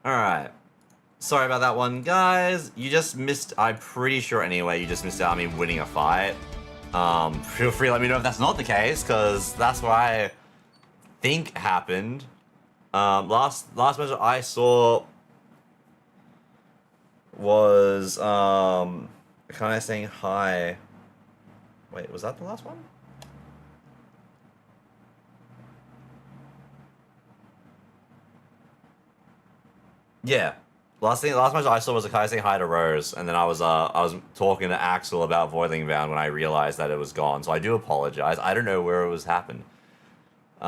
Alright. Sorry about that one, guys. You just missed, I'm pretty sure anyway, you just missed out on me winning a fight. Feel free to let me know if that's not the case, because that's what I think happened. Last match I saw was, kind of saying hi. Wait, was that the last one? Yeah. Last match I saw was a guy saying hi to Rose, and then I was talking to Axel about Voidling Bound when I realized that it was gone. So I do apologize. I don't know where it was happened. We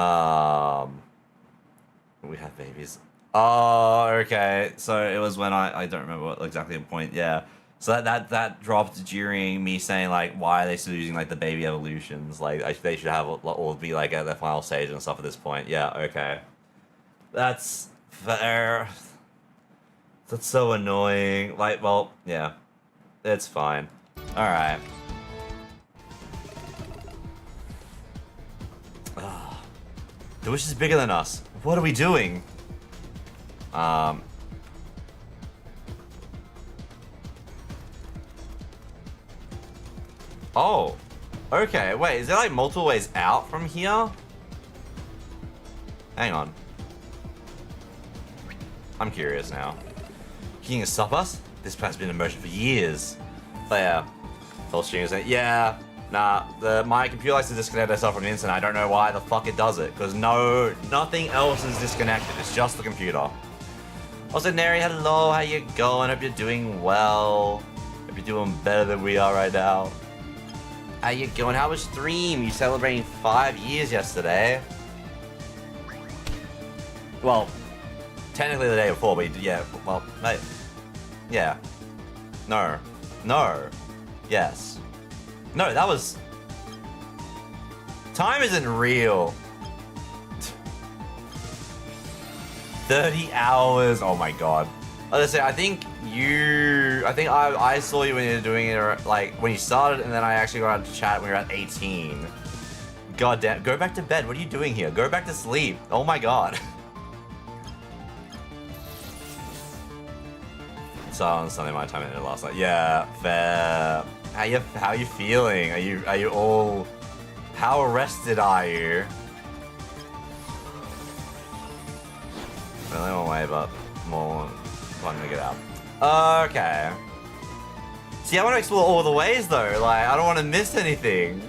have babies. Oh, okay. So it was when I don't remember what exactly the point. Yeah. So that dropped during me saying like, why are they still using like the baby evolutions? Like they should have all be like at their final stage and stuff at this point. Yeah. Okay. That's fair. That's so annoying. Like, well, yeah. It's fine. Alright. The wish is bigger than us. What are we doing? Oh. Okay, wait, is there like multiple ways out from here? Hang on. I'm curious now. Can you stop us? This plan's been in motion for years. But yeah. Full stream is yeah. Nah, my computer likes to disconnect itself from the internet. I don't know why the fuck it does it. Because nothing else is disconnected. It's just the computer. Also, Neri, hello. How you going? Hope you're doing well. Hope you're doing better than we are right now. How you going? How was stream? You celebrating 5 years yesterday. Well, technically the day before, but yeah, well, mate. Yeah. No. No. Yes. No, that was... Time isn't real. 30 hours. Oh my god. Like I say, I think I saw you when you were doing it, like, when you started, and then I actually got on to chat when you were at 18. God damn. Go back to bed. What are you doing here? Go back to sleep. Oh my god. So on Sunday my time ended last night. Yeah, fair. How you feeling? Are you all... How rested are you? Only one way, but more fun to get out. Okay. See, I want to explore all the ways though. Like, I don't want to miss anything.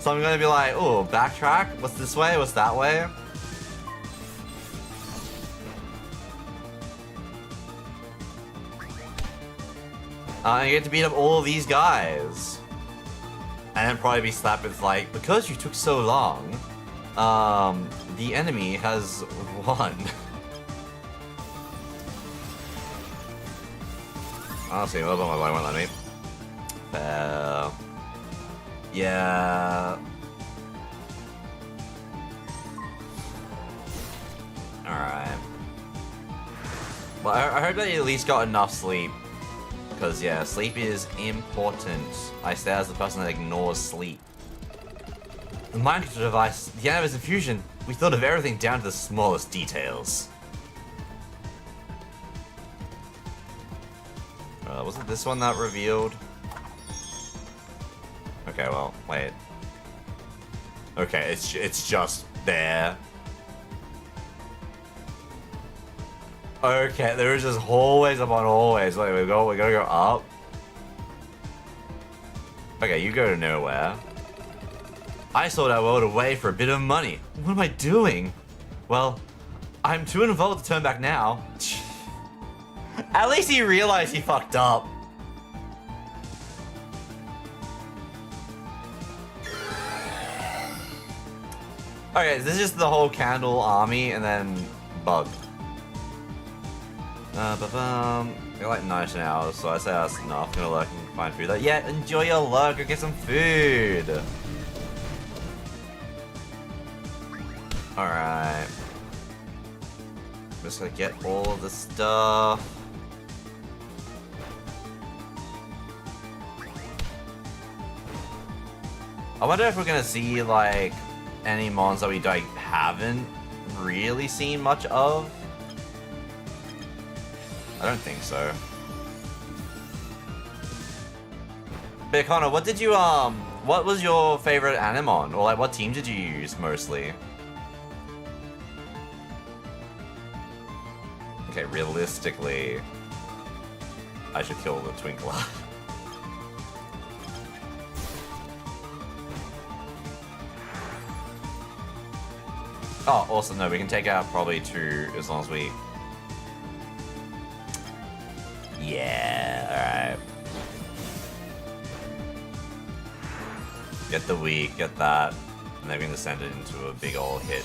So I'm gonna be like, oh, backtrack. What's this way? What's that way? And you get to beat up all of these guys. And then probably be slapped with like, because you took so long, the enemy has won. Honestly, a little bit my body won't let me. Yeah. Alright. Well, I hope that you at least got enough sleep. Because, yeah, sleep is important. I stay as the person that ignores sleep. The mind control device, the Animus infusion, we thought of everything down to the smallest details. Wasn't this one that revealed? Okay, well, wait. Okay, it's just there. Okay, there is just hallways upon hallways. Wait, we gotta go up. Okay, you go to nowhere. I sold our world away for a bit of money. What am I doing? Well, I'm too involved to turn back now. At least he realized he fucked up. Okay, this is just the whole candle army and then bug. You're like 19 hours, so I say that's enough. I'm gonna lurk and find food. Like, yeah, enjoy your lurk, go get some food. Alright. I'm just gonna get all of the stuff. I wonder if we're gonna see like any mons that we like haven't really seen much of. I don't think so. But Connor, what did you, what was your favorite Anemon? Or like, what team did you use mostly? Okay, realistically, I should kill the Twinkler. Oh, also, no, we can take out probably 2 as long as we... Yeah, alright. Get the weak, get that, and then we're gonna send it into a big ol' hit.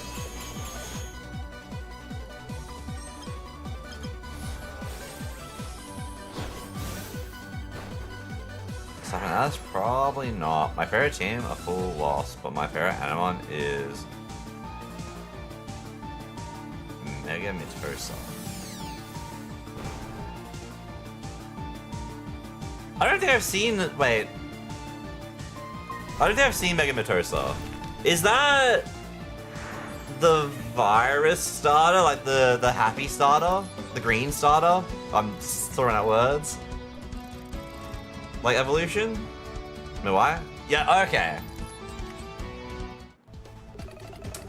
So that's probably not my favorite team. A full loss, but my favorite Anemon is Mega Mitosa. I don't think I've seen. Wait. I don't think I've seen Mega Mitosa. Is that the virus starter? Like the happy starter? The green starter? I'm just throwing out words. Like evolution? No, why? Yeah, okay.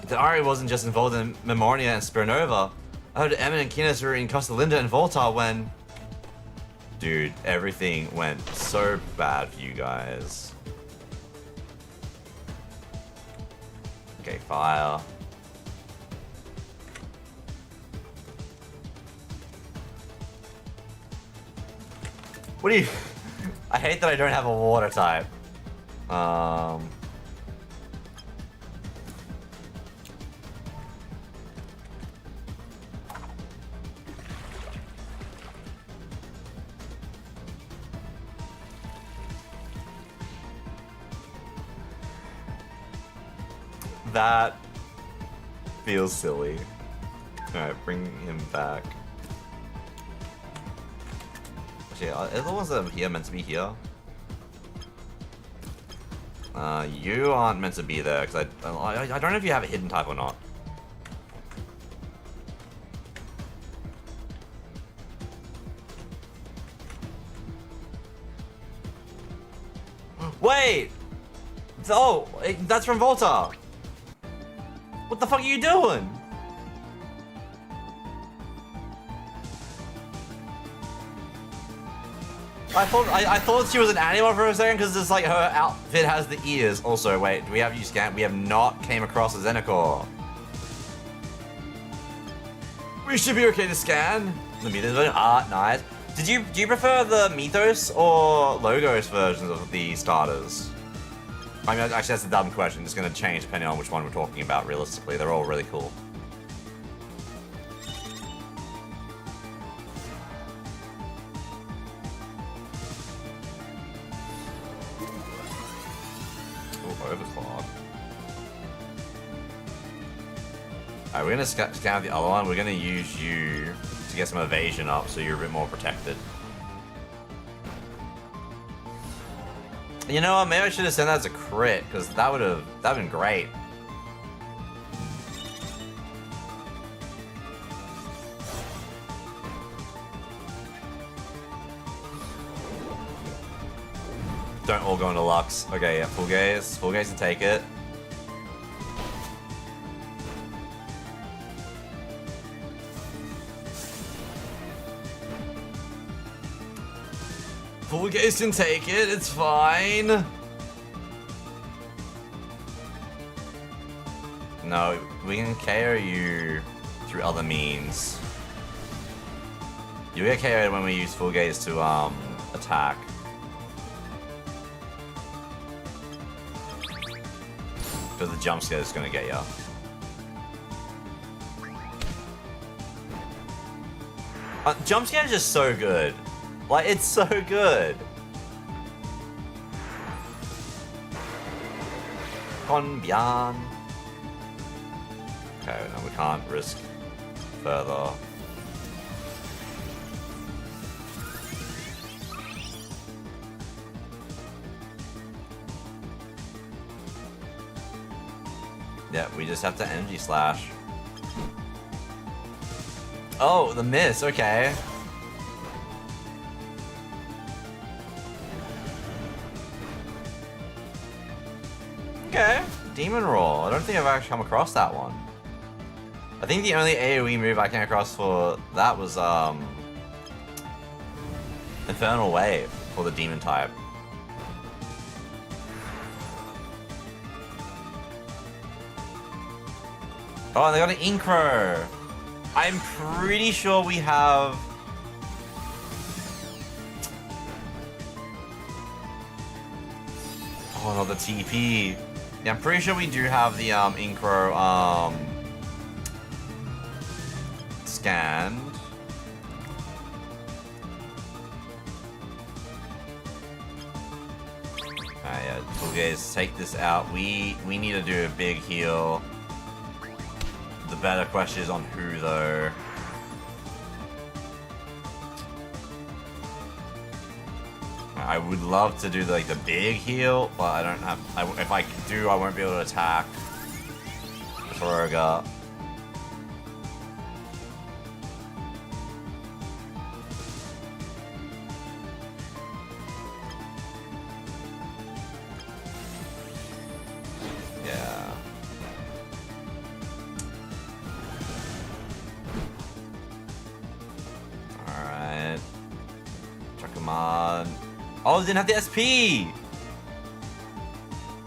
The Ari wasn't just involved in Memoria and Spirinova. I heard Emin and Kinos were in Costa Linda and Voltar when... Dude, everything went so bad for you guys. Okay, fire. What do you... I hate that I don't have a water type. That feels silly. Alright, bring him back. Actually, are the ones that are here meant to be here? You aren't meant to be there, because I don't know if you have a hidden type or not. Wait! Oh, that's from Volta! What the fuck are you doing? I thought she was an animal for a second because it's like her outfit has the ears. Also, wait, do we have you scanned? We have not came across a Xenocor. We should be okay to scan. The Mythos version, nice. Do you prefer the Mythos or Logos versions of the starters? I mean, actually, that's a dumb question. It's going to change depending on which one we're talking about. Realistically, they're all really cool. Overclock. Alright, we're gonna scout the other one. We're gonna use you to get some evasion up so you're a bit more protected. You know what? Maybe I should have sent that as a crit, because that would have been great. Don't all go into Lux. Okay, yeah, full gaze. Full gaze and take it. Full gaze can take it, it's fine. No, we can KO you through other means. You get KO'd when we use full gaze to attack. Because the jump scare is gonna get ya. Jump scare is just so good. Like, it's so good. Conbian. Okay, no, we can't risk further. Yeah, we just have to energy slash. Oh, the miss, okay. Demon Roar. I don't think I've actually come across that one. I think the only AoE move I came across for that was Infernal Wave for the Demon type. Oh, and they got an Inkro. I'm pretty sure we have... Oh, no, the TP. Yeah, I'm pretty sure we do have the Inkro scanned. Alright, yeah, cool guys, take this out. We need to do a big heal. The better question is on who, though. I would love to do like the big heal, but I don't have. If I do, I won't be able to attack Ragazora. Yeah. All right. Chuck him on. Oh, they didn't have the SP!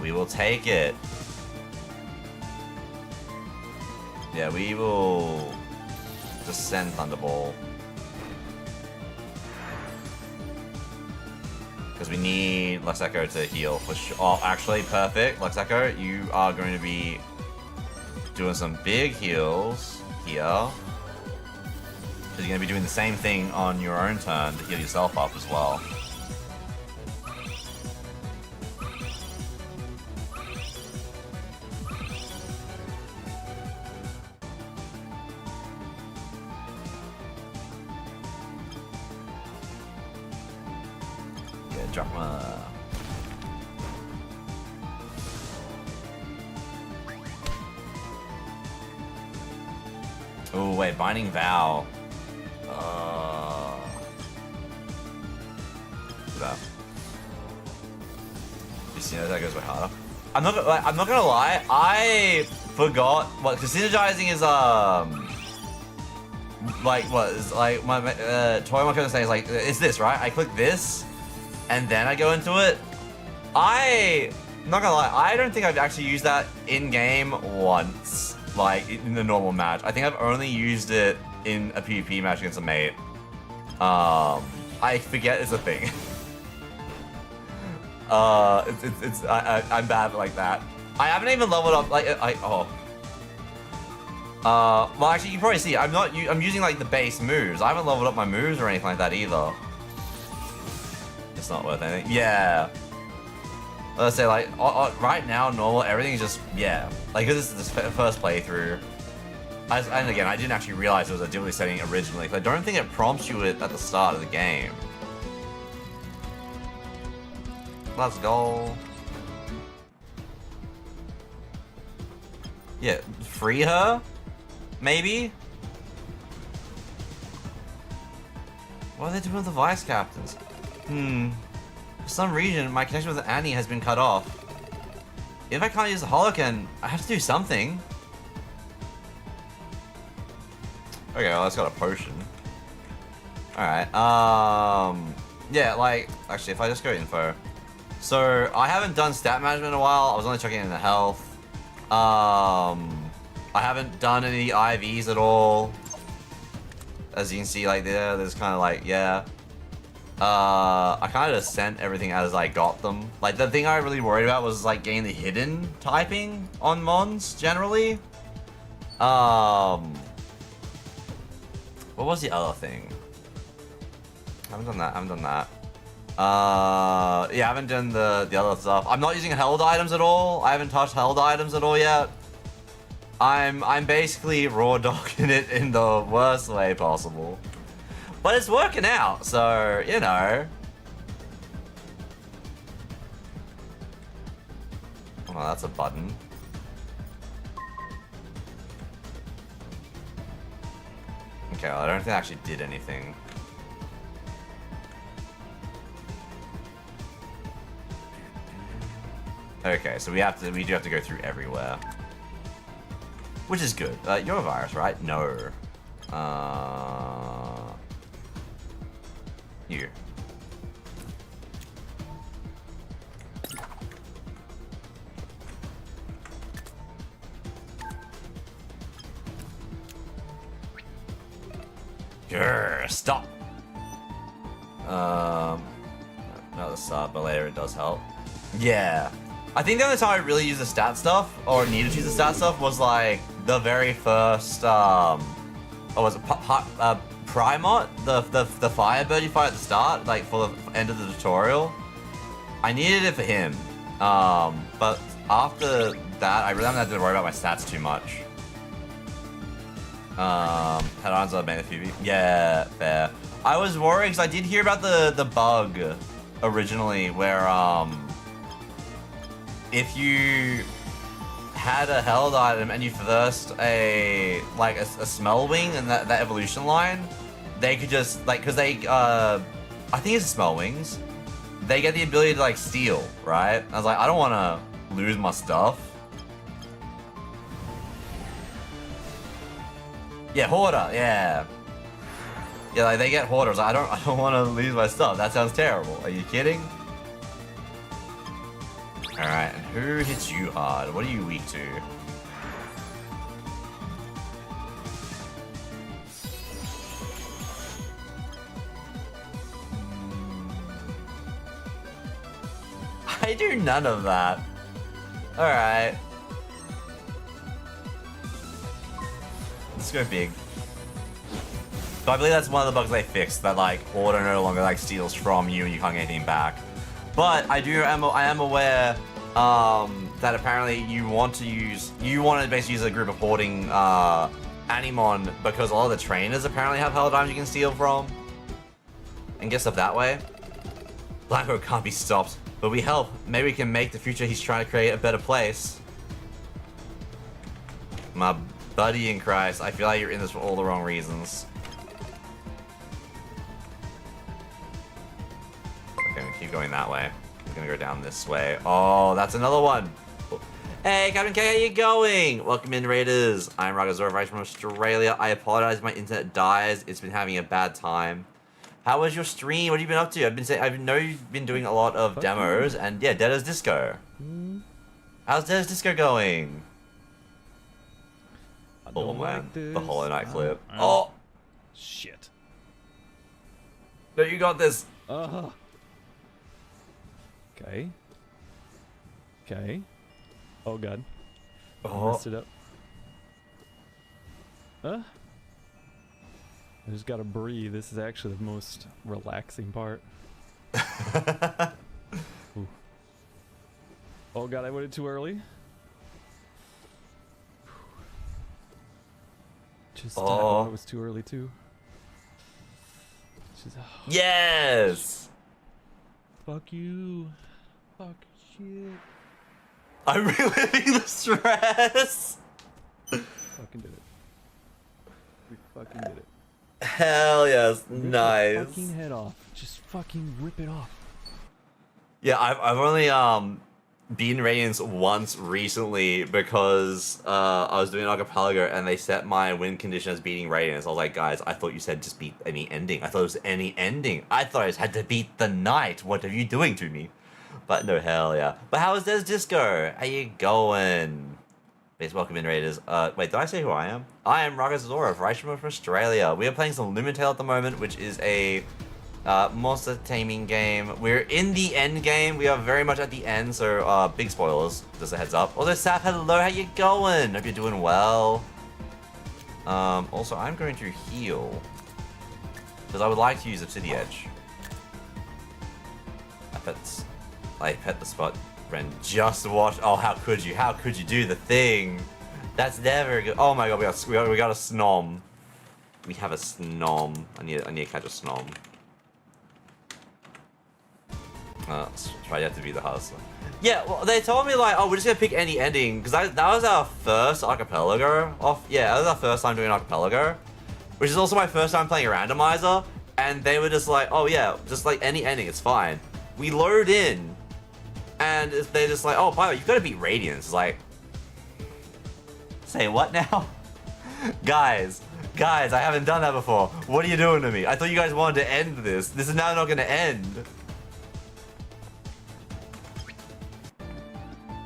We will take it. Yeah, we will just send Thunderbolt. Because we need Lex Echo to heal for sure. Oh, actually, perfect. Lex Echo, you are going to be doing some big heals here. Because you're going to be doing the same thing on your own turn to heal yourself up as well. Drama. Oh wait, Binding Vow. That. You see how that goes way harder. I'm not gonna lie. I forgot what because synergizing is like what is like my Toy Monk saying is like it's this right? I click this. And then I go into it. I'm not gonna lie, I don't think I've actually used that in-game once, like in the normal match. I think I've only used it in a PvP match against a mate. I forget it's a thing. I'm bad like that. I haven't even leveled up like well actually you can probably see I'm using like the base moves. I haven't leveled up my moves or anything like that either. It's not worth anything. Yeah. Let's say like right now, normal everything's just like this is the first playthrough. And again, I didn't actually realize it was a difficulty setting originally. Cause I don't think it prompts you it at the start of the game. Let's go. Yeah, free her, maybe. What are they doing with the vice captains? For some reason, my connection with Annie has been cut off. If I can't use the Holocan, I have to do something. Okay, well, that's got a potion. Alright, yeah, like, actually, if I just go info. So, I haven't done stat management in a while. I was only checking in the health. I haven't done any IVs at all. As you can see, like, there's kind of like, yeah. I kind of just sent everything as I got them. Like, the thing I really worried about was, like, getting the hidden typing on Mons, generally. What was the other thing? I haven't done that. Yeah, I haven't done the other stuff. I'm not using held items at all. I haven't touched held items at all yet. I'm basically raw dogging it in the worst way possible. But it's working out, so, you know. Oh, that's a button. Okay, well, I don't think I actually did anything. Okay, so we do have to go through everywhere. Which is good. You're a virus, right? No. You. Grr, stop. Not the start, but later it does help. Yeah. I think the only time I really used the stat stuff, or needed to use the stat stuff, was like the very first, what was it, Primot? The Firebird you fight at the start, like for the end of the tutorial. I needed it for him. But after that, I really haven't had to worry about my stats too much. Head-ons are main PvP. Yeah, fair. I was worried because I did hear about the bug originally where, if you had a held item and you first a smell wing and that evolution line, they could just like, cause they I think it's smell wings, they get the ability to like steal, right? I was like, I don't want to lose my stuff. Yeah, hoarder, yeah. Yeah, like they get hoarders. I don't want to lose my stuff. That sounds terrible. Are you kidding? Alright, and who hits you hard? What are you weak to? I do none of that. Alright. Let's go big. So I believe that's one of the bugs they fixed, that like order no longer like steals from you and you can't get anything back. But I am aware that apparently you want to basically use a group of hoarding Animon because a lot of the trainers apparently have hell dimes you can steal from and get stuff that way. Blanco can't be stopped, but we help. Maybe we can make the future he's trying to create a better place. My buddy in Christ, I feel like you're in this for all the wrong reasons. Okay, we keep going that way. We're gonna go down this way. Oh, that's another one. Hey, Captain K, how you going? Welcome in, Raiders. I'm Ragazora, right from Australia. I apologize if my internet dies. It's been having a bad time. How was your stream? What have you been up to? I know you've been doing a lot of demos, and yeah, Deada's Disco. How's Deada's Disco going? Oh man, the Hollow Knight clip. Oh! Shit. No, you got this. Okay. Okay. Oh god. Oh. Messed it up. I just gotta breathe. This is actually the most relaxing part. Ooh. Oh god, I went in too early. Just it was too early too. Just, Yes! Fuck you. Fuck shit. I'm reliving the stress! Fucking did it. We fucking did it. Hell yes, Rip nice. your fucking head off. Just fucking rip it off. Yeah, I've only beaten Radiance once recently because I was doing Archipelago and they set my win condition as beating Radiance. I was like, guys, I thought you said just beat any ending. I thought it was any ending. I thought I just had to beat the night. What are you doing to me? But no, hell yeah. But how is Des Disco? How you going? Please welcome in, Raiders. Wait, did I say who I am? I am Ragazora, right from Australia. We are playing some LumenTale at the moment, which is a monster taming game. We're in the end game. We are very much at the end, so big spoilers. Just a heads up. Also, Saf, hello, how you going? Hope you're doing well. Also, I'm going to heal because I would like to use Obsidian Edge. I pet the spot. Ren, just watch. Oh, how could you? How could you do the thing? That's never good. Oh my god, we got a snom. We have a snom. I need to catch a snom. Try to be the hustler. Yeah, well, they told me like, oh, we're just gonna pick any ending because that was our first Archipelago off. Yeah, that was our first time doing Archipelago, which is also my first time playing a randomizer. And they were just like, oh yeah, just like any ending, it's fine. We load in, And they're just like, oh, by the way, you've got to beat Radiance. It's like, say what now? Guys, I haven't done that before. What are you doing to me? I thought you guys wanted to end this. This is now not going to end.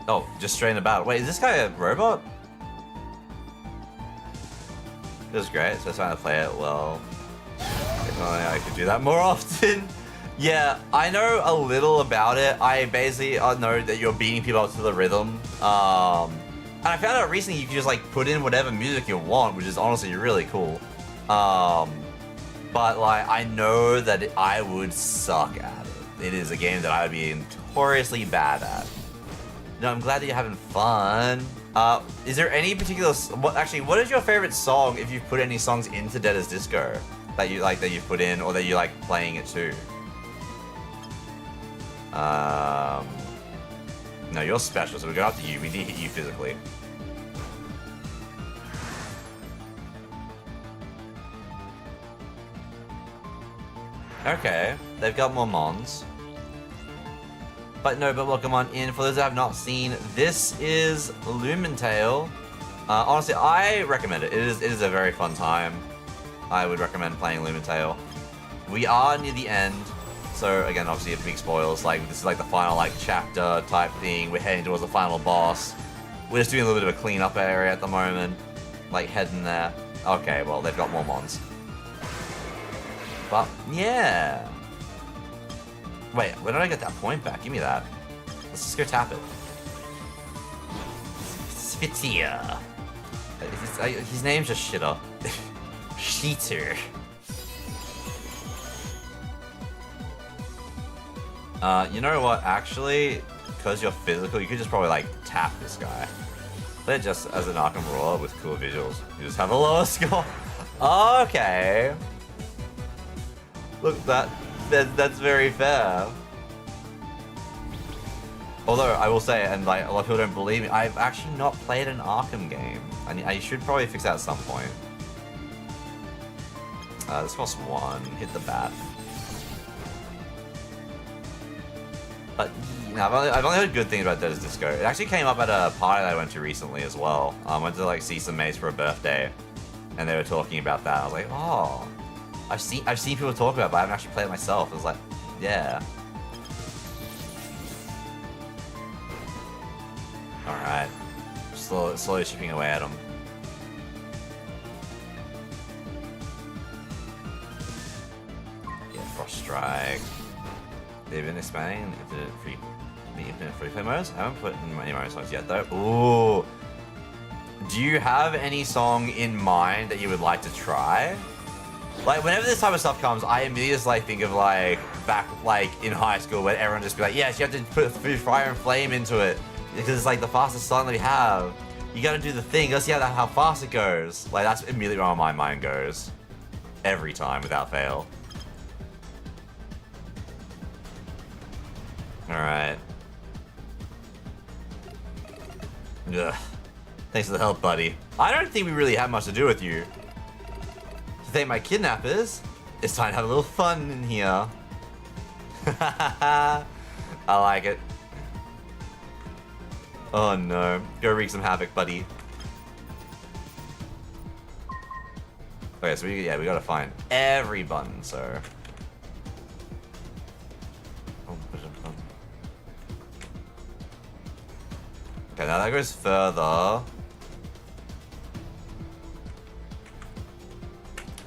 Oh, just straight in the battle. Wait, is this guy a robot? It was great, so I was trying to play it well. If only I could do that more often. Yeah, I know a little about it. I basically know that you're beating people up to the rhythm. And I found out recently you can just like put in whatever music you want, which is honestly really cool. But like, I know that I would suck at it. It is a game that I would be notoriously bad at. No, I'm glad that you're having fun. Is there any particular... what is your favorite song, if you've put any songs into Deada's Disco that you like, that you've put in, or that you like playing it too? No, you're special, so we're going after you. We need to hit you physically. Okay, they've got more mons. But welcome on in. For those that have not seen, this is LumenTale. Honestly, I recommend it. It is a very fun time. I would recommend playing LumenTale. We are near the end. So again, obviously, if big spoils, like this is like the final like chapter type thing. We're heading towards the final boss. We're just doing a little bit of a cleanup area at the moment, like heading there. Okay, well they've got more mons. But yeah. Wait, where did I get that point back? Give me that. Let's just go tap it. Svitia. His name's just Shitter. Sheeter. You know what? Actually, because you're physical, you could just probably like tap this guy. But just as an Arkham Brawler with cool visuals, you just have a lower score. Okay. Look, that's very fair. Although I will say, and like a lot of people don't believe me, I've actually not played an Arkham game. I should probably fix that at some point. This costs 1. Hit the bat. But you know, I've only heard good things about Deada's Disco. It actually came up at a party that I went to recently as well. I went to like see some mates for a birthday, and they were talking about that. I was like, oh, I've seen people talk about it, but I haven't actually played it myself. I was like, yeah. All right, slowly chipping away at them. Yeah, Frost Strike. They've been expanding the infinite free play modes. I haven't put in any more songs yet though. Ooh. Do you have any song in mind that you would like to try? Like whenever this type of stuff comes, I immediately just like think of like back like in high school where everyone just be like, yes, you have to put fire and flame into it because it's like the fastest song that we have. You gotta do the thing. Let's see how fast it goes. Like that's immediately where my mind goes. Every time without fail. Alright. Ugh. Thanks for the help, buddy. I don't think we really have much to do with you. To thank my kidnappers, it's time to have a little fun in here. I like it. Oh no. Go wreak some havoc, buddy. Okay, so we gotta find every button, so... Okay, now that goes further.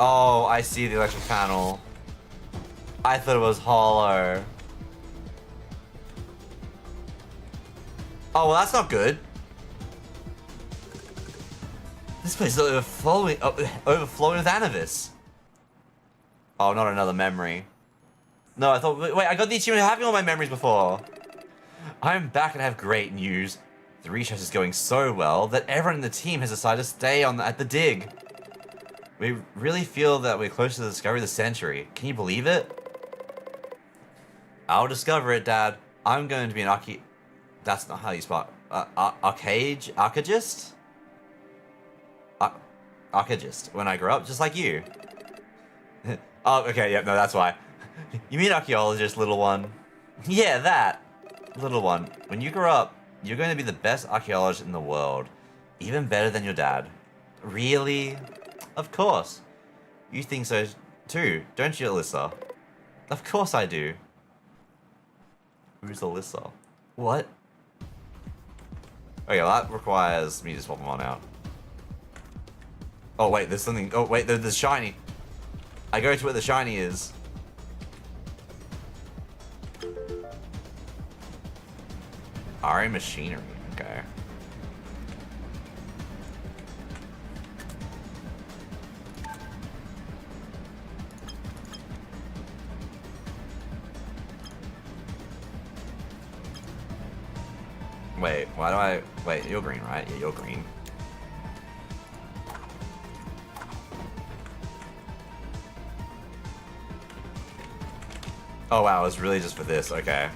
Oh, I see the electric panel. I thought it was hollow. Oh, well that's not good. This place is overflowing with Anavis. Oh, not another memory. No, I thought, wait, I got the achievement of having all my memories before. I'm back and I have great news. The research is going so well that everyone in the team has decided to stay at the dig. We really feel that we're close to the discovery of the century. Can you believe it? I'll discover it, Dad. I'm going to be an That's not how you spell archegist? Archegist. When I grow up, just like you. Oh, okay, yeah, no, that's why. You mean archaeologist, little one? Yeah, that. Little one, when you grow up, you're going to be the best archaeologist in the world. Even better than your dad. Really? Of course. You think so too, don't you, Alyssa? Of course I do. Who's Alyssa? What? Okay, well, that requires me to swap them on out. Oh wait, there's something. Oh wait, there's shiny. I go to where the shiny is. RA machinery, okay. Wait, why do I... Wait, you're green, right? Yeah, you're green. Oh wow, it's really just for this, okay.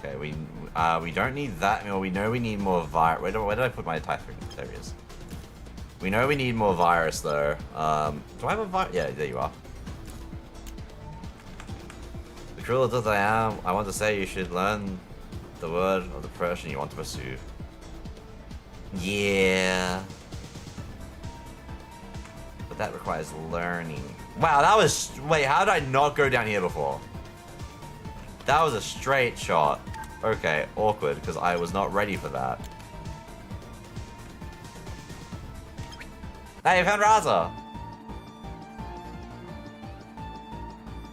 Okay, we don't need that. Well, we know we need more virus. Where did I put my typhoon? There it is. We know we need more virus though. Do I have a virus? Yeah, there you are. The cruel as I am, I want to say you should learn the word of the profession you want to pursue. Yeah. But that requires learning. Wow, that was... Wait, how did I not go down here before? That was a straight shot. Okay, awkward, because I was not ready for that. Hey, I found Raza!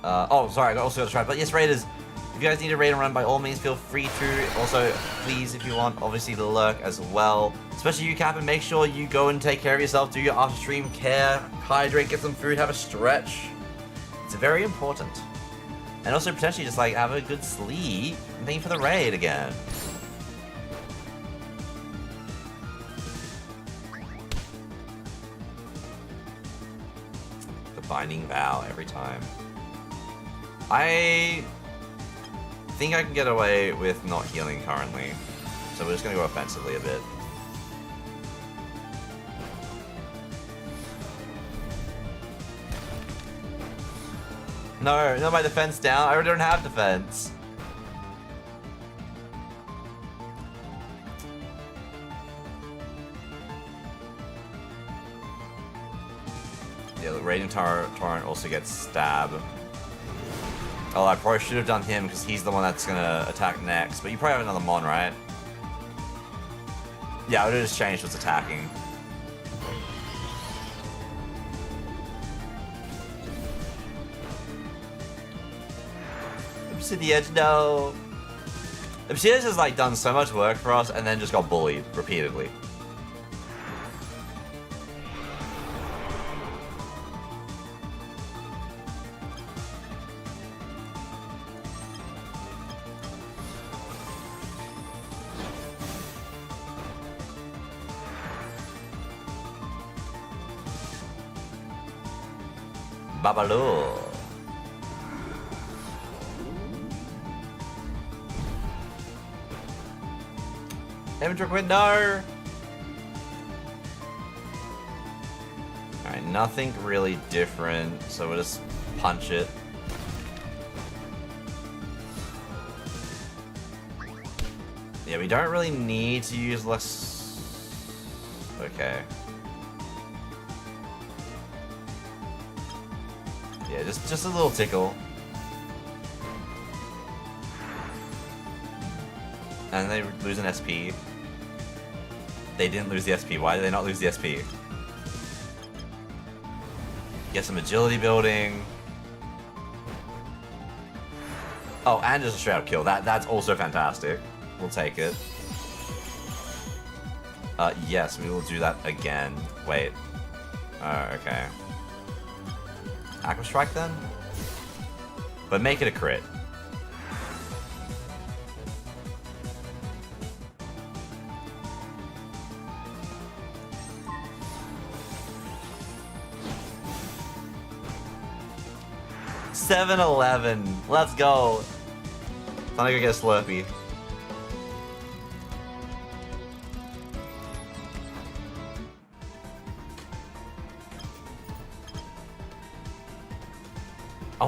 Oh, sorry, I also got to try. But yes, Raiders, if you guys need a raid and run, by all means, feel free to. Also, please, if you want, obviously, lurk as well. Especially you, Cap, and make sure you go and take care of yourself, do your after-stream care, hydrate, get some food, have a stretch. It's very important. And also, potentially, just, like, have a good sleep. And thank you for the raid again. The Binding Vow every time. I think I can get away with not healing currently. So we're just going to go offensively a bit. No, my defense down. I already don't have defense. Yeah, the Radiant Torrent also gets stabbed. Oh, I probably should have done him because he's the one that's gonna attack next. But you probably have another Mon, right? Yeah, I would have just changed what's attacking. Obsidian, no. Obsidian's just like done so much work for us and then just got bullied repeatedly. Babaloo. Inventory window. Alright, nothing really different, so we'll just punch it. Yeah, we don't really need to use less. Okay. Yeah, just a little tickle. And they lose an SP. They didn't lose the SP. Why did they not lose the SP? Get some agility building. Oh, and just a straight up kill. That's also fantastic. We'll take it. Yes, we will do that again. Wait. Okay. Aqua Strike then? But make it a crit. $7-11. Let's go. Time to go get a Slurpee.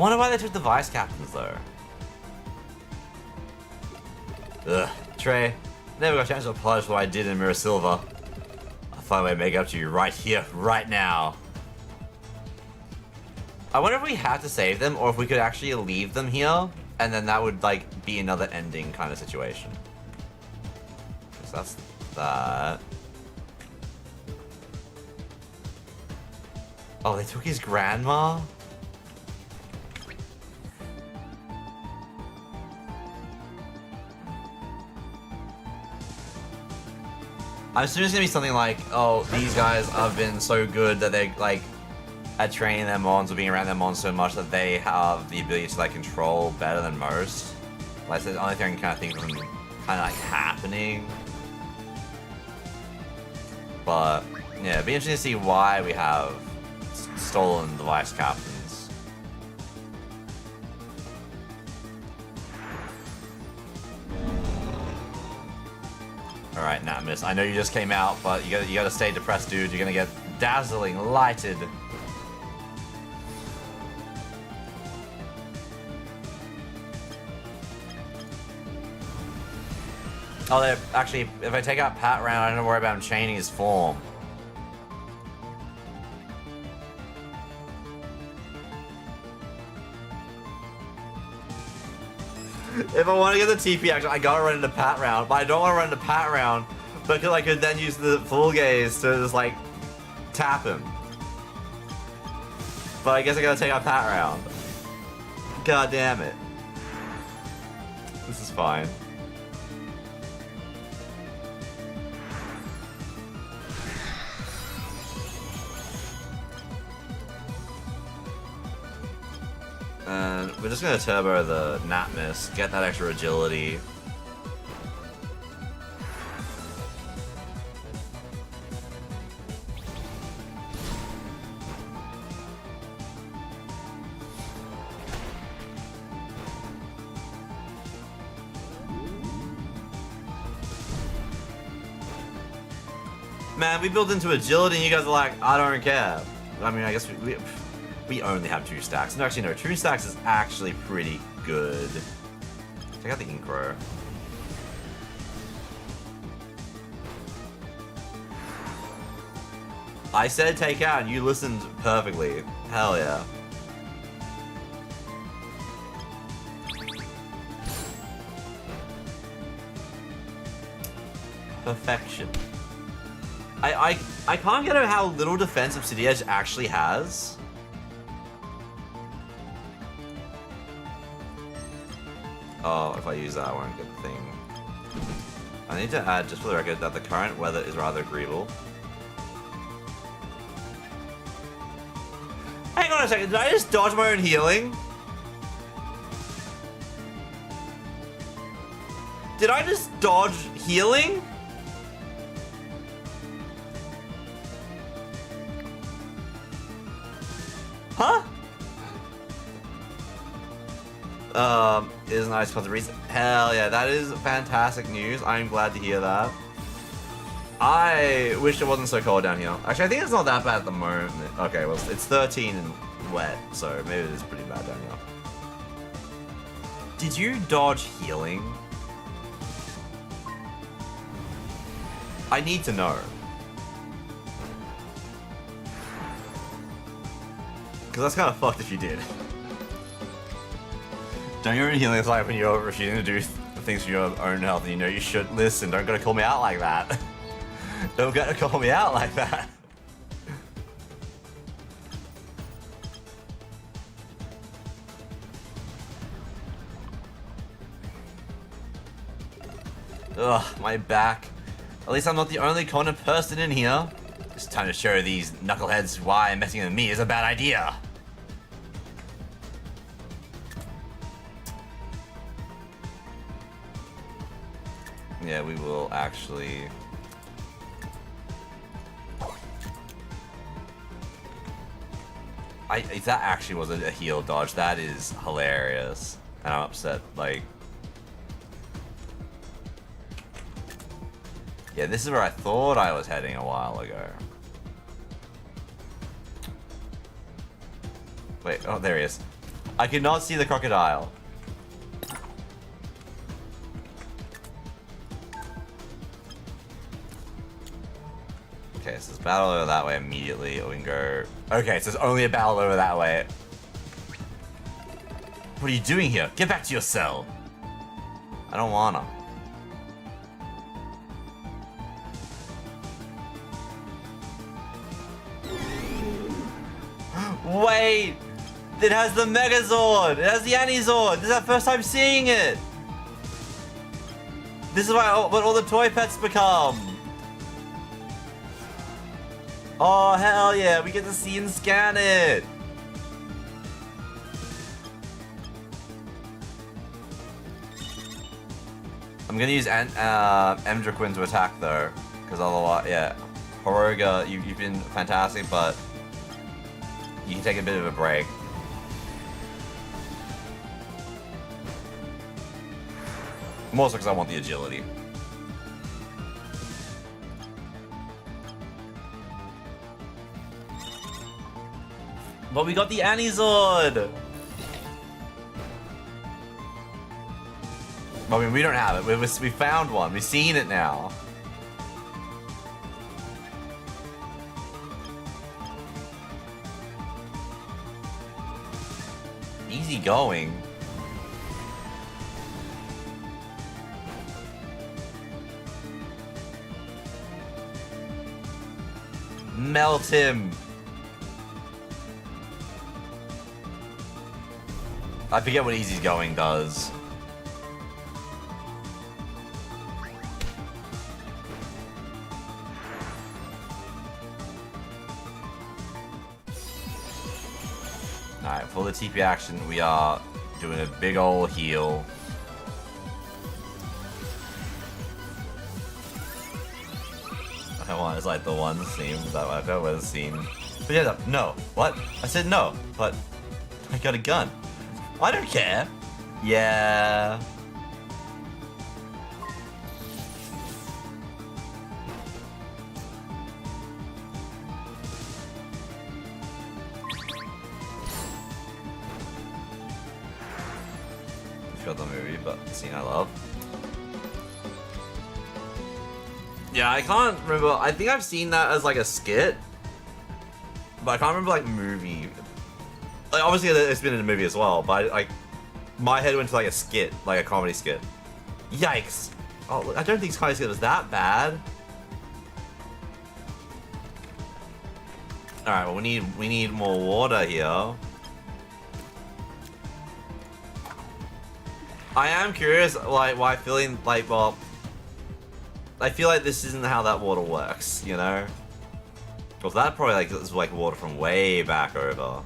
wonder why they took the vice captains though. Ugh, Trey, never got a chance to apologize for what I did in Mirror Silver. I'll find a way to make it up to you right here, right now. I wonder if we had to save them or if we could actually leave them here and then that would like be another ending kind of situation. So that's that. Oh, they took his grandma? I'm assuming it's gonna be something like, oh, these guys have been so good that they're like at training their mons or being around their mons so much that they have the ability to like control better than most. Like, that's the only thing I can kind of think of kind of like happening. But yeah, it'd be interesting to see why we have stolen the vice captains. All right, Natmus, I know you just came out, but you gotta stay depressed, dude. You're gonna get dazzling lighted. Oh, they're actually, if I take out Pat round, I don't have to worry about him changing his form. If I want to get the TP action, I gotta run into Pat round, but I don't want to run into Pat round because I could then use the full gaze to just like tap him. But I guess I gotta take out Pat round. God damn it. This is fine. And we're just gonna turbo the Natmus, get that extra agility. Man, we built into agility and you guys are like, I don't care. I mean, I guess we only have 2 stacks. No, actually, no. 2 stacks is actually pretty good. Check out the Inkro. I said take out, and you listened perfectly. Hell yeah. Perfection. I can't get over how little defense Obsidian actually has. Oh, if I use that, I won't get the thing. I need to add, just for the record, that the current weather is rather agreeable. Hang on a second, did I just dodge my own healing? Did I just dodge healing? Huh? Is an ice concert reason. Hell yeah, that is fantastic news. I'm glad to hear that. I wish it wasn't so cold down here. Actually, I think it's not that bad at the moment. Okay, well, it's 13 and wet, so maybe it is pretty bad down here. Did you dodge healing? I need to know. Because that's kind of fucked if you did. Don't your own healing is like when you're refusing to do things for your own health and you know you should. Listen, don't gotta call me out like that. Don't gotta call me out like that. Ugh, my back. At least I'm not the only corner person in here. It's time to show these knuckleheads why messing with me is a bad idea. Yeah, we will actually... If that actually was a heal dodge, that is hilarious. And I'm upset, like... Yeah, this is where I thought I was heading a while ago. Wait, oh, there he is. I could not see the crocodile. Okay, so there's battle over that way immediately. We can go... Okay, so there's only a battle over that way. What are you doing here? Get back to your cell. I don't wanna. Wait! It has the Megazord! It has the Anizord! This is our first time seeing it! This is what all the toy pets become! Oh, hell yeah! We get to see and scan it! I'm gonna use Emdraquin to attack though, because otherwise, yeah. Horoga, you've been fantastic, but you can take a bit of a break. More so because I want the agility. But we got the Anizord! I mean, we don't have it. We found one. We've seen it now. Easy going. Melt him. I forget what easy going does. Alright, for the TP action, we are doing a big ol' heal. I want it's like the one scene that I felt was seen. But yeah, no. What? I said no, but I got a gun. I don't care. Yeah. Got the movie, but the scene I love. Yeah, I can't remember. I think I've seen that as like a skit, but I can't remember like movie. Like obviously it's been in a movie as well, but like my head went to like a skit, like a comedy skit. Yikes! Oh, I don't think comedy skit was that bad. All right, well we need more water here. I am curious, like, why feeling like, well, I feel like this isn't how that water works, you know? Because that probably like is like water from way back over.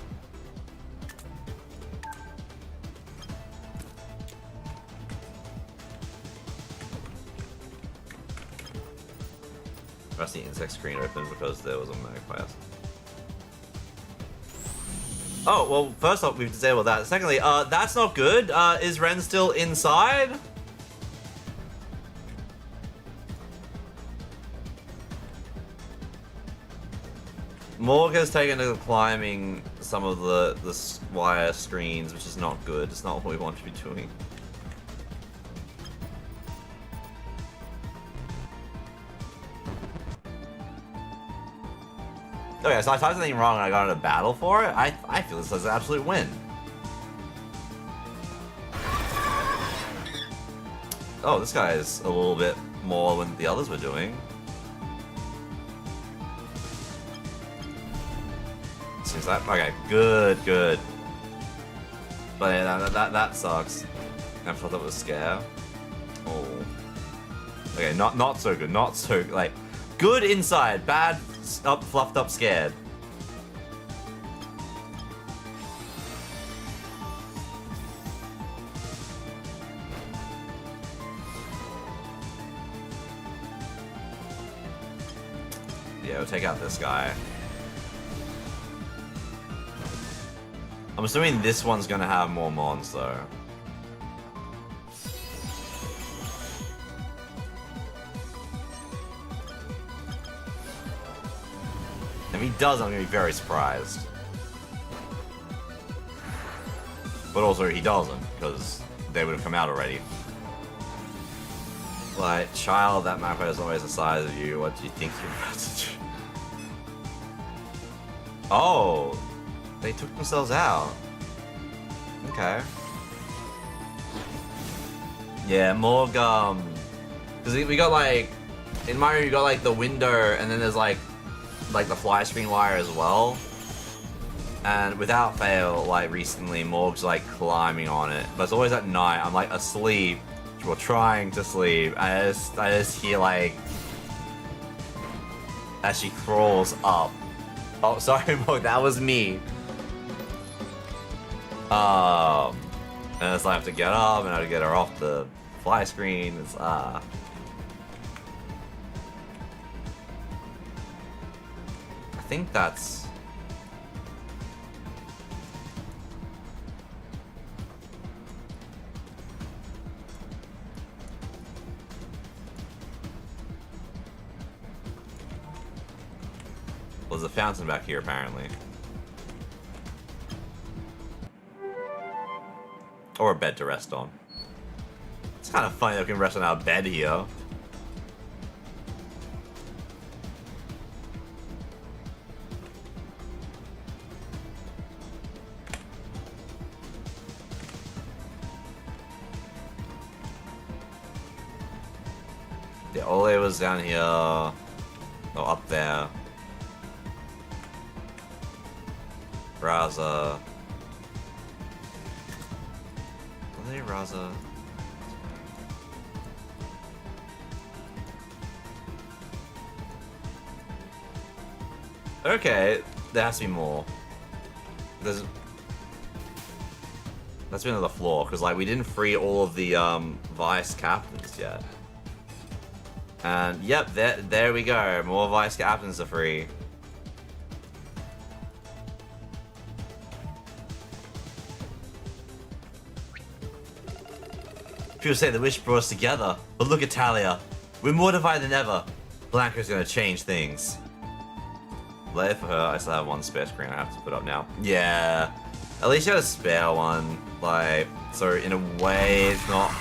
Press the insect screen open because there was a magpie. Oh, well, first off, we've disabled that. Secondly, that's not good. Is Ren still inside? Morg has taken to climbing some of the wire screens, which is not good. It's not what we want to be doing. Okay, so I typed something wrong and I got in a battle for it? I feel this is an absolute win. Oh, this guy is a little bit more than the others were doing. Seems like, okay, good. But yeah, that sucks. I thought that was a scare. Oh. Okay, not so good, not so, like, good inside, bad up, fluffed up, scared. Yeah, we'll take out this guy. I'm assuming this one's gonna have more mons though. If he does, I'm gonna be very surprised. But also he doesn't, because they would have come out already. Like, child, that map is always the size of you. What do you think you're about to do? Oh! They took themselves out. Okay. Yeah, Morg, because we got like, in Mario you got like the window, and then there's like the fly screen wire as well. And without fail, like recently, Morg's like climbing on it, but it's always at night. I'm like asleep, or trying to sleep. I just hear like as she crawls up. Oh, sorry, Morg, that was me. And it's like I have to get up and I have to get her off the fly screen. It's I think that's. Well, there's a fountain back here apparently. Or a bed to rest on. It's kind of funny that we can rest on our bed here. The Ole was down here. Oh, up there. Raza. Hey, Raza. Okay, there has to be more. There's that's been another flaw because like we didn't free all of the vice captains yet. And yep, there we go. More vice captains are free. People say the wish brought us together, but look at Talia. We're more divided than ever. Blanca's gonna change things. Later for her, I still have one spare screen I have to put up now. Yeah, at least you had a spare one. Like, so in a way, it's not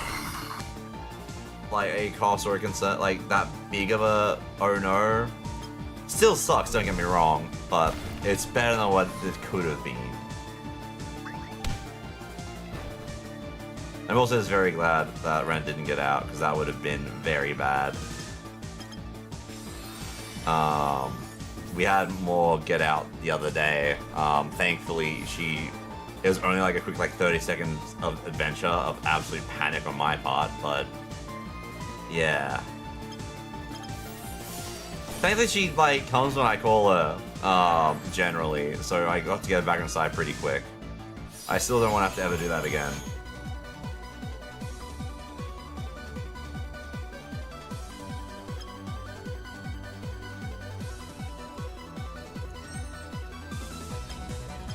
like a cost or a concern, like that big of a oh no. Still sucks, don't get me wrong, but it's better than what it could have been. I'm also just very glad that Ren didn't get out, because that would have been very bad. We had more get out the other day. Thankfully, it was only like a quick 30 seconds of adventure of absolute panic on my part, but yeah. Thankfully, she comes when I call her, generally, so I got to get her back inside pretty quick. I still don't want to have to ever do that again.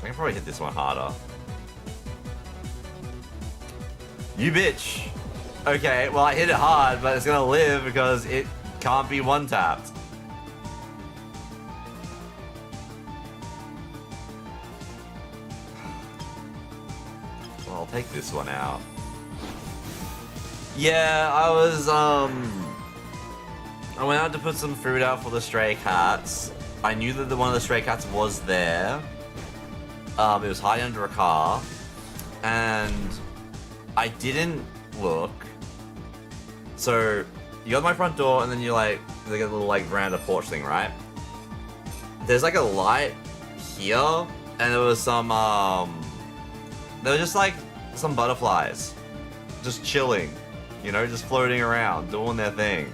I can probably hit this one harder. You bitch! Okay, well I hit it hard, but it's gonna live because it can't be one-tapped. Well, I'll take this one out. Yeah, I went out to put some food out for the stray cats. I knew that one of the stray cats was there. It was hiding under a car, and I didn't look. So you got my front door, and then you they get a little veranda porch thing, right? There's a light here, and there was some there were just some butterflies, just chilling, just floating around, doing their thing.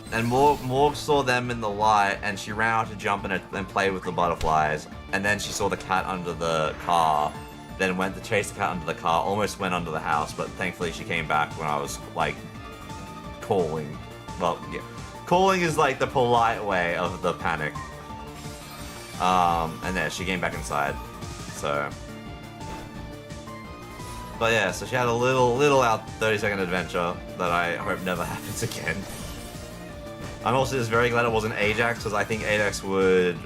And Morg saw them in the light, and she ran out to jump in it and play with the butterflies. And then she saw the cat under the car, then went to chase the cat under the car, almost went under the house, but thankfully she came back when I was, calling. Well, yeah. Calling is, the polite way of the panic. And then she came back inside, so... But yeah, so she had a little out 30-second adventure that I hope never happens again. I'm also just very glad it wasn't Ajax, because I think Ajax would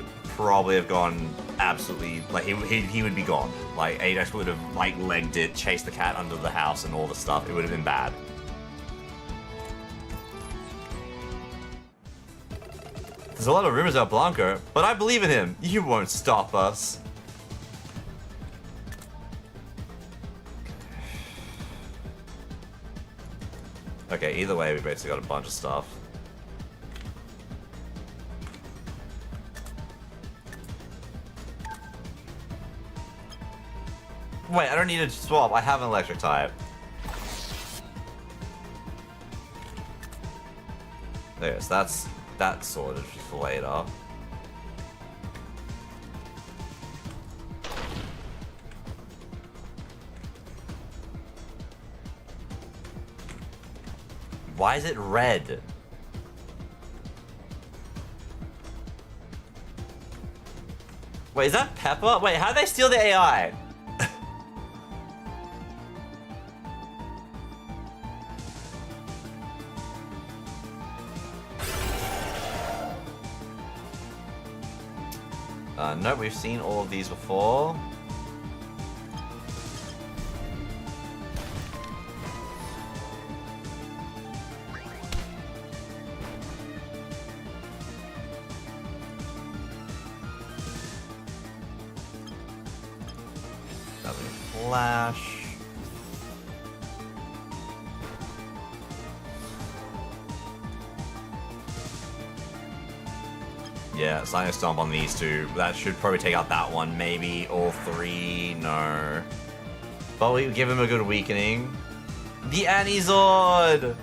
probably have gone absolutely, like, he would be gone. Like, Ajax would have, like, legged it, chased the cat under the house and all the stuff. It would have been bad. There's a lot of rumors about Blanco, but I believe in him. You won't stop us. Okay, either way, we basically got a bunch of stuff. Wait, I don't need to swap. I have an electric type. There, so that's sorted for later. Why is it red? Wait, is that Pepper? Wait, how'd they steal the AI? No, we've seen all of these before. Nothing flash. Yeah, Sonic Stomp on these two. That should probably take out that one, maybe. All three, no. But we give him a good weakening. The Anizord!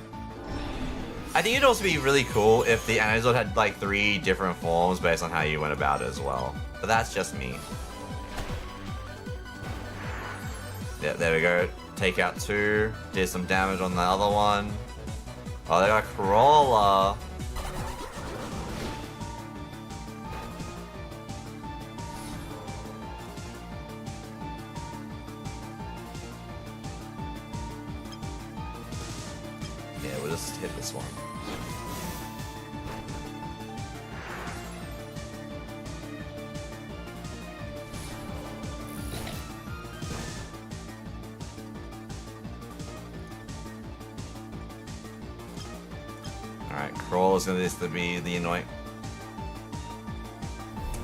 I think it'd also be really cool if the Anizord had like 3 different forms based on how you went about it as well. But that's just me. Yeah, there we go. Take out 2. Did some damage on the other one. Oh, they got Crawler. Yeah, we'll just hit this one. Alright, Crawler's gonna be the annoying.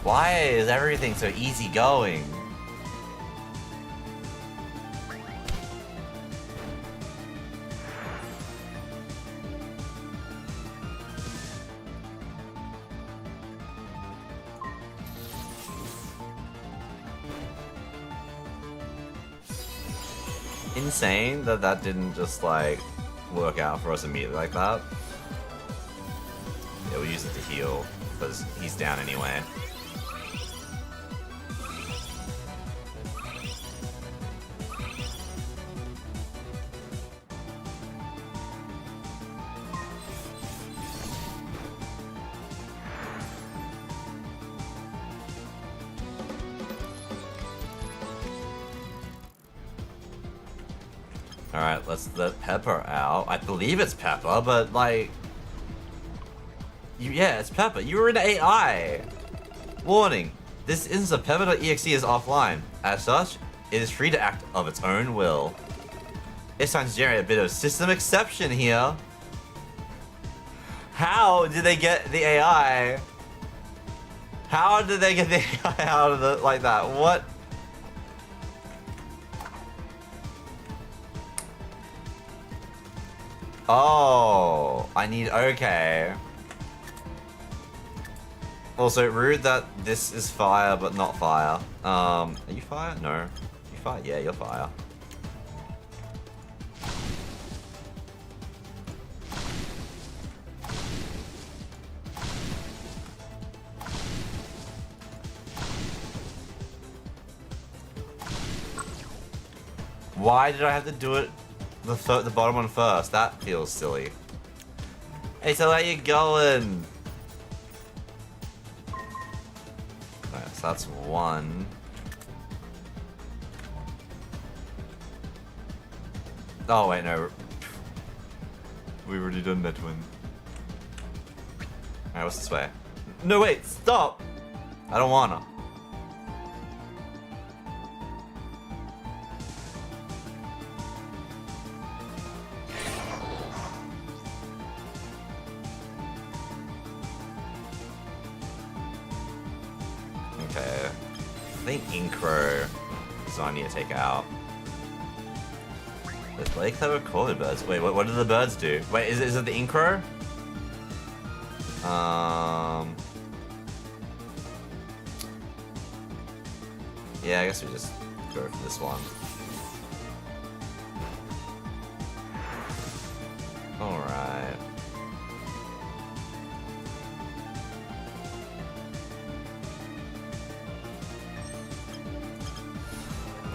Why is everything so easy going? Insane that that didn't just like work out for us immediately like that. Yeah, we'll use it to heal because he's down anyway. Alright, let's let Pepper out. I believe it's Pepper, but like... yeah, it's Pepper. You were in AI! Warning, this instance of Pepper.exe is offline. As such, it is free to act of its own will. It's time to generate a bit of system exception here. How did they get the AI? How did they get the AI out of the like that? What? Oh, I need, okay. Also, rude that this is fire, but not fire. Are you fire? No. You fire? Yeah, you're fire. Why did I have to do it the bottom one first? That feels silly. Hey, so how you going? Alright, so that's 1. Oh wait, no. We've already done that one. Alright, what's this way? No wait, stop! I don't wanna. Okay. I think Incro is what I need to take out. There's really clever colored birds. Wait, what do the birds do? Wait, is it the Incro? Yeah, I guess we just go for this one. Alright.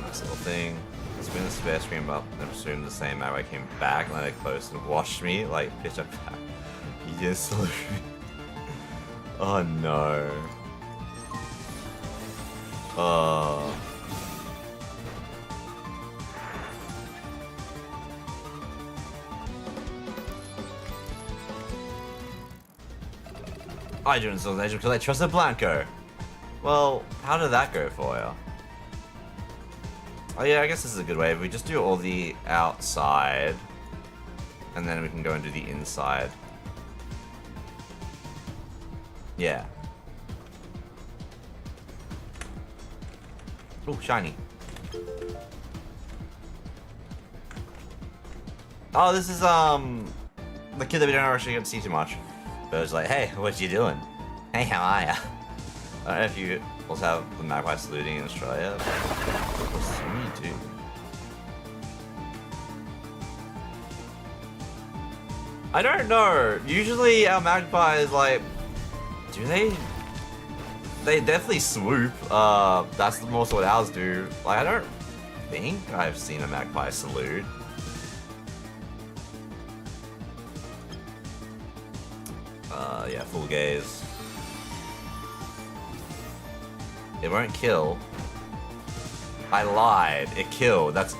Nice little thing. Let's bring the spare screen up and assume the same hour I came back and let it close and watched me like pitch up back. He just salute me. Oh no. Oh. I joined the Legend because I trusted Blanco. Well, how did that go for you? Oh yeah, I guess this is a good way. If we just do all the outside, and then we can go and do the inside. Yeah. Oh, shiny. Oh, this is the kid that we don't actually get to see too much. But it's like, hey, what you doing? Hey, how are ya? I don't know if you also have the magpie saluting in Australia. What do you do? I don't know. Usually our magpies, like, do they? They definitely swoop. That's most what ours do. Like, I don't think I've seen a magpie salute. Yeah, full gaze. It won't kill. I lied. It killed. That's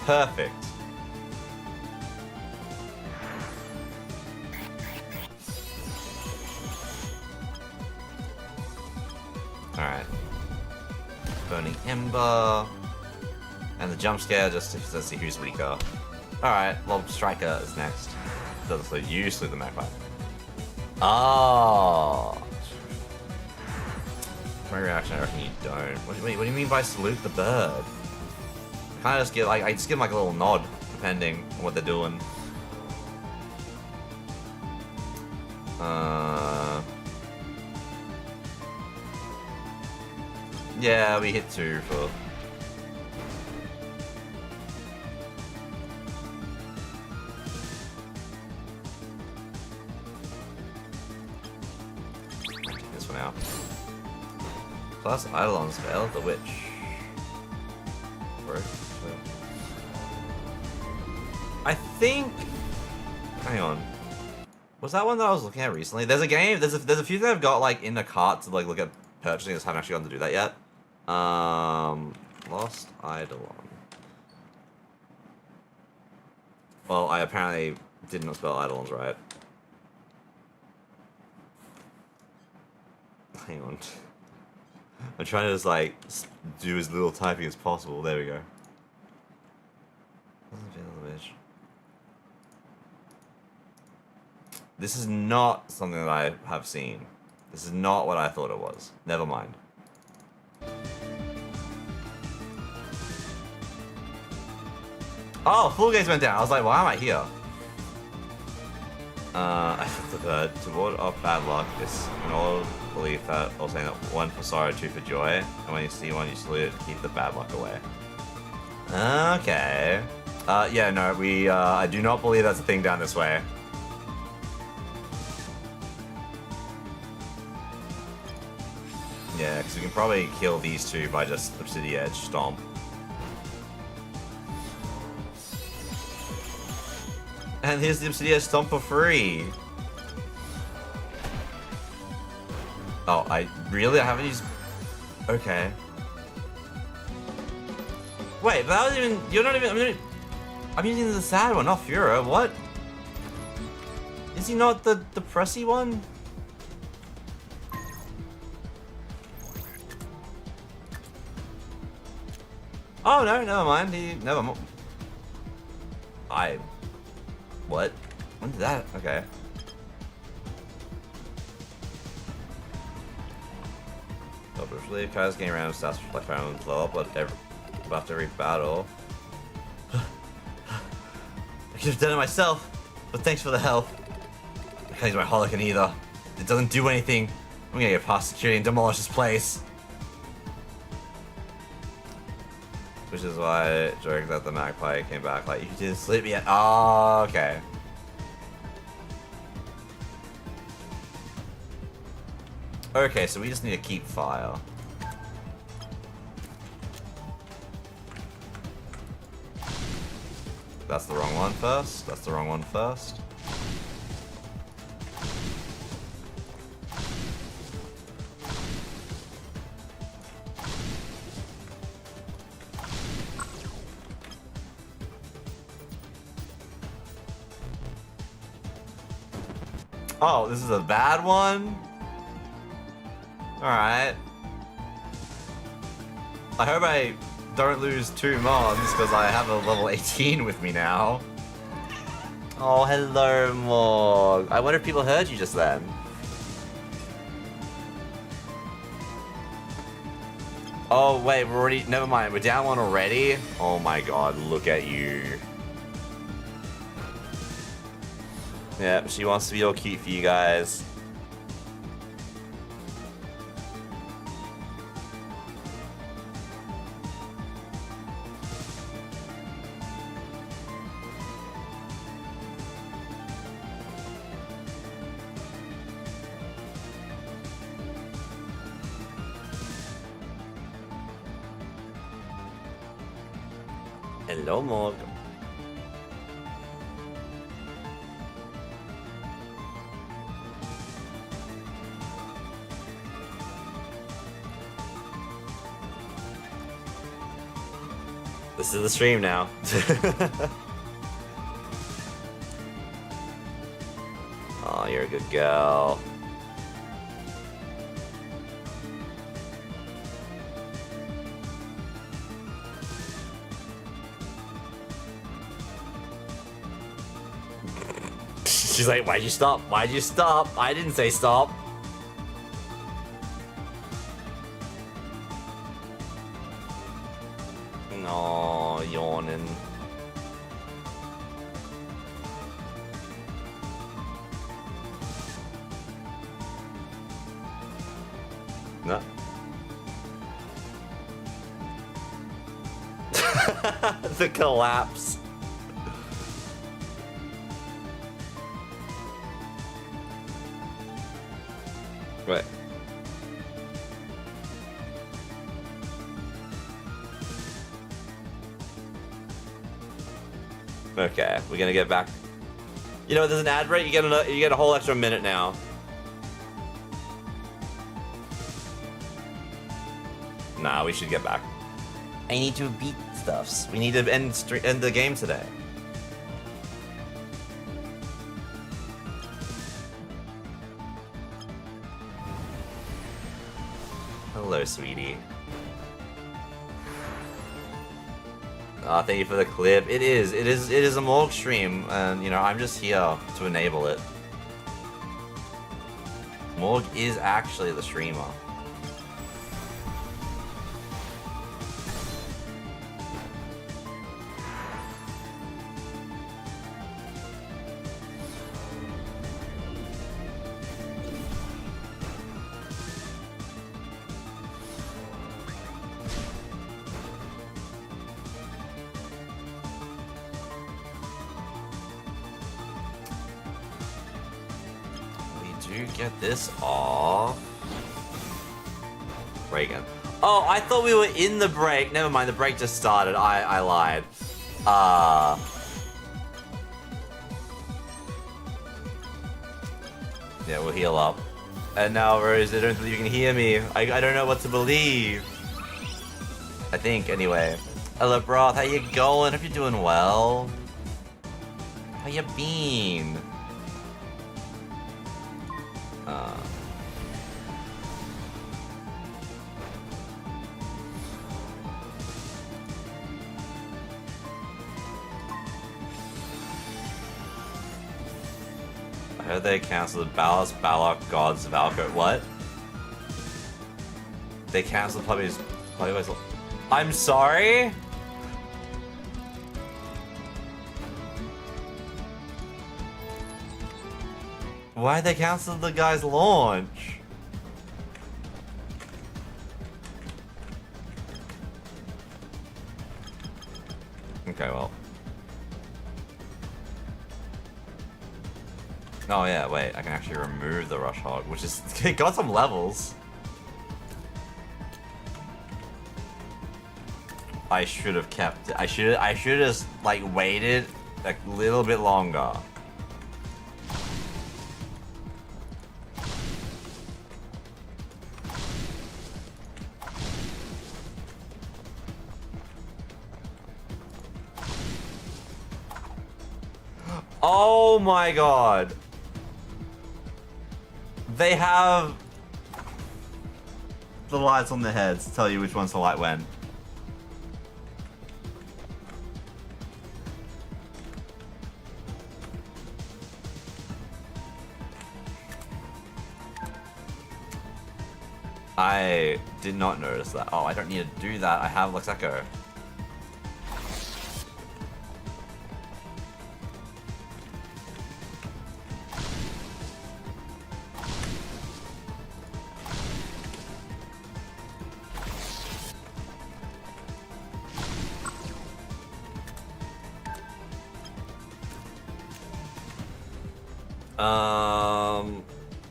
perfect. Alright. Burning Ember. And the jump scare just to see who's weaker. Alright, Lob Striker is next. Doesn't salute you, salute the magpie. Oh. My reaction, I reckon you don't. What do you mean by salute the bird? I kind of just give, I just give them like a little nod, depending on what they're doing. Yeah, we hit 2 for. This one out. Plus Eidolon's Veil, the Witch. I think. Hang on. Was that one that I was looking at recently? There's a game. There's a few that I've got like in the cart to like look at purchasing. I just haven't actually gotten to do that yet. Lost Eidolon. Well, I apparently did not spell Eidolons right. Hang on. I'm trying to just like do as little typing as possible. There we go. This is not something that I have seen. This is not what I thought it was. Never mind. Oh, full gaze went down. I was like, why am I here? I flipped the bird. To ward off bad luck, it's an old belief that, or saying that 1 for sorrow, 2 for joy, and when you see one, you salute it to keep the bad luck away. Okay. Yeah, no, I do not believe that's a thing down this way. Yeah, because we can probably kill these two by just Obsidian Edge Stomp. And here's the Obsidian Stomp for free. Oh, I haven't used. Okay. Wait, but that wasn't even. You're not even. I'm using the sad one, not Fura. What? Is he not the pressy one? Oh no, never mind. What? When did that? Okay. Obviously, Kai's getting around stats like found and blow up after every battle. I could have done it myself, but thanks for the help. I can't use my Holocan either. It doesn't do anything. I'm gonna get past security and demolish this place. Which is why joking that the magpie came back like, you didn't sleep yet. Oh, okay. Okay, so we just need to keep fire. That's the wrong one first. That's the wrong one first. Oh, this is a bad one? Alright. I hope I don't lose 2 mons, because I have a level 18 with me now. Oh, hello, Morg. I wonder if people heard you just then. Oh, wait, we're already... Never mind, we're down 1 already? Oh my god, look at you. Yep, she wants to be all cute for you guys. Hello, Morg. This is the stream now. Oh, you're a good girl. She's like, why'd you stop? Why'd you stop? I didn't say stop. No, yawning. No. The collapse. Right. Okay, we're gonna get back. You know, there's an ad break. You get a whole extra minute now. Nah, we should get back. I need to beat stuffs. We need to end the game today. Hello, sweetie. Thank you for the clip. It is a Morg stream, and you know, I'm just here to enable it. Morg is actually the streamer. Get this off. Reagan. Oh, I thought we were in the break. Never mind, the break just started. I lied. Yeah, we'll heal up. And now, Rose, I don't believe you can hear me. I don't know what to believe. I think, anyway. Hello, Broth. How you going? Hope you're doing well. How you been? heard they cancelled Ballas, Balak, Gods, Valko. What? They cancelled Playboy's. I'm sorry? Why'd they cancel the guy's launch? Okay, well. Oh yeah, wait, I can actually remove the Rush Hog, which is, it got some levels. I should have kept it. I should have just, like, waited a little bit longer. Oh my god. They have the lights on their heads to tell you which one's the light when. I did not notice that. Oh, I don't need to do that. I have Lexeco.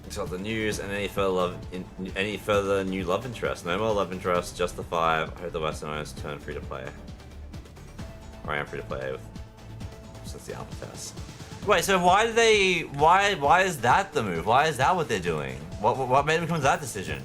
So the news and any further new love interest. No more love interest, just the 5. I hope the Westerners turn free to play. Or I am free to play with since the alpha test. Wait, so why is that the move? Why is that what they're doing? What made them come to that decision?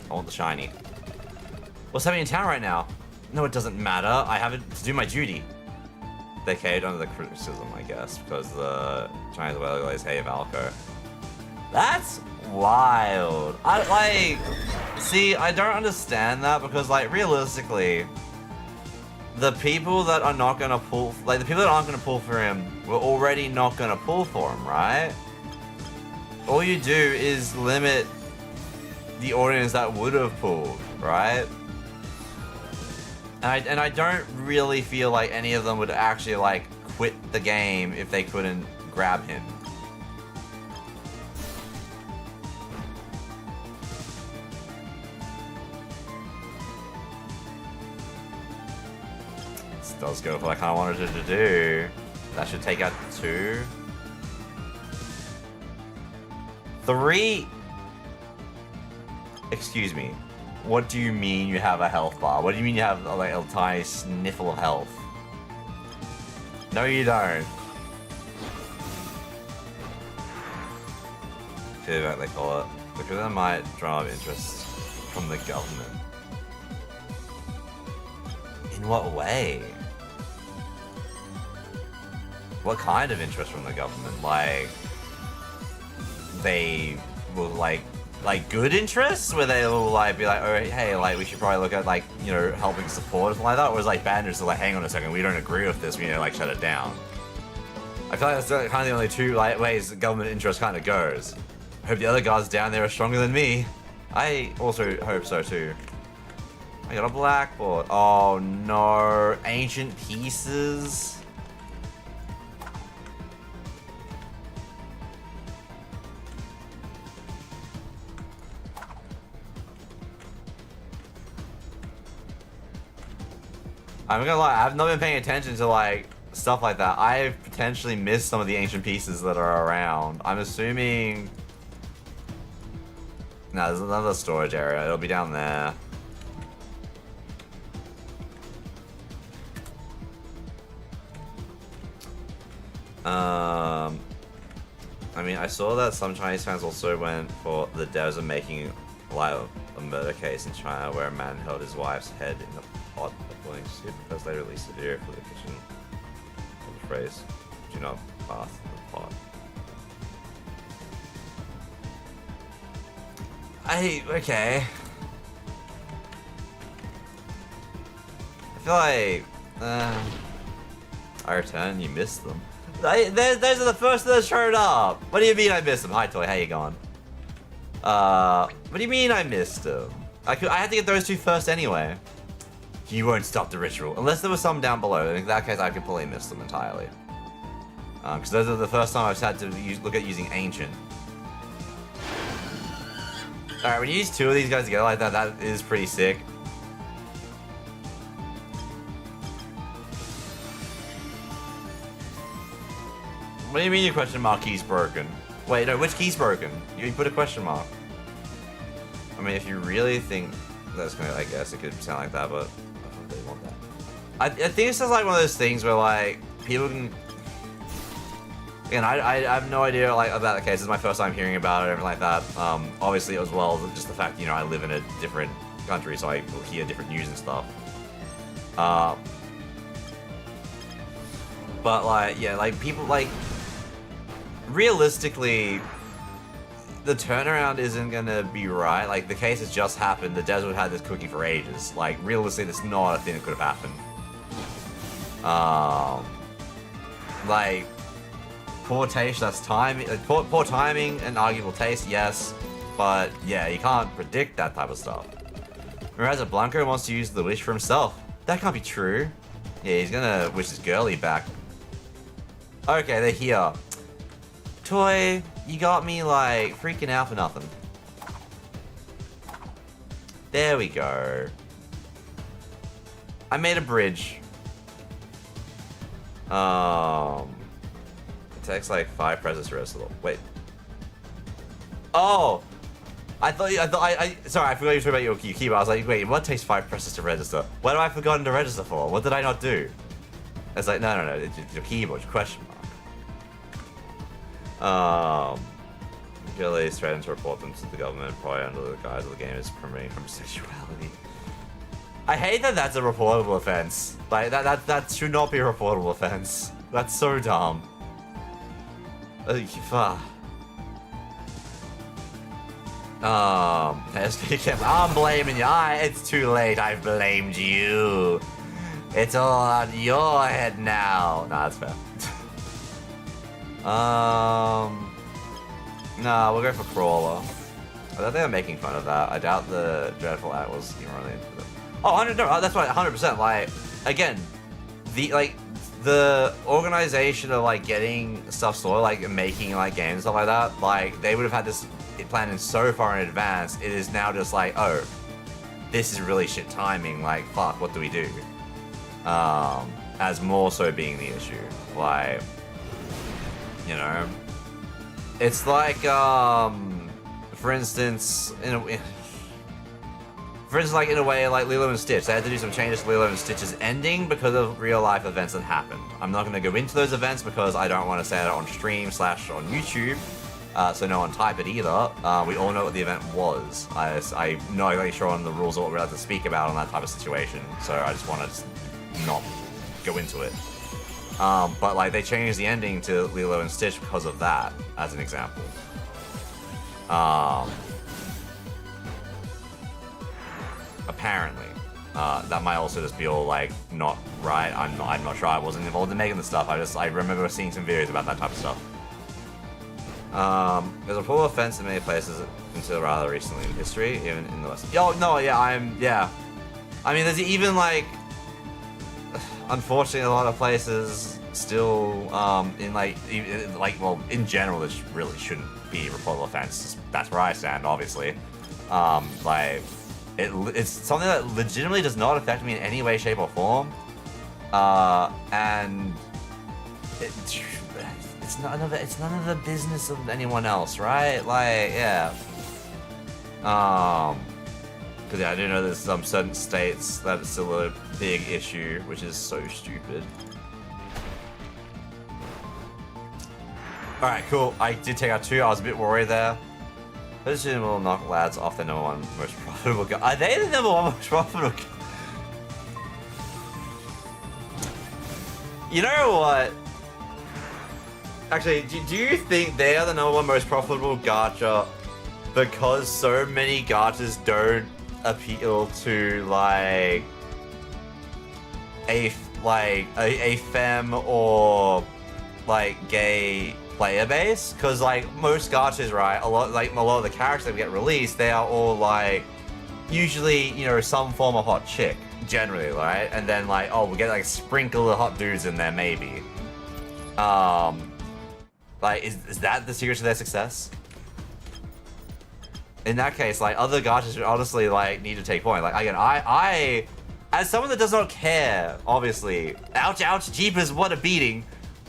I want the shiny. What's happening in town right now? No, it doesn't matter. I have it to do my duty. They caved under the criticism, I guess, because the Chinese whale glaze, hey, Valko. That's wild. See, I don't understand that because, like, realistically, the people that are not gonna pull, the people that aren't gonna pull for him were already not gonna pull for him, right? All you do is limit the audience that would have pulled, right? And I don't really feel like any of them would actually, like, quit the game if they couldn't grab him. This does go for what I kind of wanted it to do. That should take out 2. 3. Excuse me. What do you mean you have a health bar? What do you mean you have like a tiny sniffle of health? No, you don't. Feedback, they call it. Because that might draw interest from the government. In what way? What kind of interest from the government? Like, they will like good interests where they will like be like, oh hey, like we should probably look at like, you know, helping support or something like that, or is like bad interests like, hang on a second, we don't agree with this, we need to like shut it down. I feel like that's kind of the only two like ways the government interest kind of goes. I hope the other guys down there are stronger than me. I also hope so too. I got a blackboard. Oh no, ancient pieces. I'm gonna lie, I've not been paying attention to like stuff like that. I've potentially missed some of the ancient pieces that are around. I'm assuming... No, there's another storage area. It'll be down there. I mean, I saw that some Chinese fans also went for the devs of making like a murder case in China where a man held his wife's head in a pot of boiling soup because they released a video for the kitchen of the phrase, do not bath in the pot. Okay. I feel like I return, you missed them. Those are the first that showed up. What do you mean I missed them? Hi Toy, how you going? What do you mean I missed them? I had to get those two first anyway. You won't stop the ritual unless there was some down below. In that case, I completely missed them entirely. Because those are the first time I've had to look at using ancient. All right, when you use two of these guys together like that, that is pretty sick. What do you mean your question mark key's broken? Wait, no, which key's broken? You put a question mark. I mean, if you really think that's gonna, I guess it could sound like that, but I don't really want that. I think it's just like one of those things where like people can. Again, I have no idea like about the case. This is my first time hearing about it, everything like that. Obviously, as well as just the fact I live in a different country, so I will hear different news and stuff. But like, yeah, like people like. Realistically, the turnaround isn't gonna be right. Like, the case has just happened. The desert had this cookie for ages. Like, realistically, that's not a thing that could have happened. Like, poor taste, that's timing. Poor timing and arguable taste, yes. But, yeah, you can't predict that type of stuff. Whereas Blanco wants to use the wish for himself. That can't be true. Yeah, he's gonna wish his girlie back. Okay, they're here. Toy, you got me like freaking out for nothing. There we go. I made a bridge. It takes like 5 presses to register. Wait. Oh, sorry, I forgot you were talking about your keyboard. I was like, wait, what takes 5 presses to register? What have I forgotten to register for? What did I not do? It's like, no, it's your keyboard, your question mark. Girlies threaten to report them to the government, probably under the guise of the game is promoting homosexuality. I hate that that's a reportable offense. Like, that should not be a reportable offense. That's so dumb. I'm blaming you. It's too late. I've blamed you. It's all on your head now. Nah, that's fair. Nah, we'll go for Crawler. I don't think I'm making fun of that. I doubt the Dreadful Act was even really into it. Oh, 100, no, that's right, 100%. Like, again, the organization of like getting stuff sorted, like making like games and stuff like that, like they would have had this planned in so far in advance. It is now just like, oh, this is really shit timing. Like, fuck, what do we do? As more so being the issue, like. You know, it's like, for instance, in a way, like Lilo and Stitch, they had to do some changes to Lilo and Stitch's ending because of real life events that happened. I'm not going to go into those events because I don't want to say that on stream / on YouTube, so no one type it either. We all know what the event was. I'm not really sure on the rules of what we're allowed to speak about on that type of situation, so I just want to not go into it. But like they changed the ending to Lilo and Stitch because of that, as an example. Apparently, that might also just be all like not right. I'm not sure. I wasn't involved in making the stuff. I remember seeing some videos about that type of stuff. There's a full offense in many places until rather recently in history, even in the West. Oh no, yeah, I mean, there's even like. Unfortunately, a lot of places still, in general, this really shouldn't be a reportable offense. That's where I stand, obviously. It's something that legitimately does not affect me in any way, shape, or form. And it's none of the business of anyone else, right? Like, yeah. Because yeah, I do know there's some certain states that it's still a big issue, which is so stupid. Alright, cool. I did take out 2. I was a bit worried there. This will knock lads off the #1 most profitable guy. Are they the #1 most profitable guy? You know what? Actually, do you think they are the #1 most profitable gacha because so many gachas don't appeal to like a femme or like gay player base, because like most gachas, right, a lot of the characters that get released, they are all like usually, you know, some form of hot chick generally, right? And then like, oh, we'll get like a sprinkle of hot dudes in there maybe. Like, is that the secret to their success? In that case, like, other gachas should honestly, like, need to take point. Like, again, I, as someone that does not care, obviously, ouch, jeepers, what a beating.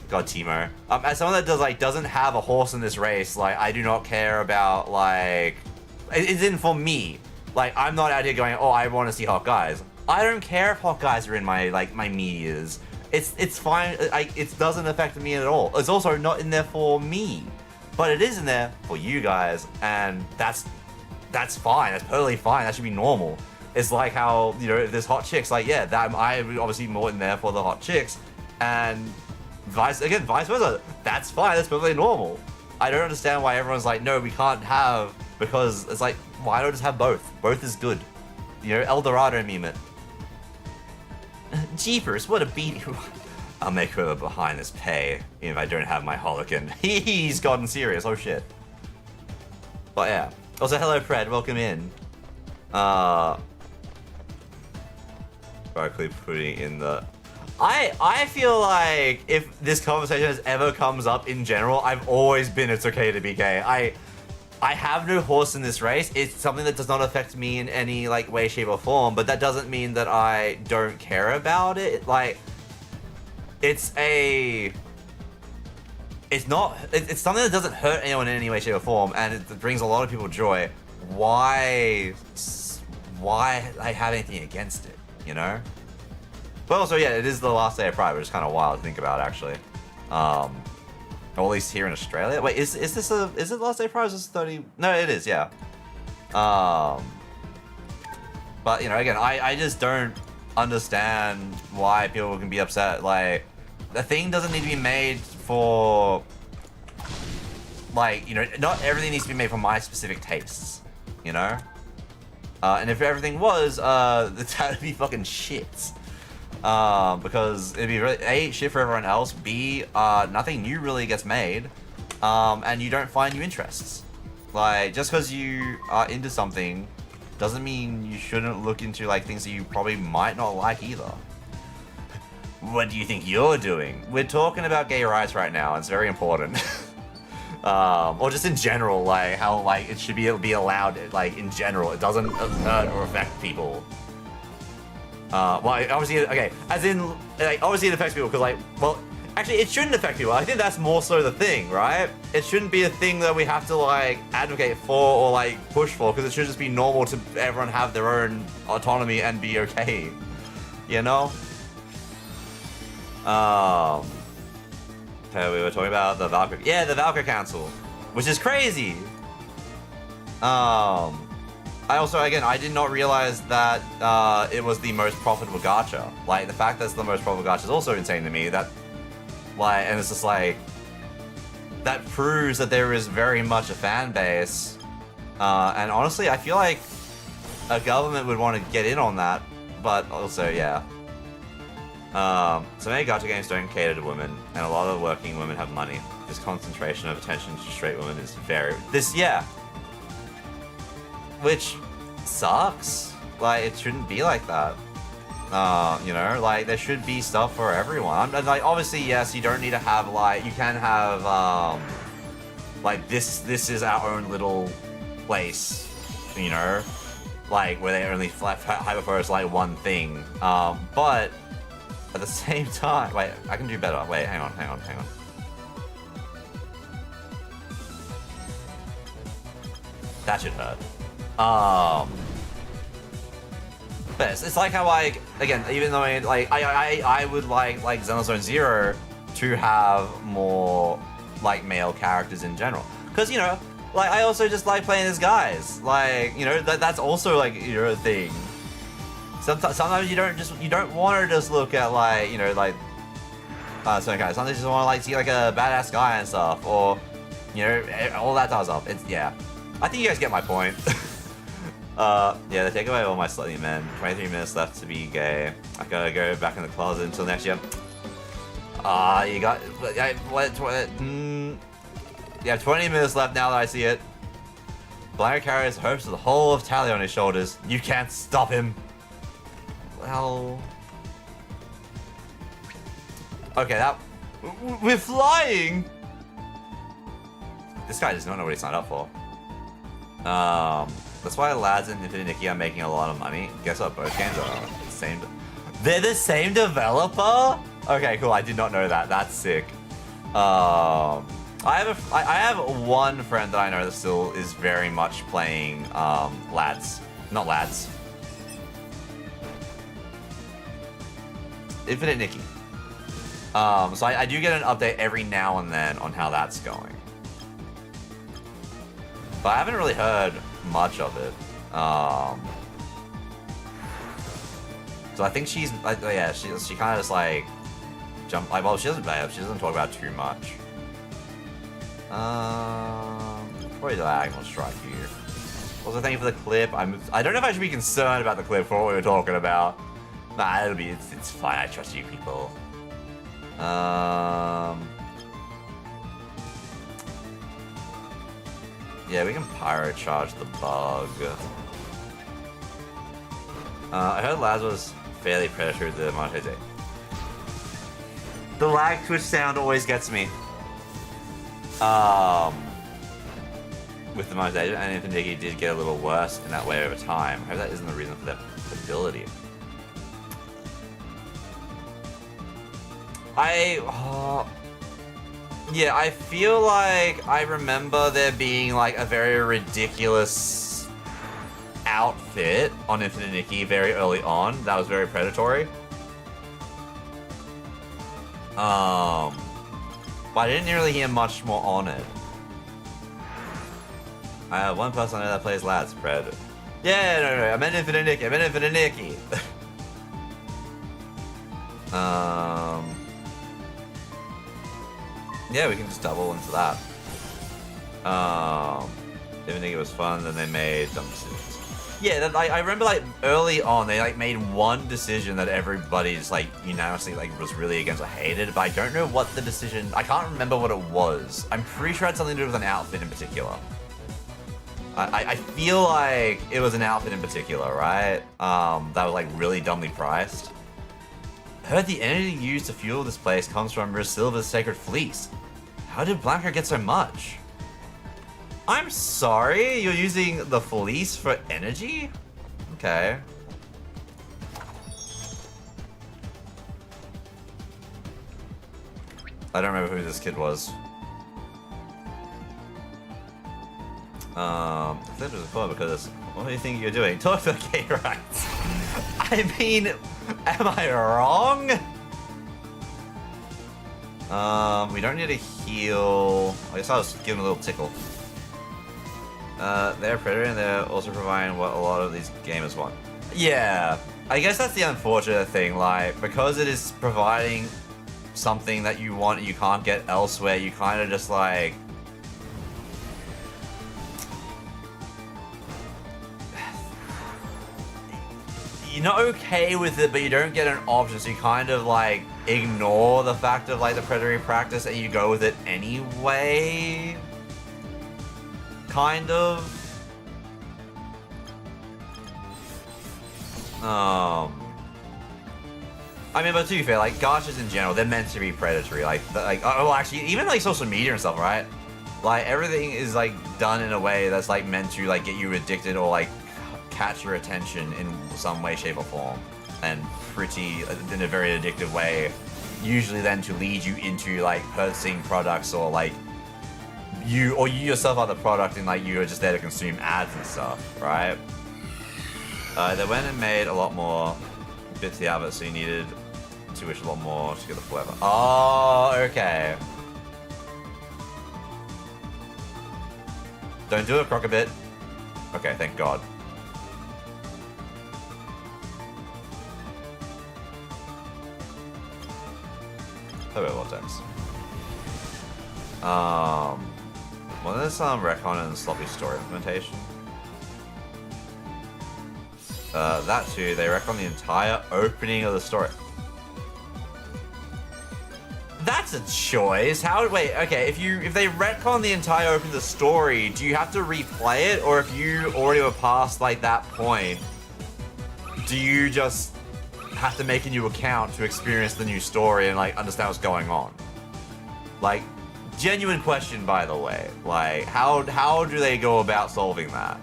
God, Timo. As someone that doesn't have a horse in this race, like, I do not care about, like, it's in for me. Like, I'm not out here going, oh, I want to see hot guys. I don't care if hot guys are in my, like, my medias. It's fine. It doesn't affect me at all. It's also not in there for me, but it is in there for you guys, and that's fine. That's totally fine. That should be normal. It's like how, you know, if there's hot chicks, like, yeah, that I would obviously more in there for the hot chicks, and vice versa. That's fine. That's perfectly normal. I don't understand why everyone's like, no, we can't have, because it's like, why don't just have both? Both is good. You know, El Dorado meme it. Jeepers, what a beat. I'll make whoever behind this pay, even if I don't have my Holocan. He's gotten serious, oh shit. But yeah. Also, hello Pred, welcome in. Barkley putting in the... I feel like if this conversation has ever comes up in general, I've always been it's okay to be gay. I have no horse in this race. It's something that does not affect me in any like way, shape, or form, but that doesn't mean that I don't care about it. Like, it's something that doesn't hurt anyone in any way, shape, or form, and it brings a lot of people joy. Why I have anything against it, you know? But also, yeah, it is the last day of Pride, which is kind of wild to think about, actually. Or at least here in Australia. Wait, is it the last day of Pride? Is this 30? No, it is, yeah. But you know, again, I just don't understand why people can be upset. Like, the thing doesn't need to be made for, like, you know, not everything needs to be made for my specific tastes, you know? And if everything was, that would be fucking shit. Because it'd be really, A, shit for everyone else, B, nothing new really gets made, and you don't find new interests. Like, just because you are into something doesn't mean you shouldn't look into, like, things that you probably might not like either. What do you think you're doing? We're talking about gay rights right now, it's very important. Or just in general, like, how, like, it should be allowed, like, in general. It doesn't hurt or affect people. Well, obviously, okay, as in, like, obviously it affects people, because, like, well, actually, it shouldn't affect people. I think that's more so the thing, right? It shouldn't be a thing that we have to, like, advocate for or, like, push for, because it should just be normal to everyone have their own autonomy and be okay, you know? Okay, we were talking about the Valkyrie. Yeah, the Valkyrie Council, which is crazy. I also, again, I did not realize that it was the most profitable gacha. Like, the fact that it's the most profitable gacha is also insane to me. That, like, and it's just like, that proves that there is very much a fan base. And honestly, I feel like a government would want to get in on that. But also, yeah. So many gacha games don't cater to women, and a lot of working women have money. This concentration of attention to straight women is yeah. Which sucks. Like, it shouldn't be like that. You know, like, there should be stuff for everyone. And, like, obviously, yes, you don't need to have, like, you can have, like, this is our own little place, you know? Like, where they only hyper-focus, like, one thing. But at the same time, wait, I can do better. Wait, hang on. That should hurt. But it's like how, like, again, even though I would like Xenozone Zero to have more, like, male characters in general, because, you know, like, I also just like playing as guys, like, you know, that's also, like, you know, a thing. Sometimes you don't want to just look at, like, you know, like, certain guys. Sometimes you just want to, like, see, like, a badass guy and stuff, or, you know, all that type of stuff. It's, yeah. I think you guys get my point. Yeah, they take away all my slutty men. 23 minutes left to be gay. I gotta go back in the closet until next year. You got... You have 20 minutes left now that I see it. Blanca carries hopes of the whole of Tally on his shoulders. You can't stop him. Well... Okay, that... We're flying! This guy does not know what he signed up for. That's why Lads and Infinite Nikki are making a lot of money. Guess what? Both games are the same... They're the same developer? Okay, cool. I did not know that. That's sick. I have one friend that I know that still is very much playing Lads. Not Lads. Infinite Nikki. So I do get an update every now and then on how that's going. But I haven't really heard much of it. So I think she's like, yeah, she kind of just like well, she doesn't talk about it too much. Probably diagonal strike here. Also, thank you for the clip. I don't know if I should be concerned about the clip for what we were talking about. Nah, it's fine. I trust you people. Yeah, we can pyro charge the bug. I heard Laz was fairly predatory with the monetization. The lag Twitch sound always gets me. With the monetization, and Infinite Nikki did get a little worse in that way over time. I hope that isn't the reason for their ability. Yeah, I feel like I remember there being like a very ridiculous outfit on Infinite Nikki very early on that was very predatory. But I didn't really hear much more on it. I have one person I know that plays Lads, Fred. Yeah, no, I meant Infinite Nikki. Yeah, we can just double into that. Infinite Nikki was fun, then they made dumb decisions. Yeah, I remember like early on they like made one decision that everybody's like unanimously like was really against or hated, but I don't know what the decision. I can't remember what it was. I'm pretty sure it had something to do with an outfit in particular. I feel like it was an outfit in particular, right? That was like really dumbly priced. Heard the energy used to fuel this place comes from Silver's sacred fleece. How did Blanca get so much? I'm sorry, you're using the fleece for energy? Okay. I don't remember who this kid was. I think it was fun because what do you think you're doing? Talk for gay rights. I mean, am I wrong? We don't need a heal. I guess I'll just give him a little tickle. They're a predator and they're also providing what a lot of these gamers want. Yeah, I guess that's the unfortunate thing, like, because it is providing something that you want and you can't get elsewhere, you kind of just like... You're not okay with it, but you don't get an option, so you kind of like ignore the fact of like the predatory practice and you go with it anyway. Kind of. I mean, but to be fair, like gachas in general, they're meant to be predatory. Like well, actually, even like social media and stuff, right? Like everything is like done in a way that's like meant to like get you addicted or like catch your attention in some way, shape, or form, and pretty in a very addictive way. Usually, then to lead you into like purchasing products or like you yourself are the product and like you are just there to consume ads and stuff, right? They went and made a lot more bits of the advert, so you needed to wish a lot more to get the flavor. Oh, okay. Don't do it, Crocobit. Okay, thank God. Hello, Vortex. Well, there's some retcon and sloppy story implementation. That too, they retcon the entire opening of the story. That's a choice. Wait, okay, if they retcon the entire opening of the story, do you have to replay it? Or if you already were past like that point, do you just have to make a new account to experience the new story and like understand what's going on? Like, genuine question, by the way. Like, how do they go about solving that?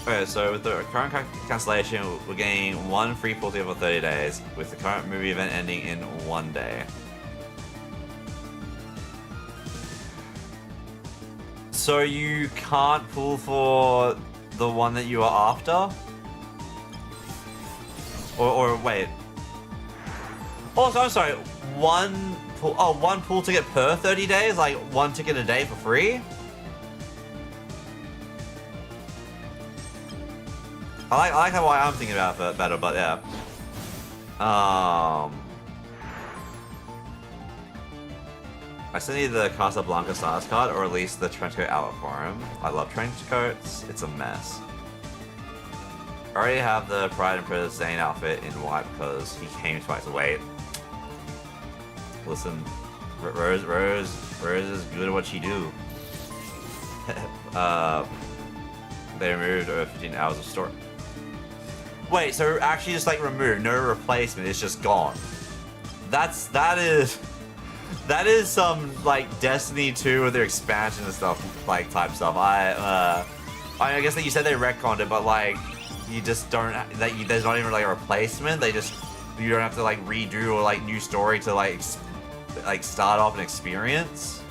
Okay, so with the current cancellation, we're getting 1 free pull ticket for 30 days, with the current movie event ending in 1 day. So you can't pull for the one that you are after? Or wait. Also, I'm sorry, one pool ticket per 30 days? Like 1 ticket a day for free? I like how I'm thinking about it better, but yeah. I still need the Casablanca Stars card, or at least the trenchcoat outlet for him. I love trenchcoats, it's a mess. I already have the Pride and Prejudice Zane outfit in white because he came twice. Wait. Listen, Rose is good at what she do. They removed over 15 hours of story. Wait, so actually just like removed, no replacement, it's just gone. That is some like Destiny 2 with their expansion and stuff, like type stuff. I guess that you said they retconned it, but like you just don't there's not even like a replacement. You don't have to like redo or like new story to like start off an experience.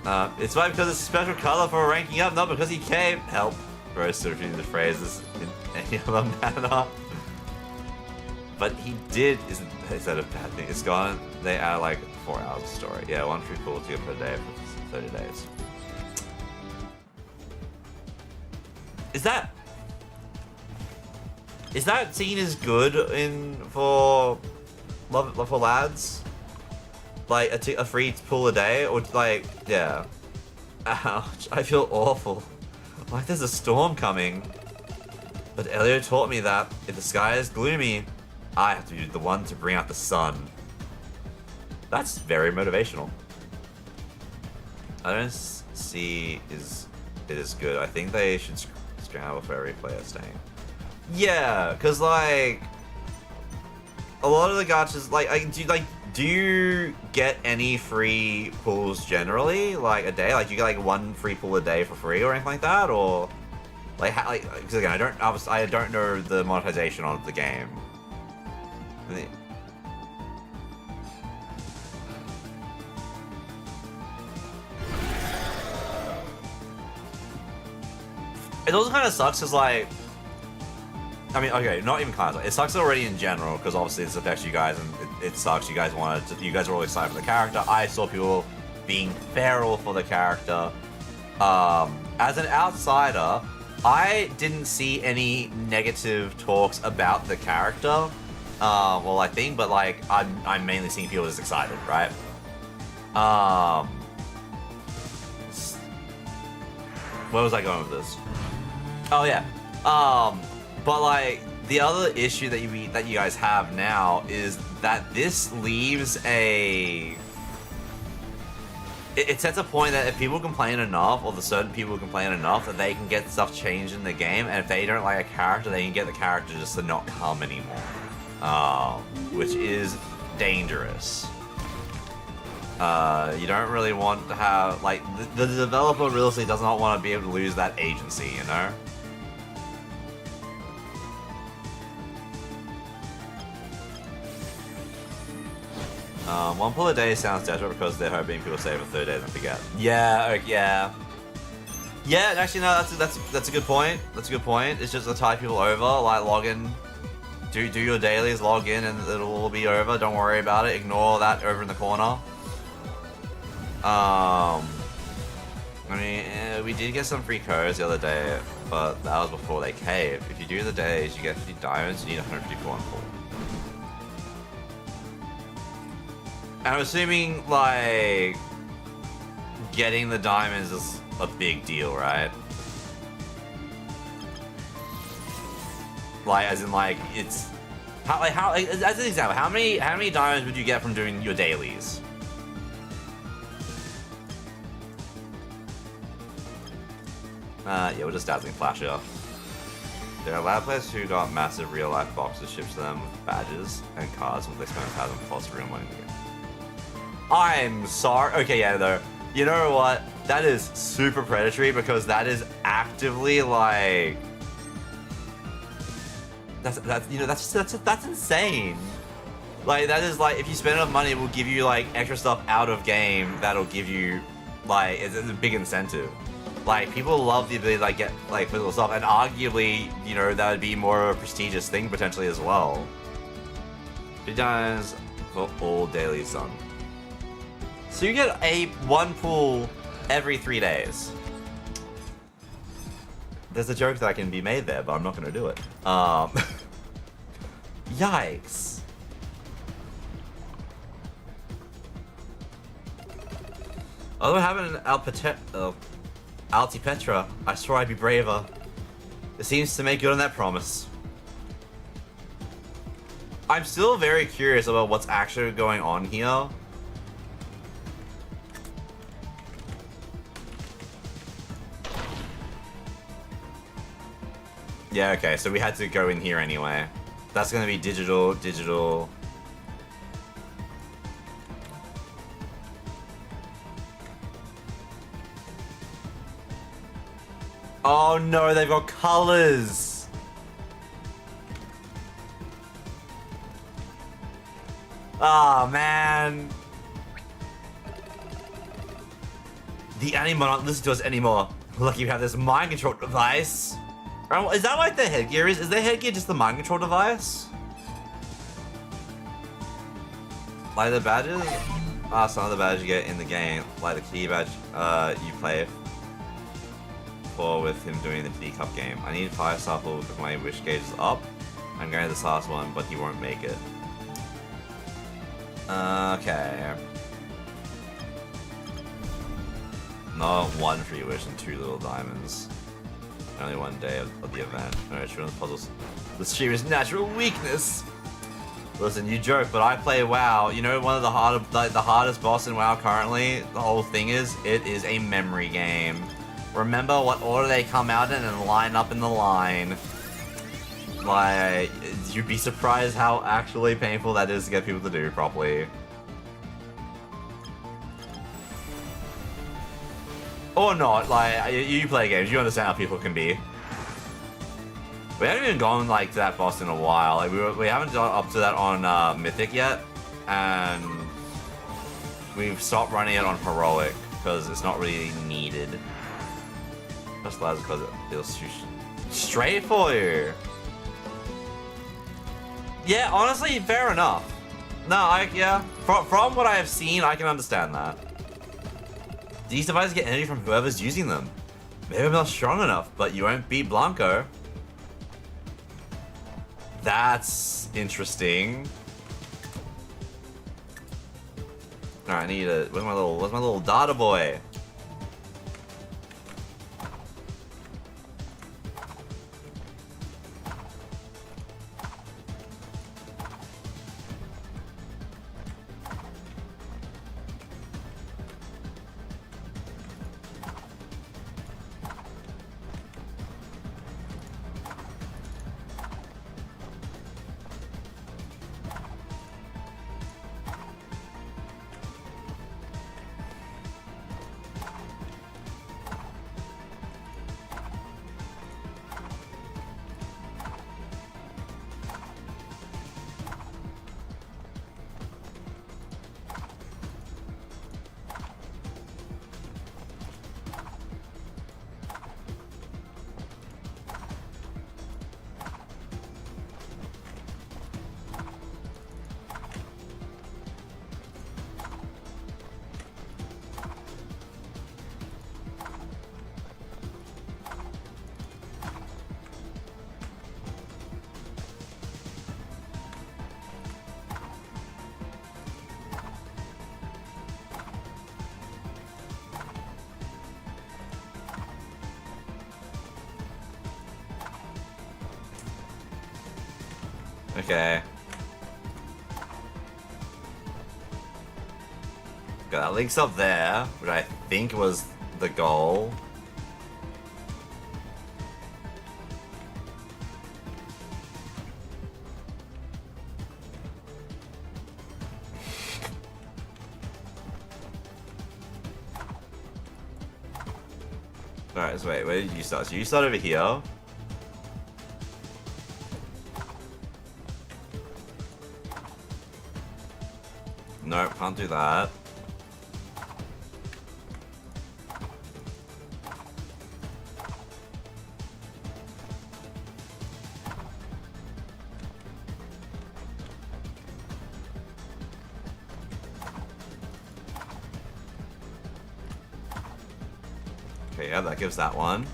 It's fine because it's a special color for ranking up, not because he came. Help. Bro, searching the phrases in any other manner. But he did, is that a bad thing? It's gone. They add like 4 hours of story. Yeah, 1 free pull ticket per day for 30 days. Is that seen as good for lads? Like a free pull a day, or like, yeah. Ouch, I feel awful. Like there's a storm coming. But Elio taught me that if the sky is gloomy, I have to be the one to bring out the sun. That's very motivational. I don't see it is good. I think they should scramble for every player staying. Yeah, cause like a lot of the gachas, do you get any free pulls generally, like a day? Like, do you get like 1 free pull a day for free or anything like that, or like how, like? Because again, I don't know the monetization of the game. It also kind of sucks because like, I mean, okay, not even kind of. It sucks already in general because obviously this affects you guys, and it sucks. You guys you guys were all excited for the character. I saw people being feral for the character. As an outsider, I didn't see any negative talks about the character. Well, I think, but like, I'm mainly seeing people just excited, right? Where was I going with this? Oh yeah. But like the other issue that you guys have now is that this leaves it sets a point that if people complain enough, or the certain people complain enough, that they can get stuff changed in the game, and if they don't like a character, they can get the character just to not come anymore, which is dangerous. You don't really want to have, like, the developer really does not want to be able to lose that agency, you know? One pull a day sounds desperate because they're hoping people stay for 30 days and forget. Yeah, yeah. Yeah, actually, no, that's a good point. That's a good point. It's just to tie people over, like, log in, do your dailies, log in, and it'll all be over. Don't worry about it. Ignore that over in the corner. I mean, we did get some free codes the other day, but that was before they caved. If you do the days, you get 50 diamonds, you need 154 on pull. And I'm assuming, like, getting the diamonds is a big deal, right? Like, as in, like, it's... as an example, how many diamonds would you get from doing your dailies? Yeah, we're just dazzling Flasher. There are lab players who got massive real-life boxes shipped to them with badges and cards when they spend 1,000 plus real money. I'm sorry. Okay, yeah, though. You know what? That is super predatory because that is actively like. That's insane. Like that is like if you spend enough money, it will give you like extra stuff out of game. That'll give you like it's a big incentive. Like people love the ability to like get like physical stuff, and arguably, you know, that would be more of a prestigious thing potentially as well. 3 times for all dailies done. So you get one pool every 3 days. There's a joke that can be made there, but I'm not going to do it. Yikes. Although I haven't an Altipetra, I swore I'd be braver. It seems to make good on that promise. I'm still very curious about what's actually going on here. Yeah, okay, so we had to go in here anyway. That's gonna be digital. Oh no, they've got colors. Oh man. The anime not listen to us anymore. Lucky we have this mind control device. Is that like the headgear is? Is the headgear just the mind control device? Like the badges? Some of the badges you get in the game, like the key badge you play for with him doing the T Cup game. I need 5 samples if my wish gauge is up. I'm going to this last one, but he won't make it. Okay. Not 1 free wish and 2 little diamonds. Only 1 day of the event. Alright, sure, the puzzles. The streamer's natural weakness. Listen, you joke, but I play WoW. You know, one of the hardest boss in WoW currently. The whole thing is, it is a memory game. Remember what order they come out in and line up in the line. Like, you'd be surprised how actually painful that is to get people to do properly. Or not, like, you play games, you understand how people can be. We haven't even gone, like, to that boss in a while. Like, we haven't gone up to that on Mythic yet, and we've stopped running it on Heroic, because it's not really needed. Just because it feels too straight for you. Yeah, honestly, fair enough. No, yeah, from what I have seen, I can understand that. These devices get energy from whoever's using them. Maybe I'm not strong enough, but you won't beat Blanco. That's interesting. Alright, I need a. Where's my little data boy? Okay. Okay, that links up there, which I think was the goal. Alright, so wait, where did you start? So you start over here. Nope, can't do that. Okay, yeah, that gives that one.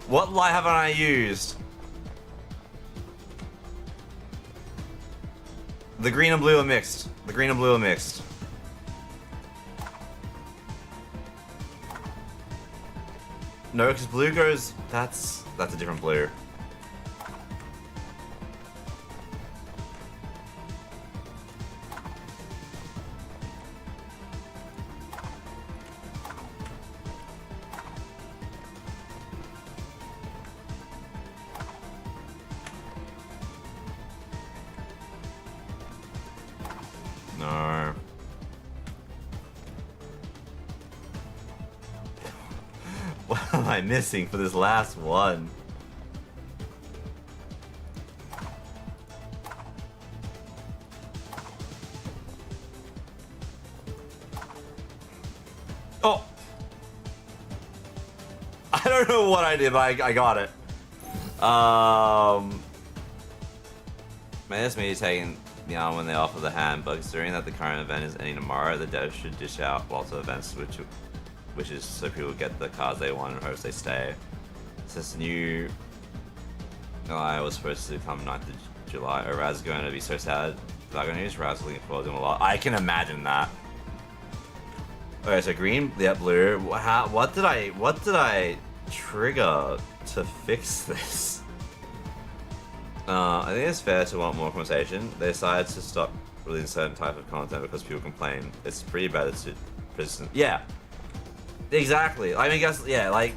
What light haven't I used? The green and blue are mixed. The green and blue are mixed. No, because blue goes... That's a different blue. No. What am I missing for this last one? Oh! I don't know what I did, but I got it. Man, that's me taking the arm when they offer the hand, but considering that the current event is ending tomorrow, the devs should dish out lots of events which is so people get the cards they want and hopes they stay. Since the new July was supposed to come 9th of July, Raz is going to be so sad. Dragon News, Raz is looking forward to him a lot. I can imagine that. Okay, so green, yeah, blue. What did I trigger to fix this? I think it's fair to want more conversation. They decided to stop releasing certain type of content because people complain. It's pretty bad. Yeah, exactly. I mean, guess yeah, like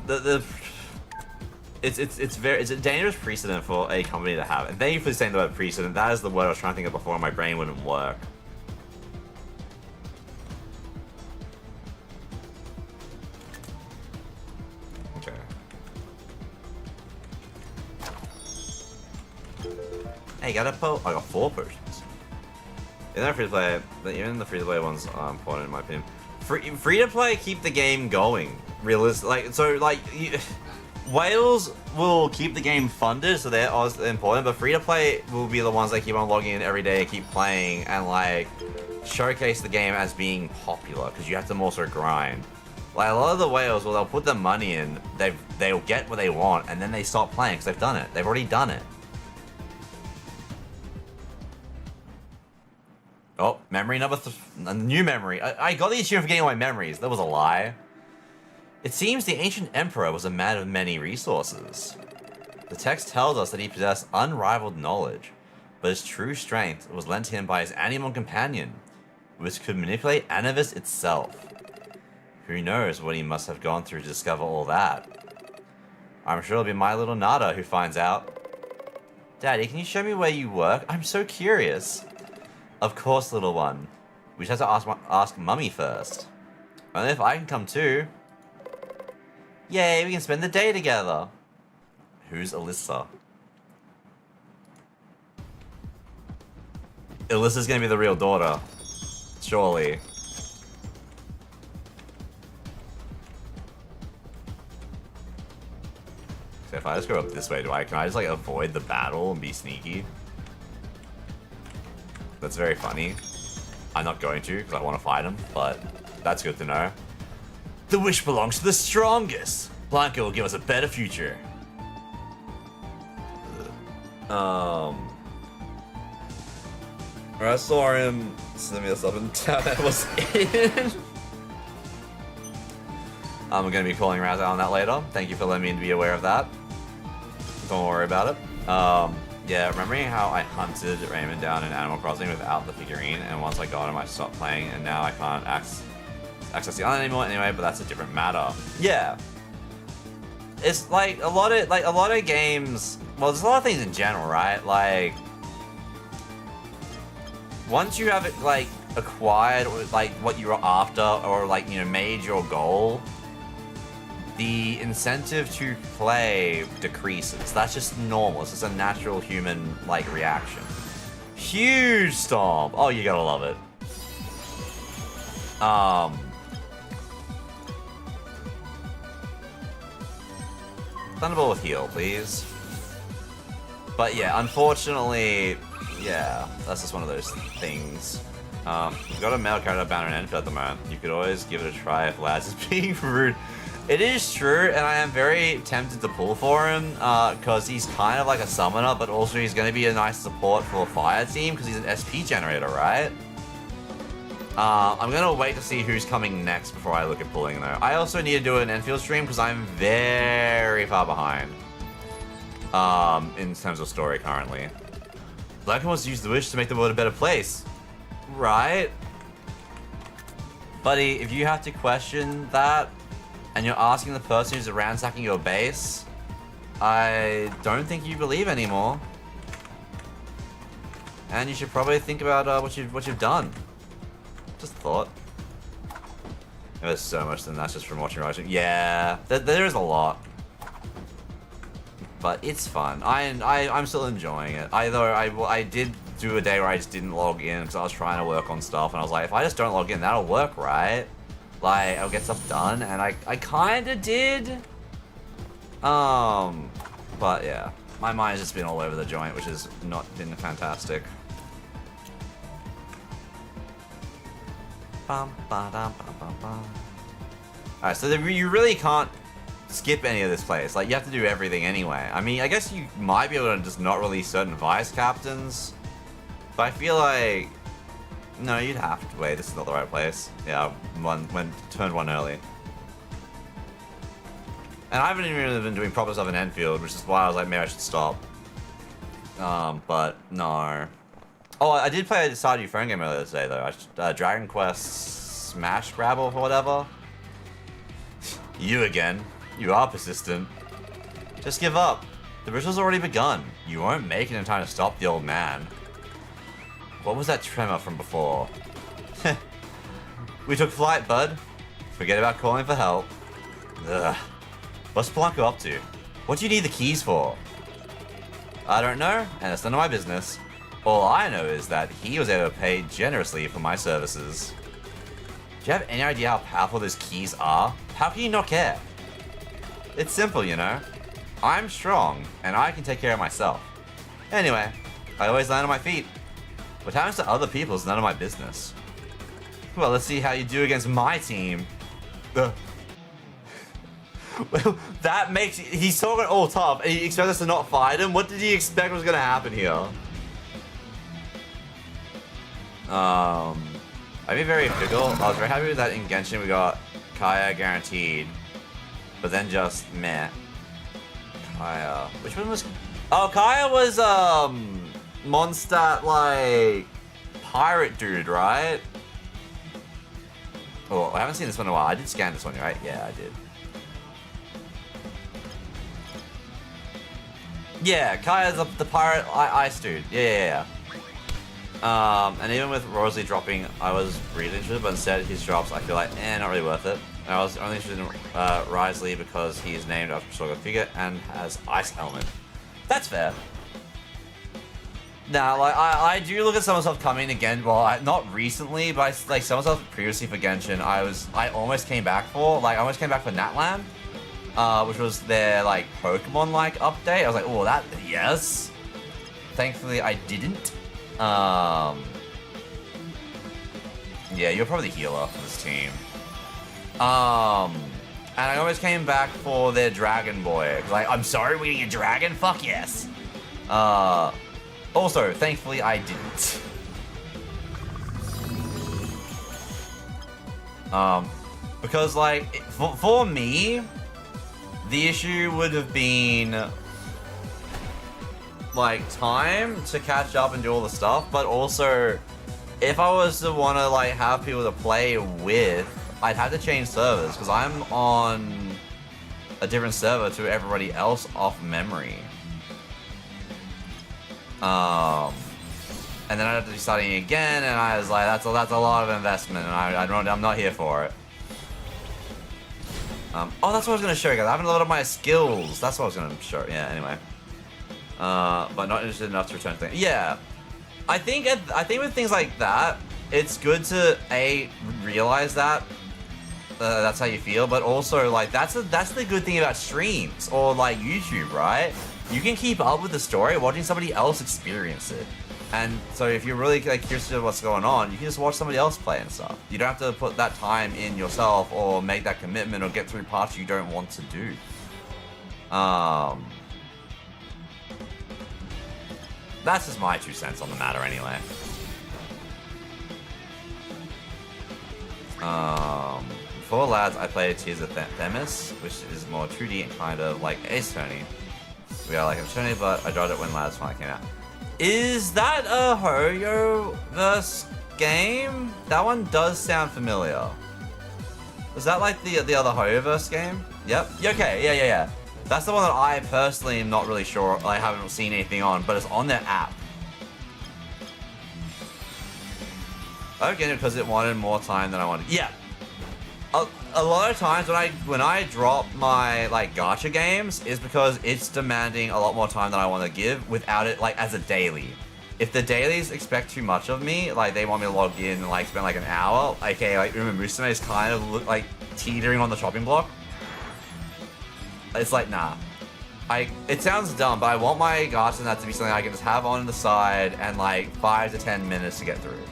it's a dangerous precedent for a company to have. And thank you for saying the word precedent. That is the word I was trying to think of before. My brain wouldn't work. Okay. Hey, got a I got 4 potions. In the free to play, but even the free to play ones are important in my opinion. Free to play keep the game going. Whales will keep the game funded, so they're obviously important. But free to play will be the ones that keep on logging in every day, keep playing, and like showcase the game as being popular because you have to also grind. Like a lot of the whales, well, they'll put their money in, they'll get what they want, and then they stop playing because they've done it. They've already done it. Oh, memory number a new memory. I got the achievement for getting all my memories. That was a lie. It seems the ancient emperor was a man of many resources. The text tells us that he possessed unrivaled knowledge, but his true strength was lent to him by his animal companion, which could manipulate Anavis itself. Who knows what he must have gone through to discover all that. I'm sure it'll be my little Nada who finds out. Daddy, can you show me where you work? I'm so curious. Of course, little one. We just have to ask Mummy first. Only if I can come too. Yay, we can spend the day together. Who's Alyssa? Alyssa's gonna be the real daughter. Surely. So if I just go up this way, can I just like avoid the battle and be sneaky? That's very funny. I'm not going to because I want to fight him, but that's good to know. The wish belongs to the strongest. Blanca will give us a better future. I saw him send me this up and down that was in. I'm gonna be calling Raz out on that later. Thank you for letting me be aware of that. Don't worry about it. Yeah, remembering how I hunted Raymond down in Animal Crossing without the figurine, and once I got him, I stopped playing, and now I can't access the island anymore. Anyway, but that's a different matter. Yeah, it's like a lot of games. Well, there's a lot of things in general, right? Like, once you have it like acquired like what you're after, or like, you know, made your goal, the incentive to play decreases. That's just normal. It's just a natural human like reaction. Huge stomp. Oh, you gotta love it. Thunderbolt with heal, please. But yeah, unfortunately, yeah, that's just one of those things. You've got a male character bound in Enfield at the moment. You could always give it a try if Laz is being rude. It is true, and I am very tempted to pull for him, because he's kind of like a summoner, but also he's going to be a nice support for a fire team, because he's an SP generator, right? I'm going to wait to see who's coming next before I look at pulling, though. I also need to do an Enfield stream, because I'm very far behind, in terms of story currently. Blanca wants to use the wish to make the world a better place. Right? Buddy, if you have to question that, and you're asking the person who's ransacking your base, I don't think you believe anymore. And you should probably think about what you've done. Just thought. There's so much than that's just from watching Rising. Yeah, there is a lot. But it's fun. I'm still enjoying it. I did do a day where I just didn't log in because I was trying to work on stuff, and I was like, if I just don't log in, that'll work, right? Like, I'll get stuff done, and I kinda did. But yeah, my mind's just been all over the joint, which has not been fantastic. Alright, so you really can't skip any of this place. Like, you have to do everything anyway. I mean, I guess you might be able to just not release certain vice captains, but I feel like, no, you'd have to wait. This is not the right place. Yeah, turned one early. And I haven't even really been doing proper stuff in Enfield, which is why I was like, maybe I should stop. But no. Oh, I did play a Stardew phone game earlier today, though. Dragon Quest Smash Grabble or whatever. You again. You are persistent. Just give up. The ritual's already begun. You won't make it in time to stop the old man. What was that tremor from before? We took flight, bud. Forget about calling for help. Ugh. What's Blanco up to? What do you need the keys for? I don't know, and it's none of my business. All I know is that he was able to pay generously for my services. Do you have any idea how powerful those keys are? How can you not care? It's simple, you know. I'm strong, and I can take care of myself. Anyway, I always land on my feet. What happens to other people is none of my business. Well, let's see how you do against my team. Well, that makes... He's talking all tough, and he expects us to not fight him? What did he expect was going to happen here? I'd be very fickle. I was very happy with that in Genshin we got Kaya guaranteed. But then just meh. Kaya. Which one was... Oh, Kaya was, Mondstadt, like, pirate dude, right? Oh, I haven't seen this one in a while. I did scan this one, right? Yeah, I did. Yeah, Kaya's the pirate ice dude. Yeah. And even with Rosalie dropping, I was really interested, but instead his drops, I feel like, not really worth it. And I was only interested in Risley because he's named after a sort of figure and has ice element. That's fair. Now, like, I do look at some of the stuff coming again. Well, not recently, but like some of the stuff previously for Genshin, I almost came back for. Like, I almost came back for Natlan. which was their like Pokemon-like update. I was like, oh, that yes. Thankfully, I didn't. Yeah, you're probably the healer for this team. And I almost came back for their Dragon Boy. Cause I'm sorry, we get a dragon? Fuck yes. Also, thankfully, I didn't. Because like, for me, the issue would have been like time to catch up and do all the stuff, but also if I was to want to like have people to play with, I'd have to change servers because I'm on a different server to everybody else off memory. And then I'd have to be starting again, and I was like, that's a lot of investment, and I'm not here for it. Oh, that's what I was gonna show you guys. I haven't loaded up my skills. That's what I was gonna show. Yeah. Anyway. But not interested enough to return to things. Yeah. I think with things like that, it's good to realize that that's how you feel, but also like that's the good thing about streams or like YouTube, right? You can keep up with the story watching somebody else experience it. And so if you're really like curious to what's going on, you can just watch somebody else play and stuff. You don't have to put that time in yourself or make that commitment or get through parts you don't want to do. That's just my 2 cents on the matter anyway. Before lads, I played Tears of Themis, which is more 2D and kind of like Ace Attorney. We are like an attorney, but I dropped it when lads finally came out. Is that a Hoyo-verse game? That one does sound familiar. Is that like the other Hoyo-verse game? Yep. Okay, yeah. That's the one that I personally am not really sure, I haven't seen anything on, but it's on their app. Okay, because it wanted more time than I wanted. Yeah. A lot of times when I drop my like gacha games is because it's demanding a lot more time than I want to give without it like as a daily. If the dailies expect too much of me, like they want me to log in and like spend like an hour, okay, like Uma Musume is kind of like teetering on the chopping block. It's like, nah. It sounds dumb, but I want my gacha and that to be something I can just have on the side and like 5 to 10 minutes to get through.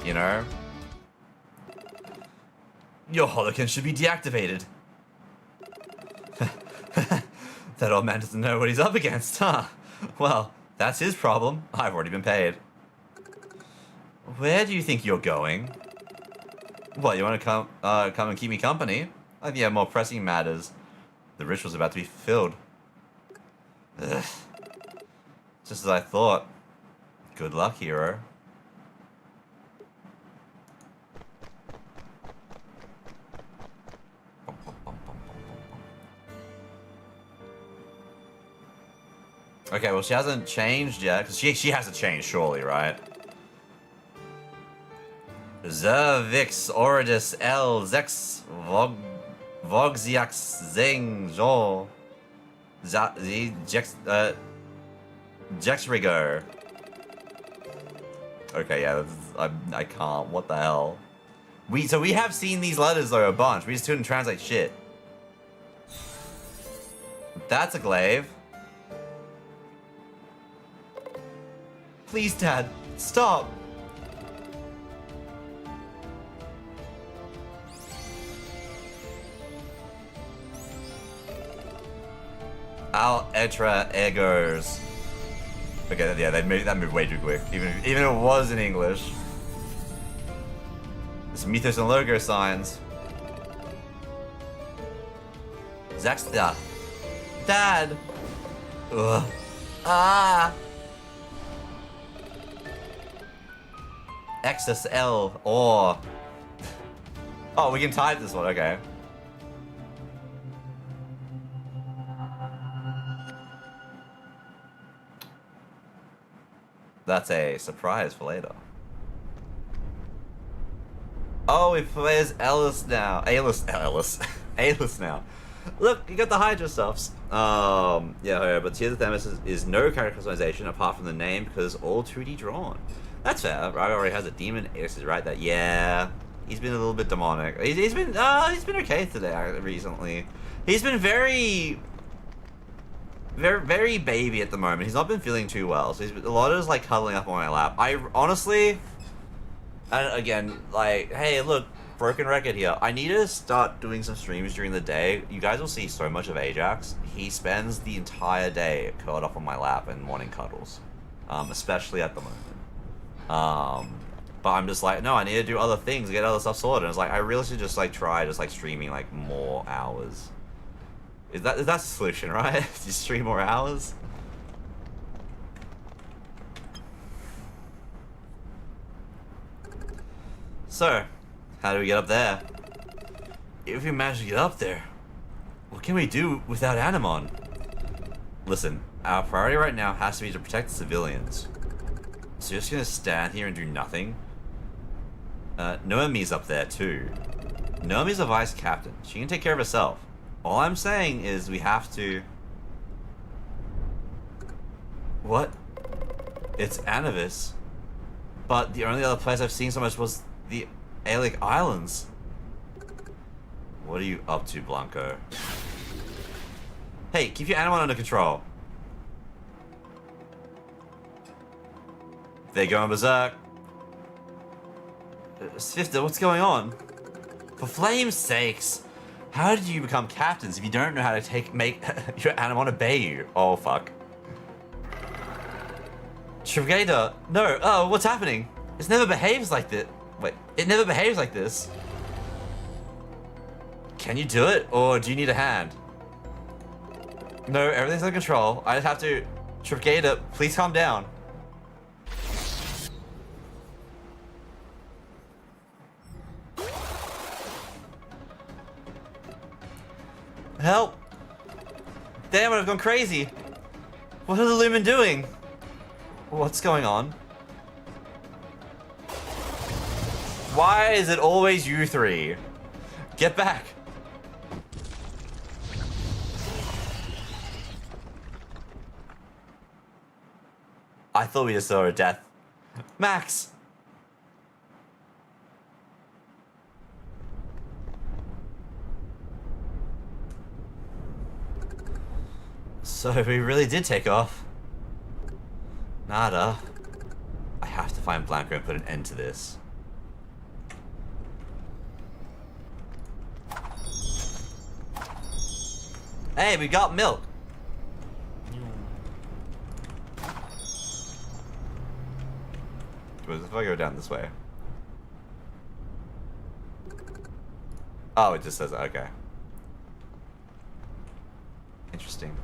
You know? Your holocan should be deactivated. That old man doesn't know what he's up against, huh? Well, that's his problem. I've already been paid. Where do you think you're going? What, you want to come and keep me company? I think you have more pressing matters. The ritual's about to be fulfilled. Ugh. Just as I thought. Good luck, hero. Okay, well, she hasn't changed yet, because she hasn't changed, surely, right? Zervix Oridus L Zex Vogziax Zeng Jo Jexriger. Okay, yeah, I can't. What the hell? So we have seen these letters though a bunch. We just couldn't translate shit. That's a glaive. Please, Dad, stop. Al Etra Egos. Okay, yeah, that moved way too quick. Even if it was in English. There's Mythos and logo signs. Zaxta. Dad. Ugh. Ah. XSL or. Oh, we can type this one. Okay. That's a surprise for later. Oh, he plays Ellis now. Alice. Alice now. Look, you got the Hydra stuffs. Yeah, but Tears of Themis is no character customization apart from the name because all 2D drawn. That's fair. Raga already has a demon. Ace is right that, yeah, he's been a little bit demonic. He's been okay today, recently. He's been very baby at the moment. He's not been feeling too well, so a lot of just like cuddling up on my lap. I honestly, and again, like, hey, look, broken record here. I need to start doing some streams during the day. You guys will see so much of Ajax. He spends the entire day curled up on my lap and wanting cuddles, especially at the moment. But I'm just like, no, I need to do other things, get other stuff sorted. And it's like, I really should just like try just like streaming like more hours. That's the solution, right? Just stream more hours? So, how do we get up there? If we manage to get up there, what can we do without Anemon? Listen, our priority right now has to be to protect the civilians. So you're just gonna stand here and do nothing? Noemi's up there too. Noemi's a vice captain. She can take care of herself. All I'm saying is we have to... What? It's Anavis. But the only other place I've seen so much was the Aeolic Islands. What are you up to, Blanco? Hey, keep your Anemon under control. They're going berserk. Swifter, what's going on? For flame's sakes! How did you become captains if you don't know how to make your Anemon obey you? Oh, fuck. Trigada, no, oh, what's happening? It never behaves like this. Wait, it never behaves like this. Can you do it, or do you need a hand? No, everything's under control. I just have to... Trigada, please calm down. Help! Damn it, I've gone crazy! What are the Lumen doing? What's going on? Why is it always you three? Get back! I thought we just saw a death. Max! So we really did take off. Nada. I have to find Blanco and put an end to this. Hey, we got milk. What if I go down this way? Oh, it just says, okay. Interesting.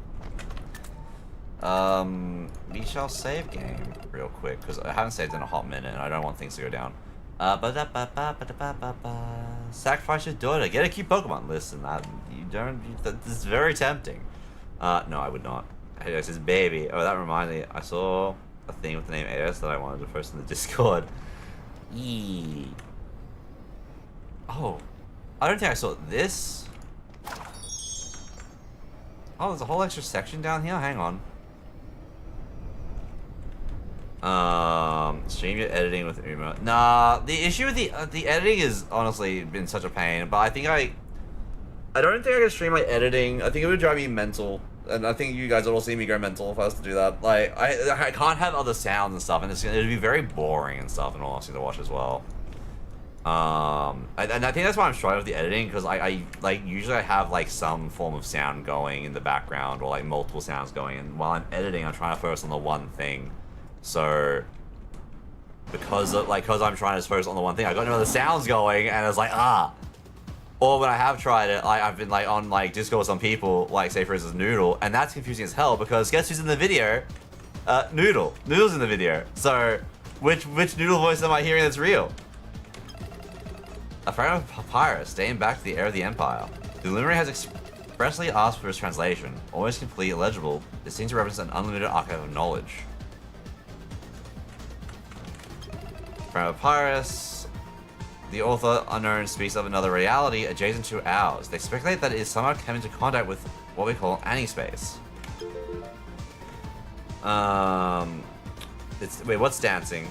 We shall save game real quick, because I haven't saved in a hot minute and I don't want things to go down. Sacrifice your daughter, get a cute Pokemon. Listen, this is very tempting. No, I would not. It says baby. Oh, that reminded me, I saw a thing with the name AS that I wanted to post in the Discord. Eee. Oh, I don't think I saw this. Oh, there's a whole extra section down here? Hang on. Stream your editing with Uma. Nah, the issue with the editing is honestly been such a pain, but I think I don't think I can stream my editing. I think it would drive me mental, and I think you guys would all see me go mental if I was to do that. Like, I can't have other sounds and stuff, and it'd be very boring and stuff, and all honestly to watch as well. And I think that's why I'm struggling with the editing, because I like usually I have like some form of sound going in the background, or like multiple sounds going, and while I'm editing I'm trying to focus on the one thing. So because I'm trying to focus on the one thing, I got no other sounds going, and it's like or when I have tried it, I've been like on like Discord with some people, like say for instance Noodle, and that's confusing as hell, because guess who's in the video? Noodle's in the video. So which Noodle voice am I hearing that's real? A fragment of papyrus dating back to the era of the Empire. The Luminary has expressly asked for its translation. Always complete, illegible, it seems to represent an unlimited archive of knowledge. Fragment of papyrus. The author, unknown, speaks of another reality adjacent to ours. They speculate that it is somehow come into contact with what we call Anispace. Wait, what's dancing?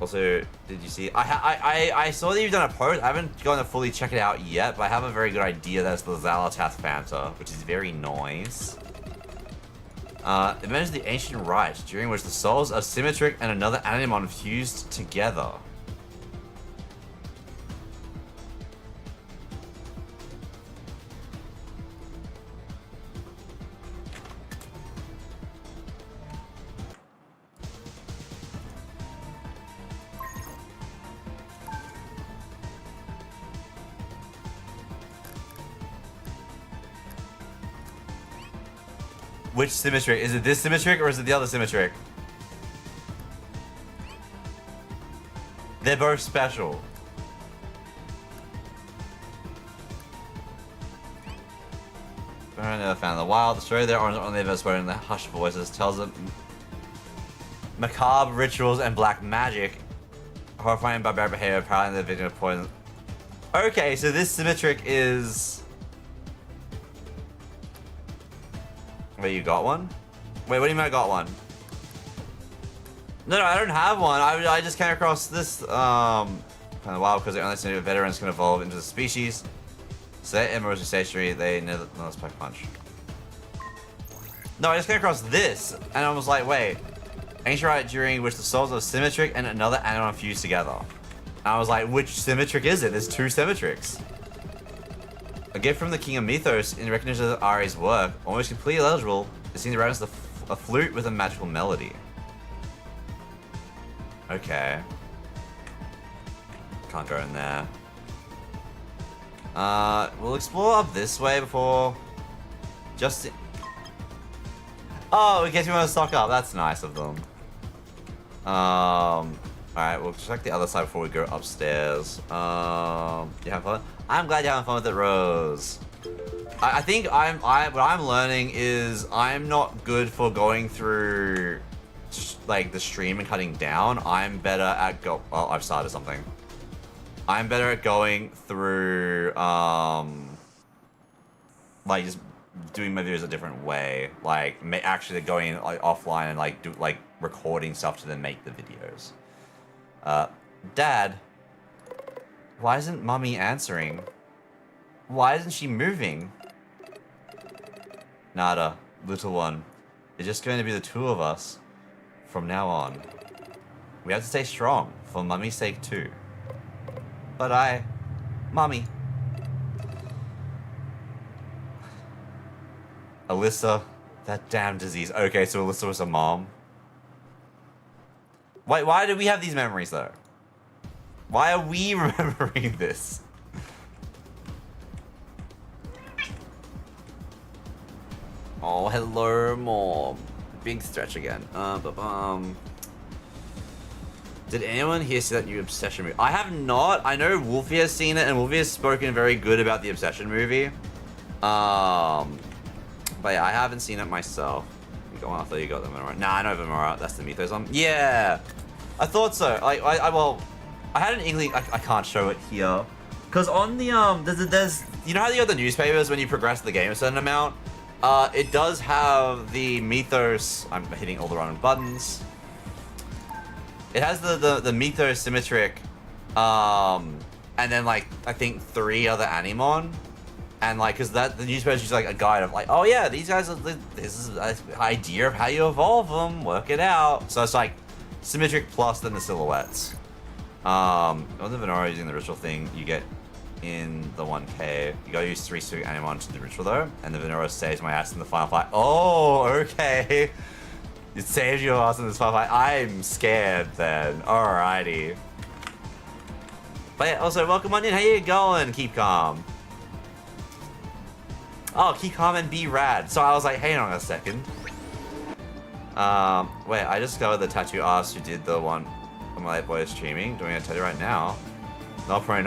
Also, did you see? I saw that you've done a post. I haven't gone to fully check it out yet, but I have a very good idea that's the Xalatath Phanta, which is very nice. It mentions the ancient rite, during which the souls of Symmetric and another Animon fused together. Which Symmetric? Is it this Symmetric or is it the other Symmetric? They're both special. I never found the wild. The story there on the events where in the hushed voices tells them macabre rituals and black magic, horrifying barbaric behavior, apparently the victim of poison. Okay, so this Symmetric is. Wait, you got one? Wait, what do you mean I got one? No, I don't have one. I just came across this kind of wild because the only senior veterans can evolve into the species. So that emergency stationary, they know let's pack punch. No, I just came across this, and I was like, wait, ancient rite during which the souls of Symmetric and another animal fused together. And I was like, which Symmetric is it? There's two Symmetrics. A gift from the King of Mythos in recognition of Ari's work, almost completely eligible, is seen to reference a flute with a magical melody. Okay. Can't go in there. We'll explore up this way before... Just... Oh, I guess you want to stock up. That's nice of them. Alright, we'll check the other side before we go upstairs. You have fun? I'm glad you're having fun with it, Rose. I think what I'm learning is I'm not good for going through like the stream and cutting down. I'm better at well, I've started something. I'm better at going through like just doing my videos a different way. Like actually going like offline and like do like recording stuff to then make the videos. Dad, why isn't Mummy answering? Why isn't she moving? Nada, little one. It's just going to be the two of us from now on. We have to stay strong, for Mummy's sake too. But Mummy. Alyssa, that damn disease. Okay, so Alyssa was a mom. Wait, why do we have these memories though? Why are we remembering this? Oh, hello, Mom. Big stretch again. Did anyone here see that new Obsession movie? I have not. I know Wolfie has seen it, and Wolfie has spoken very good about the Obsession movie. But yeah, I haven't seen it myself. You got one? I thought you got them right. Nah, I know Vimora. That's the Mythos one. Yeah, I thought so. Well, I had an inkling. I can't show it here, cause on the there's you know how you got the newspapers when you progress the game a certain amount. It does have the Mythos. I'm hitting all the wrong buttons. It has the Mythos Symmetric, and then like I think 3 other Animon, and like because the newspapers use like a guide of like, oh yeah, these guys are this is an idea of how you evolve them, work it out. So it's like Symmetric plus then the silhouettes. On the Venora using the ritual thing, you get in the 1K. You gotta use 3 specific Animon to the ritual though, and the Venora saves my ass in the final fight. Oh, okay. It saves your ass in this final fight. I'm scared then. Alrighty. But yeah, also welcome on in. How you going? Keep calm. Oh, keep calm and be rad. So I was like, hang on a second. Wait, I just discovered the tattoo artist who did the one on my late boy streaming. Doing a tattoo right now. Not prone.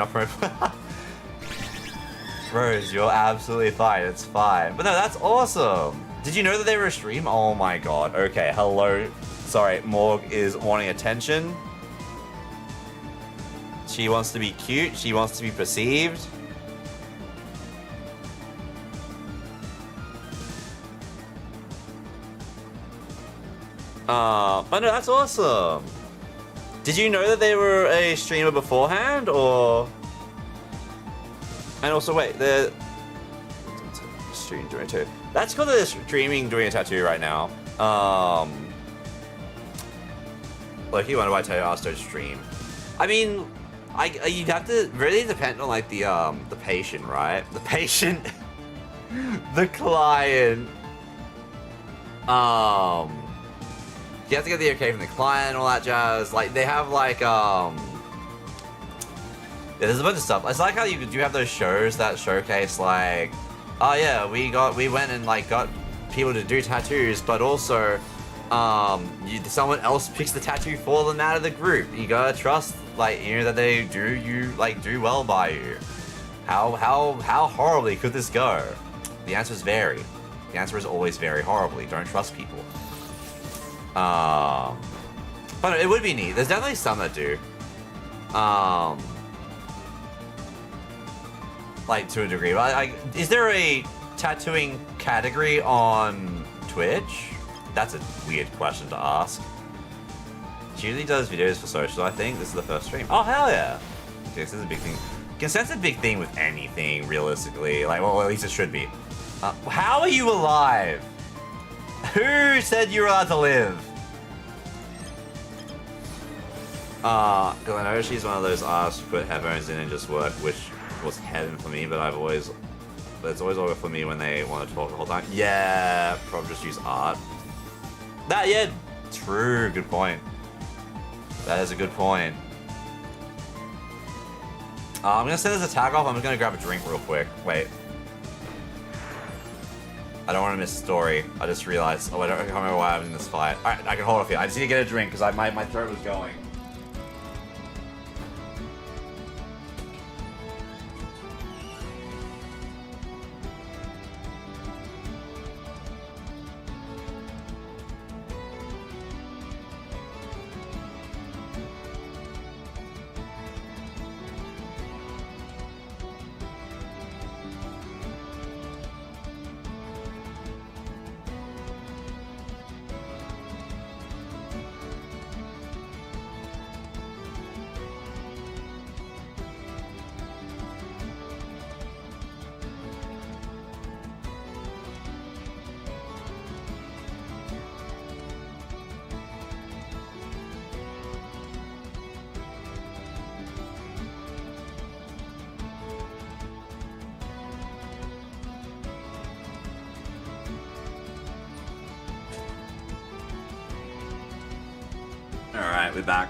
Rose, you're absolutely fine. It's fine. But no, that's awesome. Did you know that they were a stream? Oh my god. Okay, hello. Sorry, Morg is wanting attention. She wants to be cute. She wants to be perceived. But no, that's awesome. Did you know that they were a streamer beforehand, or? And also, wait, the stream doing a tattoo. That's called the streaming doing a tattoo right now. Like, you wonder why I tell you I'll start stream. I mean, you'd have to really depend on like the patient, right? The patient, the client. You have to get the okay from the client and all that jazz. Like, they have like yeah, there's a bunch of stuff. It's like how you do have those shows that showcase like, oh yeah, we went and like got people to do tattoos, but also someone else picks the tattoo for them out of the group. You gotta trust, like, you know, that they do well by you. How horribly could this go? The answer is very. The answer is always very horribly. Don't trust people. But it would be neat. There's definitely some that do. Like, to a degree. Is there a tattooing category on Twitch? That's a weird question to ask. She usually does videos for social, I think. This is the first stream. Oh, hell yeah! Okay, this is a big thing. Consent's a big thing with anything, realistically. Like, well, at least it should be. How are you alive? Who said you were allowed to live? Because I know she's one of those asks to put headphones in and just work, which was heaven for me, but it's always over for me when they want to talk the whole time. Yeah, probably just use art. Yeah, true, good point. That is a good point. I'm gonna send this attack off. I'm just gonna grab a drink real quick. Wait. I don't want to miss the story. I just realized. Oh, I can't remember why I'm in this fight. Alright, I can hold off here. I just need to get a drink because my throat was going. Alright, we're back.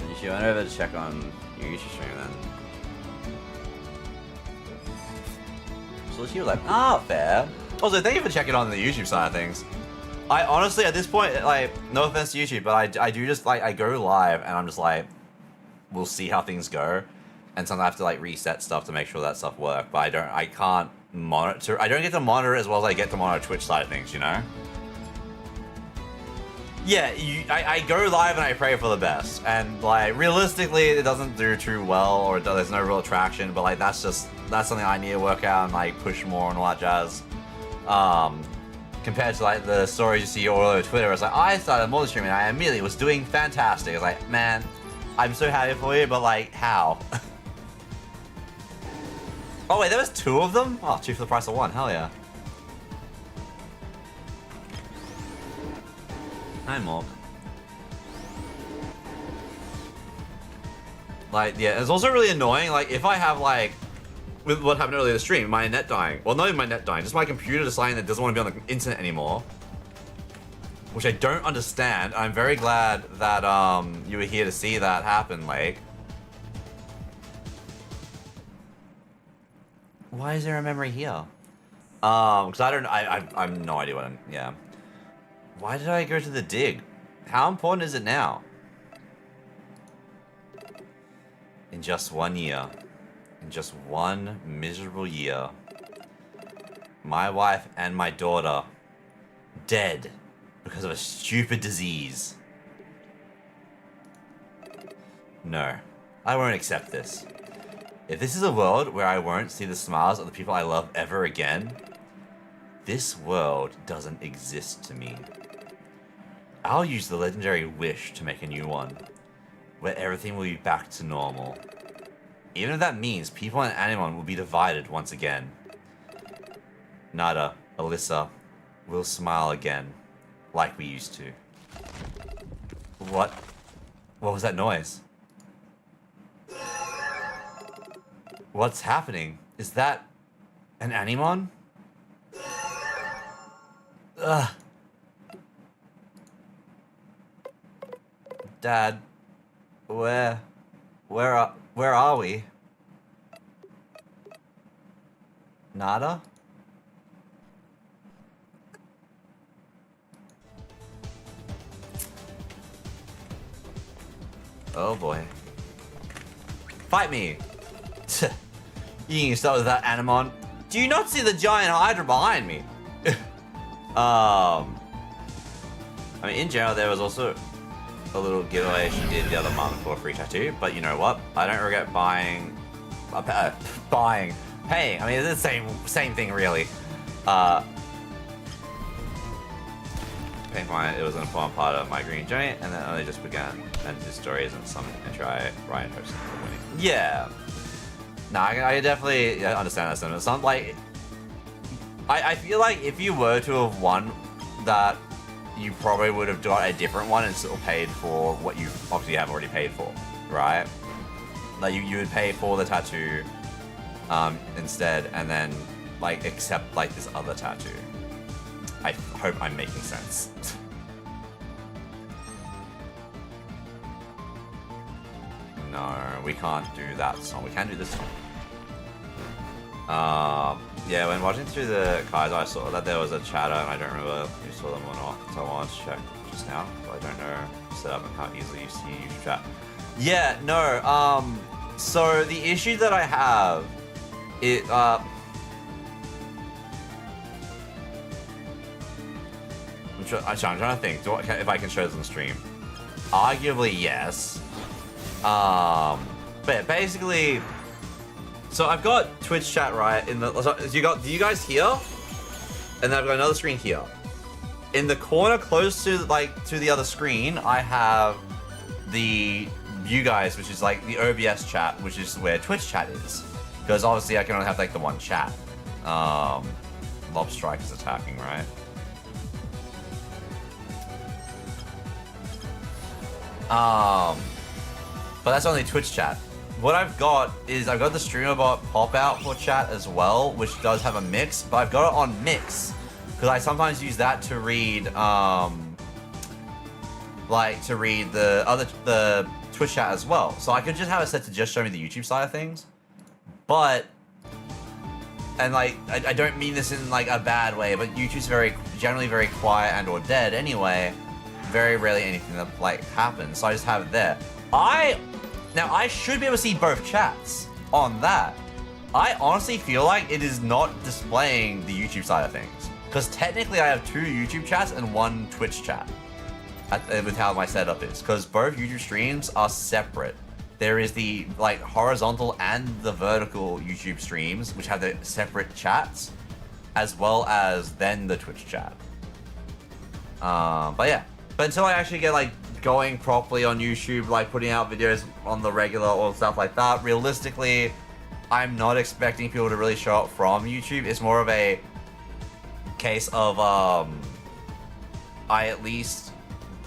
You should run over to check on your YouTube stream then. So she was like, fair. Also, thank you for checking on the YouTube side of things. I honestly, at this point, like, no offense to YouTube, but I do just, like, I go live and I'm just like, we'll see how things go. And sometimes I have to, like, reset stuff to make sure that stuff works. But I can't monitor, I don't get to monitor as well as I get to monitor Twitch side of things, you know? Yeah, I go live and I pray for the best, and like realistically, it doesn't do too well, or there's no real attraction. But like that's something I need to work out and like push more and all that jazz. Compared to like the stories you see all over Twitter, it's like I started more streaming, and I immediately was doing fantastic. It's like, man, I'm so happy for you, but like how? Oh wait, there was 2 of them? Oh, 2 for the price of 1. Hell yeah. Hi, Mork. Like, yeah, it's also really annoying, like, if I have, like, with what happened earlier in the stream, my net dying. Well, not even my net dying, just my computer deciding that it doesn't want to be on the internet anymore. Which I don't understand. I'm very glad that, you were here to see that happen, like. Why is there a memory here? Because I've no idea what yeah. Why did I go to the dig? How important is it now? In just 1 year, in just 1 miserable year, my wife and my daughter dead because of a stupid disease. No, I won't accept this. If this is a world where I won't see the smiles of the people I love ever again, this world doesn't exist to me. I'll use the legendary wish to make a new one, where everything will be back to normal. Even if that means people and Animon will be divided once again. Nada, Alyssa, we'll smile again, like we used to. What? What was that noise? What's happening? Is that an Animon? Ugh. Dad, where are we? Nada? Oh boy. Fight me! You can start with that, Animon. Do you not see the giant Hydra behind me? I mean, in general, there was also a little giveaway she did the other month for a free tattoo, but you know what? I don't regret paying. I mean, it's the same thing, really. Paying for it was an important part of my green journey, and then only just began. And his story isn't something to try Ryan Person for winning. Yeah. No, I definitely understand that sentiment. Some like, I feel like if you were to have won that, you probably would have got a different one and still paid for what you obviously have already paid for, right? Like you would pay for the tattoo instead, and then like accept like this other tattoo. I hope I'm making sense. No, we can't do that song. We can do this song. Yeah, when watching through the Kaiser, I saw that there was a chatter, and I don't remember who saw them or not, so I wanted to check just now, but I don't know set up and how easily you see YouTube chat. Yeah, no, so the issue that I have, I'm trying to think, if I can show this on stream. Arguably, yes. But yeah, basically, so I've got Twitch chat right in the. So do you guys hear? And then I've got another screen here. In the corner close to the other screen, I have the you guys, which is like the OBS chat, which is where Twitch chat is. Because obviously I can only have like the one chat. Lob Strike is attacking, right? But that's only Twitch chat. What I've got is I've got the streamer bot pop out for chat as well, which does have a mix, but I've got it on mix because I sometimes use that to read, the Twitch chat as well. So I could just have it set to just show me the YouTube side of things, but like I don't mean this in like a bad way, but YouTube's generally very quiet and or dead anyway. Very rarely anything that like happens, so I just have it there. Now I should be able to see both chats on that. I honestly feel like it is not displaying the YouTube side of things, because technically I have 2 YouTube chats and 1 Twitch chat with how my setup is, because both YouTube streams are separate. There is the like horizontal and the vertical YouTube streams, which have the separate chats, as well as then the Twitch chat. But yeah. But until I actually get like going properly on YouTube, like putting out videos on the regular or stuff like that, realistically, I'm not expecting people to really show up from YouTube. It's more of a case of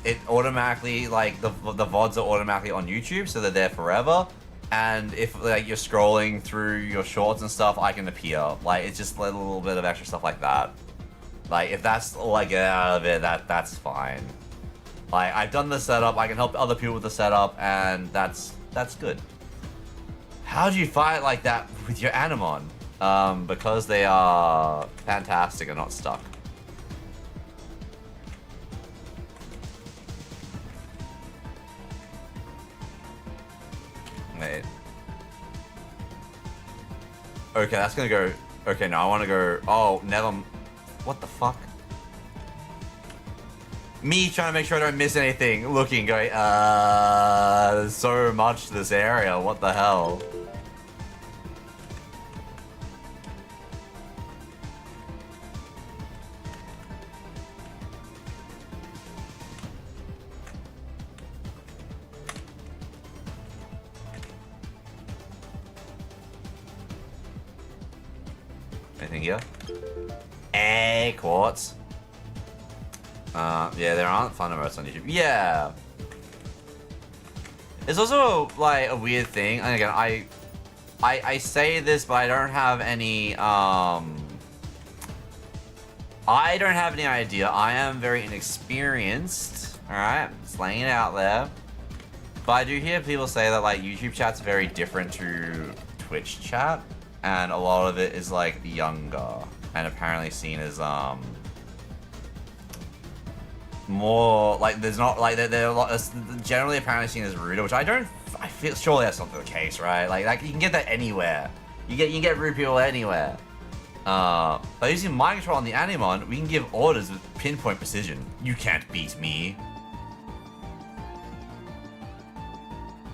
it automatically, like the VODs are automatically on YouTube, so they're there forever. And if like you're scrolling through your shorts and stuff, I can appear. Like it's just a little bit of extra stuff like that. Like if that's all I get out of it, that's fine. Like I've done the setup, I can help other people with the setup, and that's good. How do you fight like that with your Animon? Because they are fantastic and not stuck. Wait. Okay, that's gonna go. Okay, now I want to go. Oh, never. What the fuck? Me trying to make sure I don't miss anything. Looking, going, there's so much to this area. What the hell? anything here? Quartz. Yeah, there aren't fun emotes on YouTube. Yeah. It's also like a weird thing. And again, I say this, but I don't have any I don't have any idea. I am very inexperienced. Alright, just laying it out there. But I do hear people say that like YouTube chat's very different to Twitch chat. And a lot of it is like younger. And apparently seen as more like there's not like they're a lot generally apparently seen as ruder, which I feel surely that's not the case, right? Like you can get that anywhere. You can get rude people anywhere. By using mind control on the Animon, we can give orders with pinpoint precision. You can't beat me.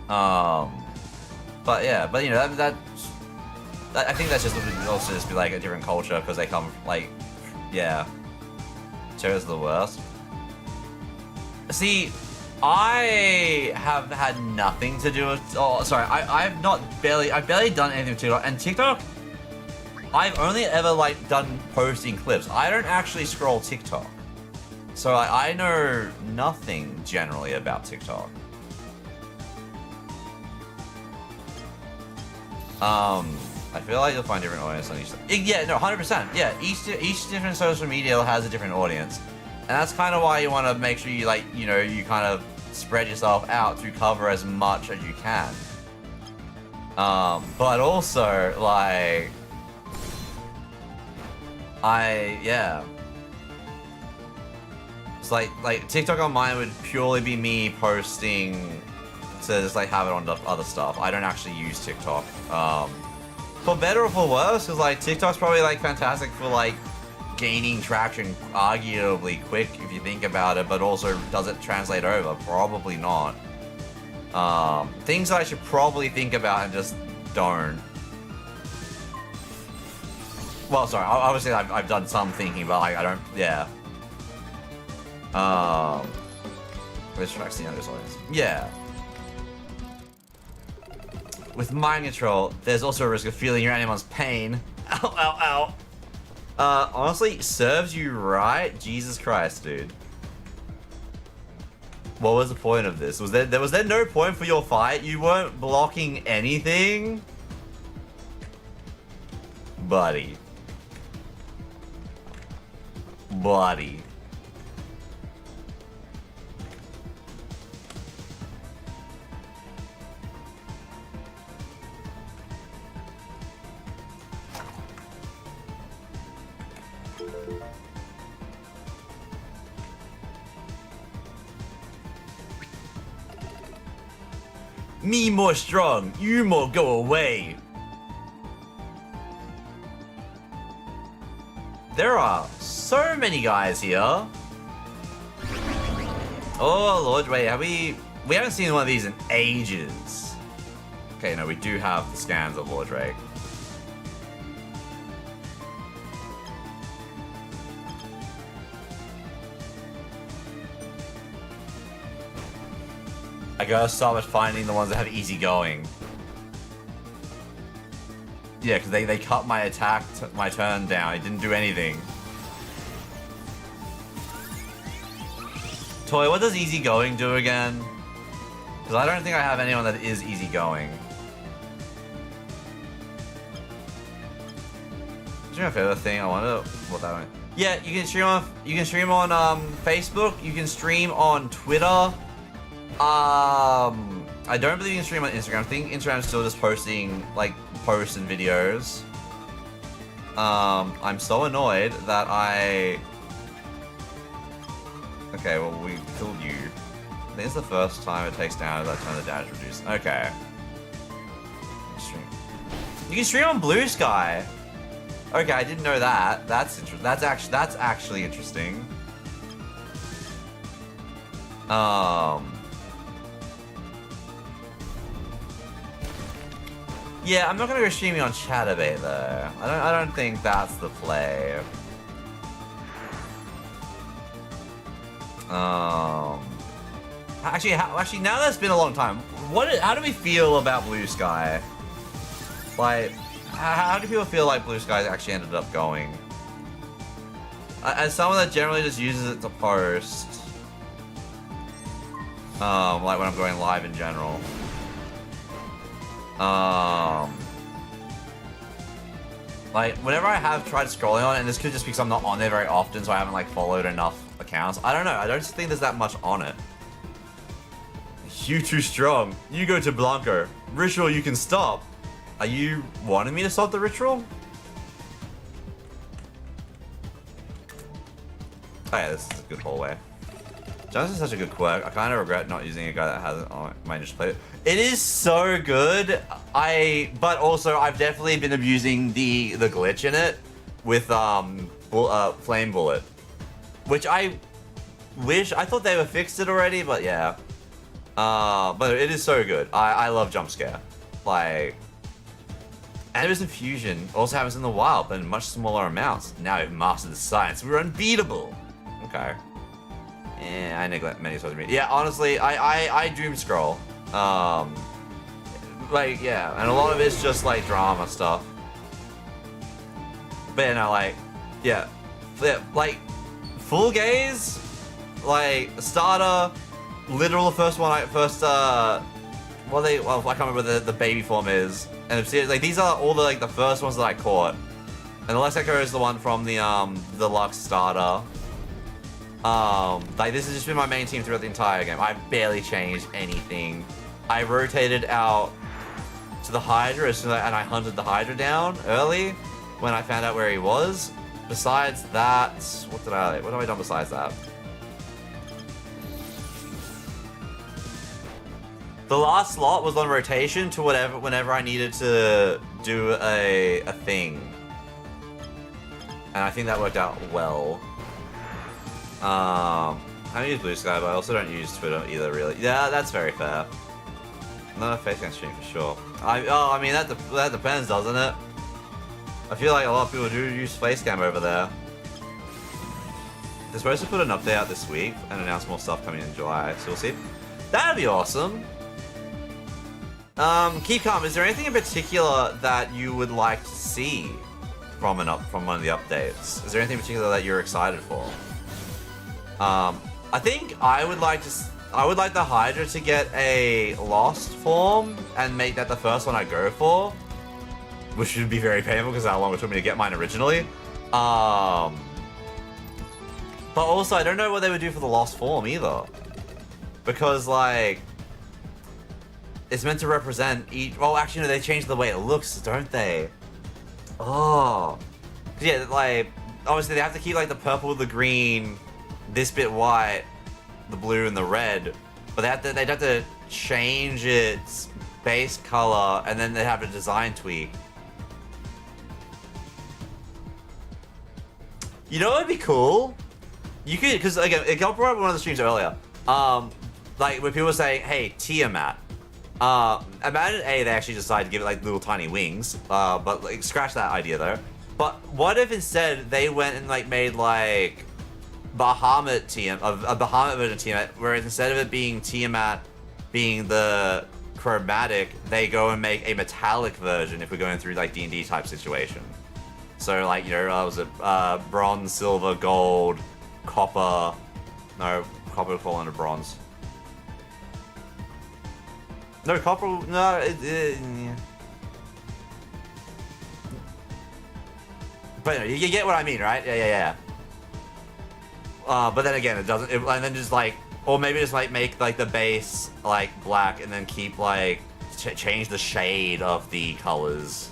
But you know that I think that's just also just be like a different culture because they come like, yeah, Terror's the worst. See, I have had nothing to do with. Oh, sorry, I've barely done anything with TikTok, and TikTok, I've only ever like done posting clips. I don't actually scroll TikTok, so I know nothing generally about TikTok. I feel like you'll find different audience on each. Yeah, no, 100%. Yeah, each different social media has a different audience, and that's kind of why you want to make sure you you kind of spread yourself out to cover as much as you can. But also like, it's like TikTok on mine would purely be me posting to just like have it on other stuff. I don't actually use TikTok. For better or for worse, because like TikTok's probably like fantastic for like gaining traction arguably quick if you think about it, but also does it translate over? Probably not. Things that I should probably think about and just don't. Well, sorry, obviously I've done some thinking, but like I don't, yeah. Which tracks the youngest audience? Yeah. With mind control, there's also a risk of feeling your anyone's pain. Ow, ow, ow. Honestly, serves you right? Jesus Christ, dude. What was the point of this? Was there no point for your fight? You weren't blocking anything? Buddy. Buddy. Me more strong, you more go away. There are so many guys here. Oh Lord, wait, we haven't seen one of these in ages. Okay, no, we do have the scans of Lord Drake. I gotta start with finding the ones that have easy going. Yeah, because they cut my attack, my turn down. It didn't do anything. Toy, what does easy going do again? Because I don't think I have anyone that is easy going. Is my favorite thing? I wonder what that means. Yeah, you can stream on Facebook. You can stream on Twitter. I don't believe you can stream on Instagram. I think Instagram's still just posting like posts and videos. I'm so annoyed that okay, well we killed you. I think it's the first time it takes down that turn the damage reduced. Okay. You can stream on Blue Sky. Okay, I didn't know that. That's actually interesting. Yeah, I'm not gonna go streaming on Chatterbait though. I don't think that's the play. Actually, now that's been a long time. How do we feel about Blue Sky? Like, How do people feel like Blue Skies actually ended up going? As someone that generally just uses it to post, like when I'm going live in general, like whenever I have tried scrolling on it, and this could just be because I'm not on there very often, so I haven't like followed enough accounts. I don't know. I don't think there's that much on it. You too strong. You go to Blanco. Ritual you can stop. Are you wanting me to stop the ritual? Oh yeah, this is a good hallway. Jonas is such a good quirk. I kind of regret not using a guy that hasn't on my just play it. It is so good. But also I've definitely been abusing the glitch in it with flame bullet, which I thought they were fixed it already, but yeah. But it is so good. I love jump scare. Like, Animus Infusion also happens in the wild, but in much smaller amounts. Now we've mastered the science. We're unbeatable. Okay. Yeah, I neglect many social media. Yeah, honestly, I doom scroll. Like, yeah, and a lot of it's just like drama stuff. But yeah, no, like, yeah, like full gaze, like starter, literal first one, well, I can't remember the baby form is, and like these are all the first ones that I caught, and the Lex Echo is the one from the Lux starter. Like this has just been my main team throughout the entire game. I barely changed anything. I rotated out to the Hydra and I hunted the Hydra down early when I found out where he was. Besides that, what have I done besides that? The last slot was on rotation to whenever I needed to do a thing. And I think that worked out well. I don't use Blue Sky, but I also don't use Twitter either, really. Yeah, that's very fair. Not a face cam stream for sure. I mean, that depends, doesn't it? I feel like a lot of people do use facecam over there. They're supposed to put an update out this week and announce more stuff coming in July, so we'll see. That'd be awesome. Keep calm. Is there anything in particular that you would like to see from one of the updates? Is there anything in particular that you're excited for? I think I would like the Hydra to get a lost form and make that the first one I go for, which would be very painful because how long it took me to get mine originally. But also I don't know what they would do for the lost form either, because like it's meant to represent each. Well, actually, no, they changed the way it looks, don't they? Oh, yeah, like obviously they have to keep like the purple, the green, this bit white, the blue, and the red, but they'd have to change its base color, and then they have a design tweak. You know what would be cool? You could, because again, it got brought up in one of the streams earlier. Like when people were saying, "Hey, Tiamat." Imagine they actually decide to give it like little tiny wings. But like scratch that idea though. But what if instead they went and like made like Bahamut a Bahamut version of Tiamat, where instead of it being Tiamat being the chromatic, they go and make a metallic version if we're going through like D&D type situation. So like, you know, was it bronze, silver, gold, copper? No, copper would fall under bronze. No, copper, no, yeah. But you get what I mean, right? Yeah. But then again, it doesn't, and then just like, or maybe just like make like the base like black and then keep like, change the shade of the colors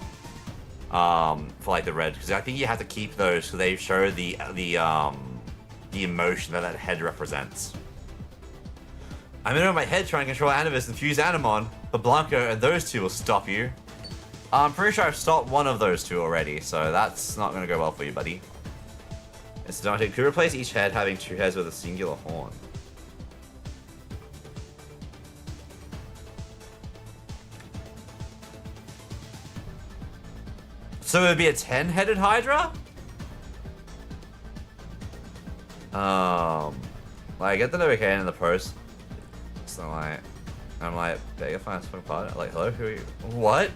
for like the red, because I think you have to keep those so they show the emotion that head represents. I'm in my head trying to control Animus and fuse Animon, but Blanco and those two will stop you. I'm pretty sure I've stopped one of those two already, so that's not going to go well for you, buddy. It's daunting. Could replace each head having two heads with a singular horn. So it would be a 10-headed Hydra? Like, I get the notification in the post. So I'm like, beg if I fucking pardon. Like, hello, who are you? What?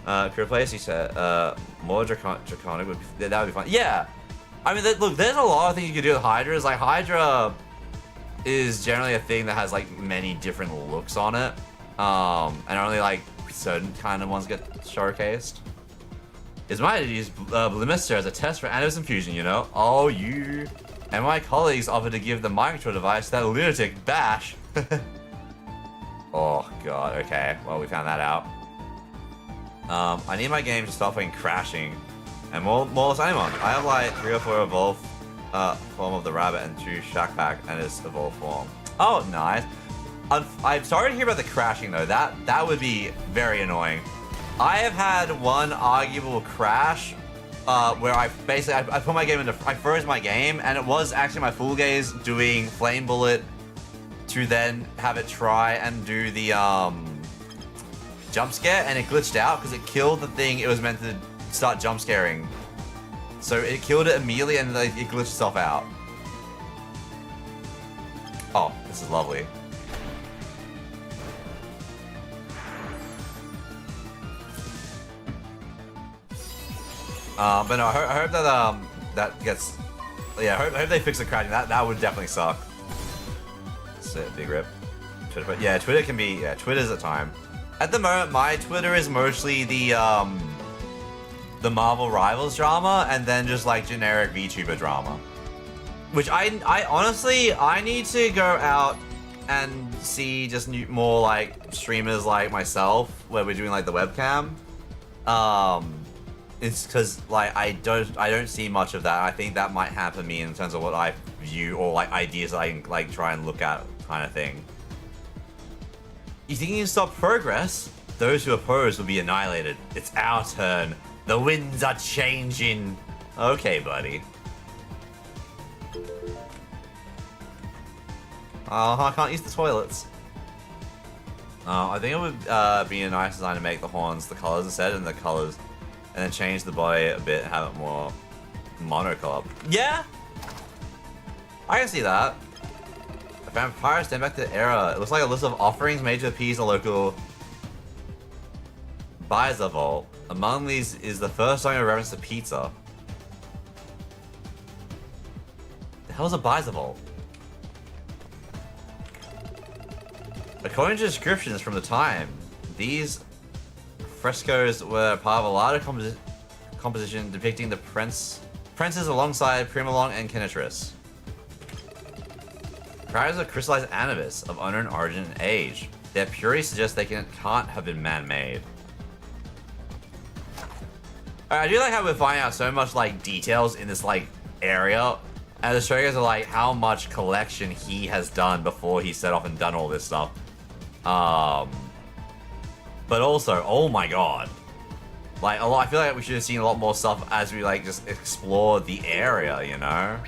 Career place, you said. More draconic would be, that would be fun. Yeah! I mean, look, there's a lot of things you can do with Hydra. Like, Hydra is generally a thing that has, like, many different looks on it. And only, like, certain kind of ones get showcased. It's my idea to use Blimister as a test for Animus Fusion, you know? Oh, you... And my colleagues offered to give the micro device that lunatic bash. Oh, God, okay. Well, we found that out. I need my game to stop playing crashing. And more Animon. I have like 3 or 4 evolved form of the rabbit and 2 Shack Pack and its evolved form. Oh, nice. I'm sorry to hear about the crashing though. That would be very annoying. I have had one arguable crash where I put my game into, I froze my game, and it was actually my full gaze doing Flame Bullet to then have it try and do the jump scare, and it glitched out because it killed the thing it was meant to start jump scaring. So it killed it immediately and like, it glitched itself out. Oh, this is lovely. But no, I hope that that gets, yeah, I hope they fix the crashing. That would definitely suck. That's it, big rip. Twitter, but yeah, Twitter can be, yeah, Twitter's a time. At the moment, my Twitter is mostly the Marvel Rivals drama and then just like generic VTuber drama. Which I honestly, I need to go out and see just more like streamers like myself where we're doing like the webcam. It's because like I don't see much of that. I think that might happen me in terms of what I view or like ideas that I can like try and look at kind of thing. You think you can stop progress? Those who oppose will be annihilated. It's our turn. The winds are changing. Okay, buddy. Oh, I can't use the toilets. I think it would be a nice design to make the horns the colors instead, and the colors, and then change the body a bit and have it more monocolor. Yeah, I can see that. A vampire stand back to the era. It looks like a list of offerings made to appease a local Biza vault. Among these is the first song in reference to pizza. The hell is a Biza vault? According to descriptions from the time, these frescoes were part of a larger composition depicting the princes alongside Primolong and Kenitris. Crowds of crystallized animus of unknown origin and age. Their purity suggests they can't have been man-made. I do like how we're finding out so much like details in this like area, and the shows are like how much collection he has done before he set off and done all this stuff. But also, oh my god, like a lot. I feel like we should have seen a lot more stuff as we like just explore the area, you know.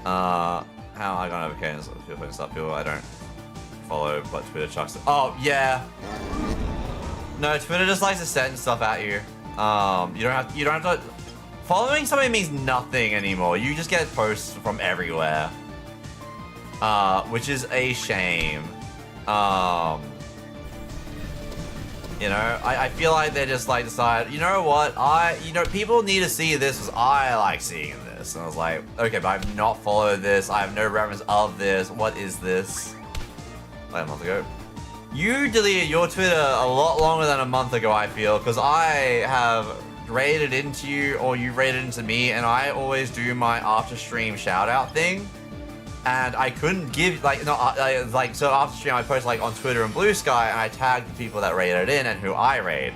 How I got over cadence of people I don't follow, but Twitter chucks it. Oh yeah. No, Twitter just likes to send stuff at you. You don't have to. Following somebody means nothing anymore. You just get posts from everywhere, which is a shame. You know, I feel like they just like decide. You know what? People need to see this because I like seeing this. And I was like, okay, but I've not followed this. I have no reference of this. What is this? Like a month ago. You deleted your Twitter a lot longer than a month ago, I feel, because I have raided into you, or you raided into me, and I always do my after stream shout out thing. And I couldn't give, so after stream I post like on Twitter and Blue Sky, and I tagged the people that raided in and who I raid.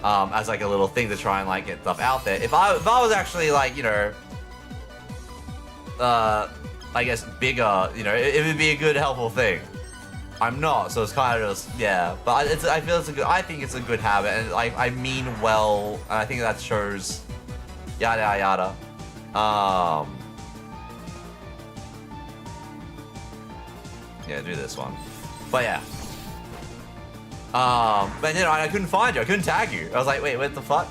As like a little thing to try and like get stuff out there. If I was actually like, you know, I guess bigger, you know, it would be a good helpful thing. I'm not, so it's kind of just, yeah. But I think it's a good habit, and like I mean well, and I think that shows, yada yada. Yeah, do this one. But yeah. But you know, I couldn't find you. I couldn't tag you. I was like, wait, what the fuck?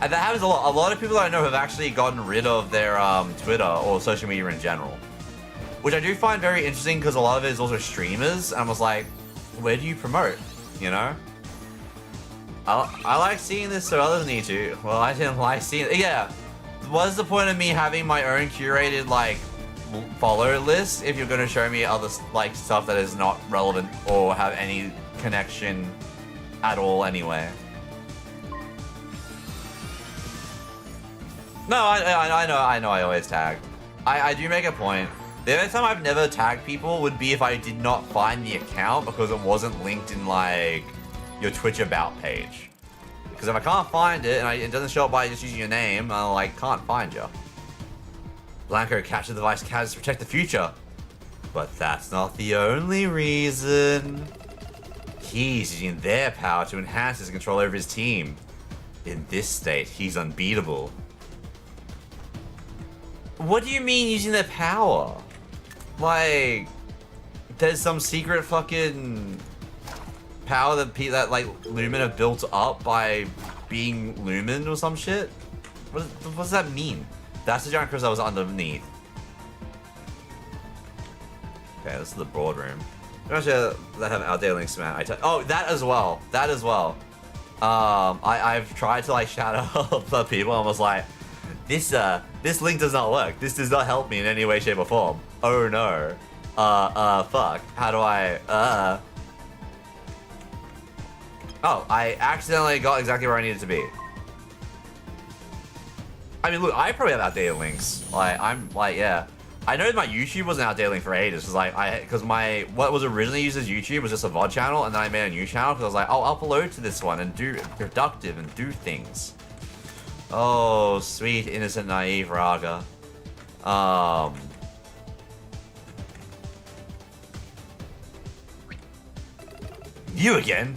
And that happens a lot. A lot of people I know have actually gotten rid of their Twitter or social media in general. Which I do find very interesting because a lot of it is also streamers, and I was like, where do you promote? you know? I like seeing this so others need to. Well, I didn't like seeing it. Yeah. What's the point of me having my own curated, like, follow list if you're gonna show me other, like, stuff that is not relevant or have any connection at all anyway? No, I know I always tag. I do make a point. The only time I've never tagged people would be if I did not find the account because it wasn't linked in, like, your Twitch About page. Because if I can't find it and it doesn't show up by just using your name, I, like, can't find you. Blanco capture the device cards to protect the future. But that's not the only reason. He's using their power to enhance his control over his team. In this state, he's unbeatable. What do you mean using their power? Like, there's some secret fucking power that like Lumen have built up by being Lumen or some shit? What does that mean? That's the giant crystal that was underneath. Okay, this is the broad room. Actually, that have outdated links, man. Oh, that as well. That as well. I've tried to like shout out the people. I was like, this link does not work. This does not help me in any way, shape, or form. Oh no. Fuck. How do I? Oh, I accidentally got exactly where I needed to be. I mean, look, I probably have outdated links. Like, I'm like, yeah. I know my YouTube wasn't outdated link for ages. Cause like, what was originally used as YouTube was just a VOD channel, and then I made a new channel because I was like, I'll upload to this one and do productive and do things. Oh, sweet, innocent, naive Raga. You again?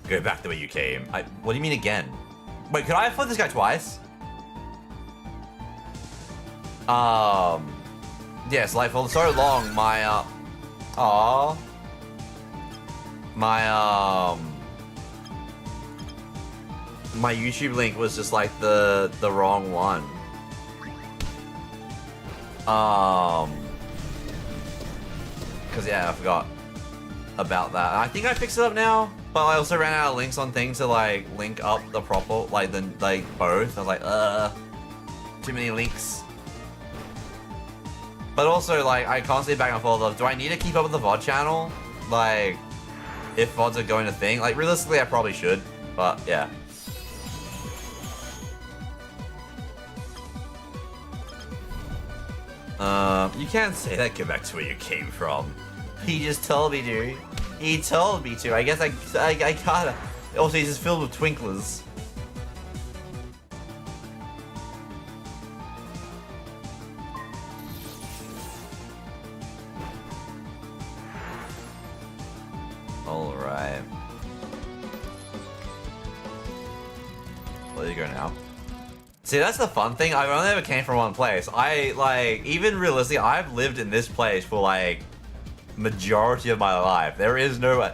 Go back the way you came. What do you mean again? Wait, could I have fought this guy twice? Yes, like for so long, my, my YouTube link was just like the wrong one. Cause yeah, I forgot about that. I think I fixed it up now, but I also ran out of links on things to like link up the proper, like both. I was like, too many links. But also, like, I constantly back and forth of, do I need to keep up with the VOD channel? Like, if VODs are going to thing? Like, realistically, I probably should, but yeah. You can't say that, go back to where you came from. He just told me to. He told me to. I guess I gotta. Also, he's just filled with twinklers. Alright. Where do you go now? See, that's the fun thing. I only ever came from one place. Even realistically, I've lived in this place for, like, majority of my life. There is no,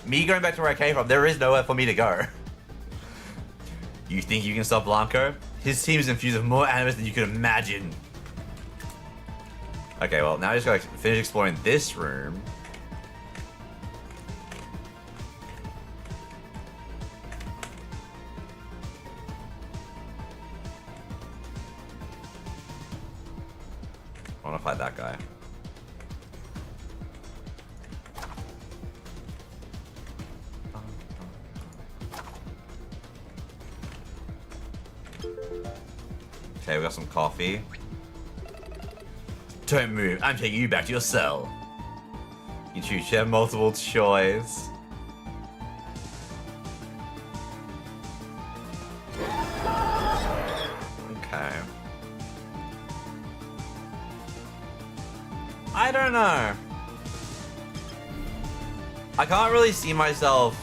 me going back to where I came from, there is nowhere for me to go. You think you can stop Blanco? His team is infused with more animus than you could imagine. Okay, well, now I just gotta finish exploring this room. I wanna fight that guy. Okay, we got some coffee. Don't move, I'm taking you back to your cell. You choose, you have multiple choice. Okay. I don't know. I can't really see myself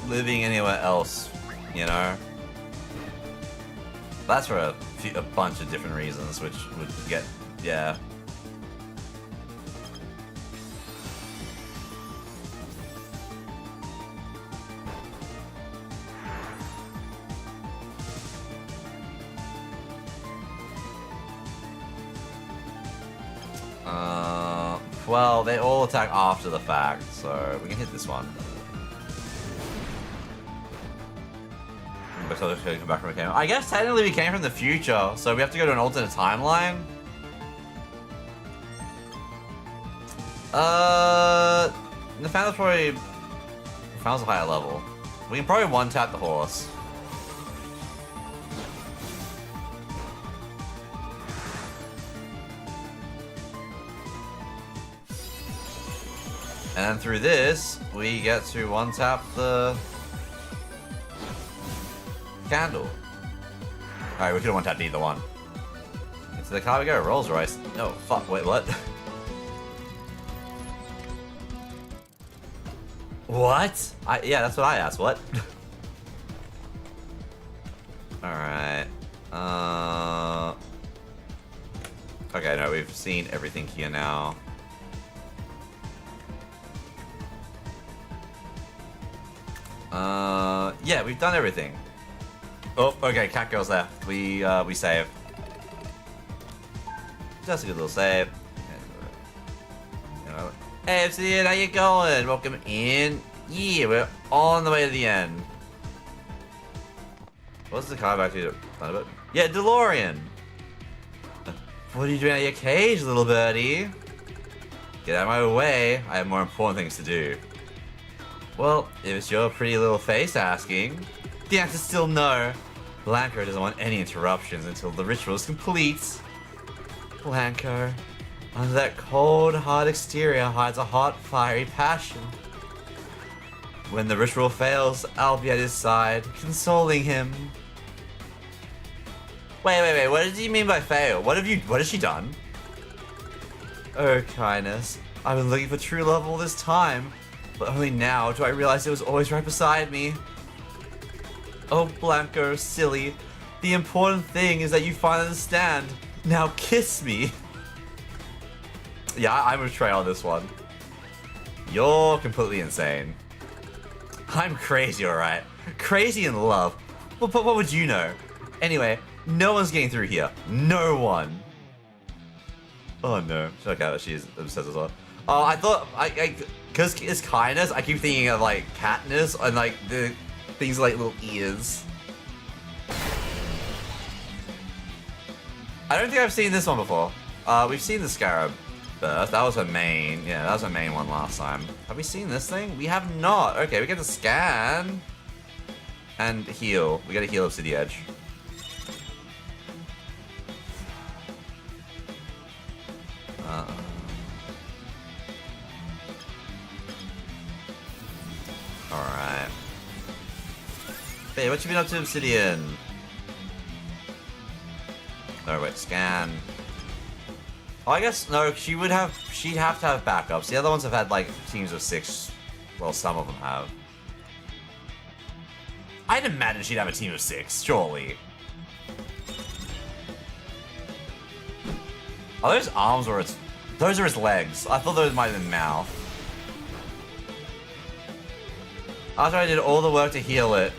living anywhere else, you know? That's for a bunch of different reasons, which would get, yeah. Well, they all attack after the fact, so we can hit this one. Looks like we come back from a camera. I guess technically we came from the future, so we have to go to an alternate timeline. Nathaniel's probably... Nathaniel's a higher level. We can probably one-tap the horse. And then through this, we get to one-tap the... candle. Alright, we could have one-tapped either one. Into the car we go, Rolls Royce. No, fuck, wait, what? What? Yeah, that's what I asked, what? Alright. Okay, no, we've seen everything here now. Yeah, we've done everything. Oh, okay, cat girl's there. We save. Just a good little save. Hey, Obsidian, how you going? Welcome in. Yeah, we're on the way to the end. What's the car back to? Thunderbird? Yeah, DeLorean. What are you doing out of your cage, little birdie? Get out of my way. I have more important things to do. Well, if it's your pretty little face asking, the answer's still no. Blanco doesn't want any interruptions until the ritual is complete. Blanco, under that cold, hard exterior hides a hot, fiery passion. When the ritual fails, I'll be at his side, consoling him. Wait, what did you mean by fail? What has she done? Oh, kindness, I've been looking for true love all this time. But only now do I realize it was always right beside me. Oh, Blanco, silly. The important thing is that you finally understand. Now kiss me. Yeah, I'm a trail on this one. You're completely insane. I'm crazy, alright. Crazy in love. But what would you know? Anyway, no one's getting through here. No one. Oh no. Okay, she's obsessed as well. Oh, I thought, because it's kindness, I keep thinking of like Katniss and like the things like little ears. I don't think I've seen this one before. We've seen the Scarab Burst. That was her main. Yeah, that was her main one last time. Have we seen this thing? We have not. Okay, we get to scan and heal. We got to heal up to the edge. Alright. Hey, what you been up to, Obsidian? No, wait, scan. Oh, I guess, no, she'd have to have backups. The other ones have had, like, teams of 6. Well, some of them have. I'd imagine she'd have a team of 6, surely. Are those arms or its... Those are its legs. I thought those might have been mouth. After I did all the work to heal it.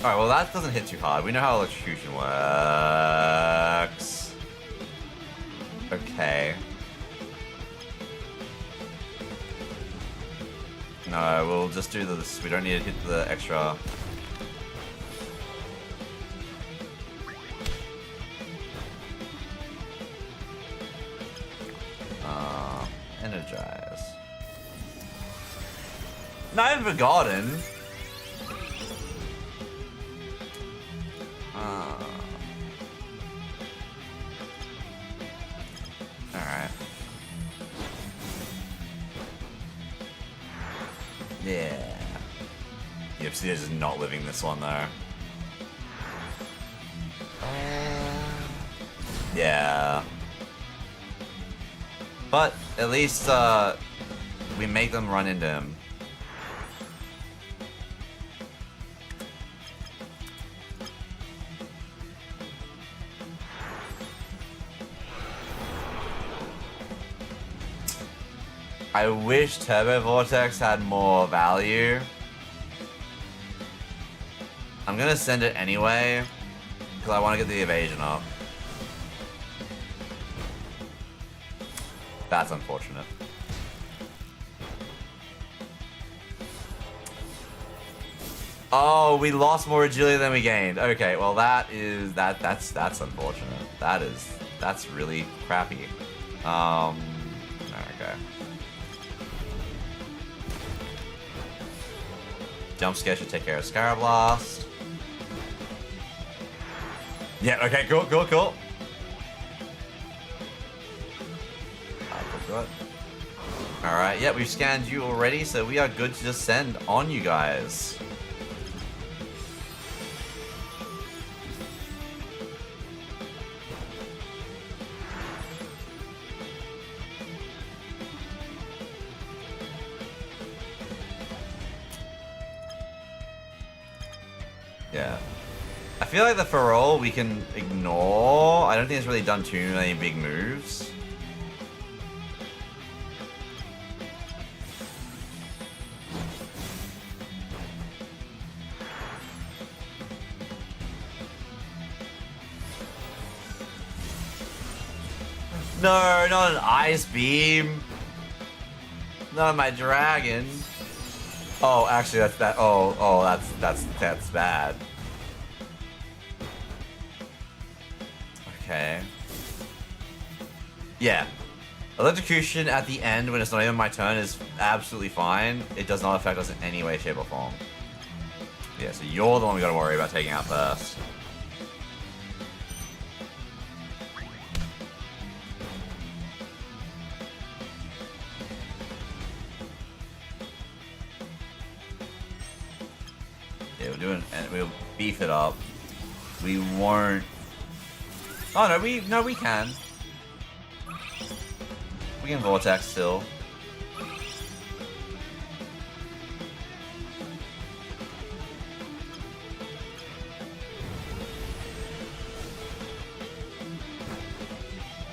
Alright, well that doesn't hit too hard. We know how electrocution works. Okay. No, we'll just do this. We don't need to hit the extra. Energize. No, I haven't forgotten. Alright. Yeah. The Obsidian is not living this one though. Yeah. But at least we make them run into him. I wish Turbo Vortex had more value. I'm gonna send it anyway, because I want to get the evasion up. That's unfortunate. Oh, we lost more agility than we gained. Okay, well that's unfortunate. That's really crappy. Okay. Jump scare should take care of Scarablast. Yeah, okay, cool. Alright, yeah, we've scanned you already, so we are good to just send on you guys. Yeah. I feel like the Ferrol we can ignore. I don't think it's really done too many big moves. No, not an ice beam. Not my dragon. Oh, actually, that's that. Oh, that's bad. Okay. Yeah. Electrocution at the end when it's not even my turn is absolutely fine. It does not affect us in any way, shape, or form. Yeah, so you're the one we gotta worry about taking out first. Yeah, we'll beef it up. We won't. Oh no, we can. We can Vortex still.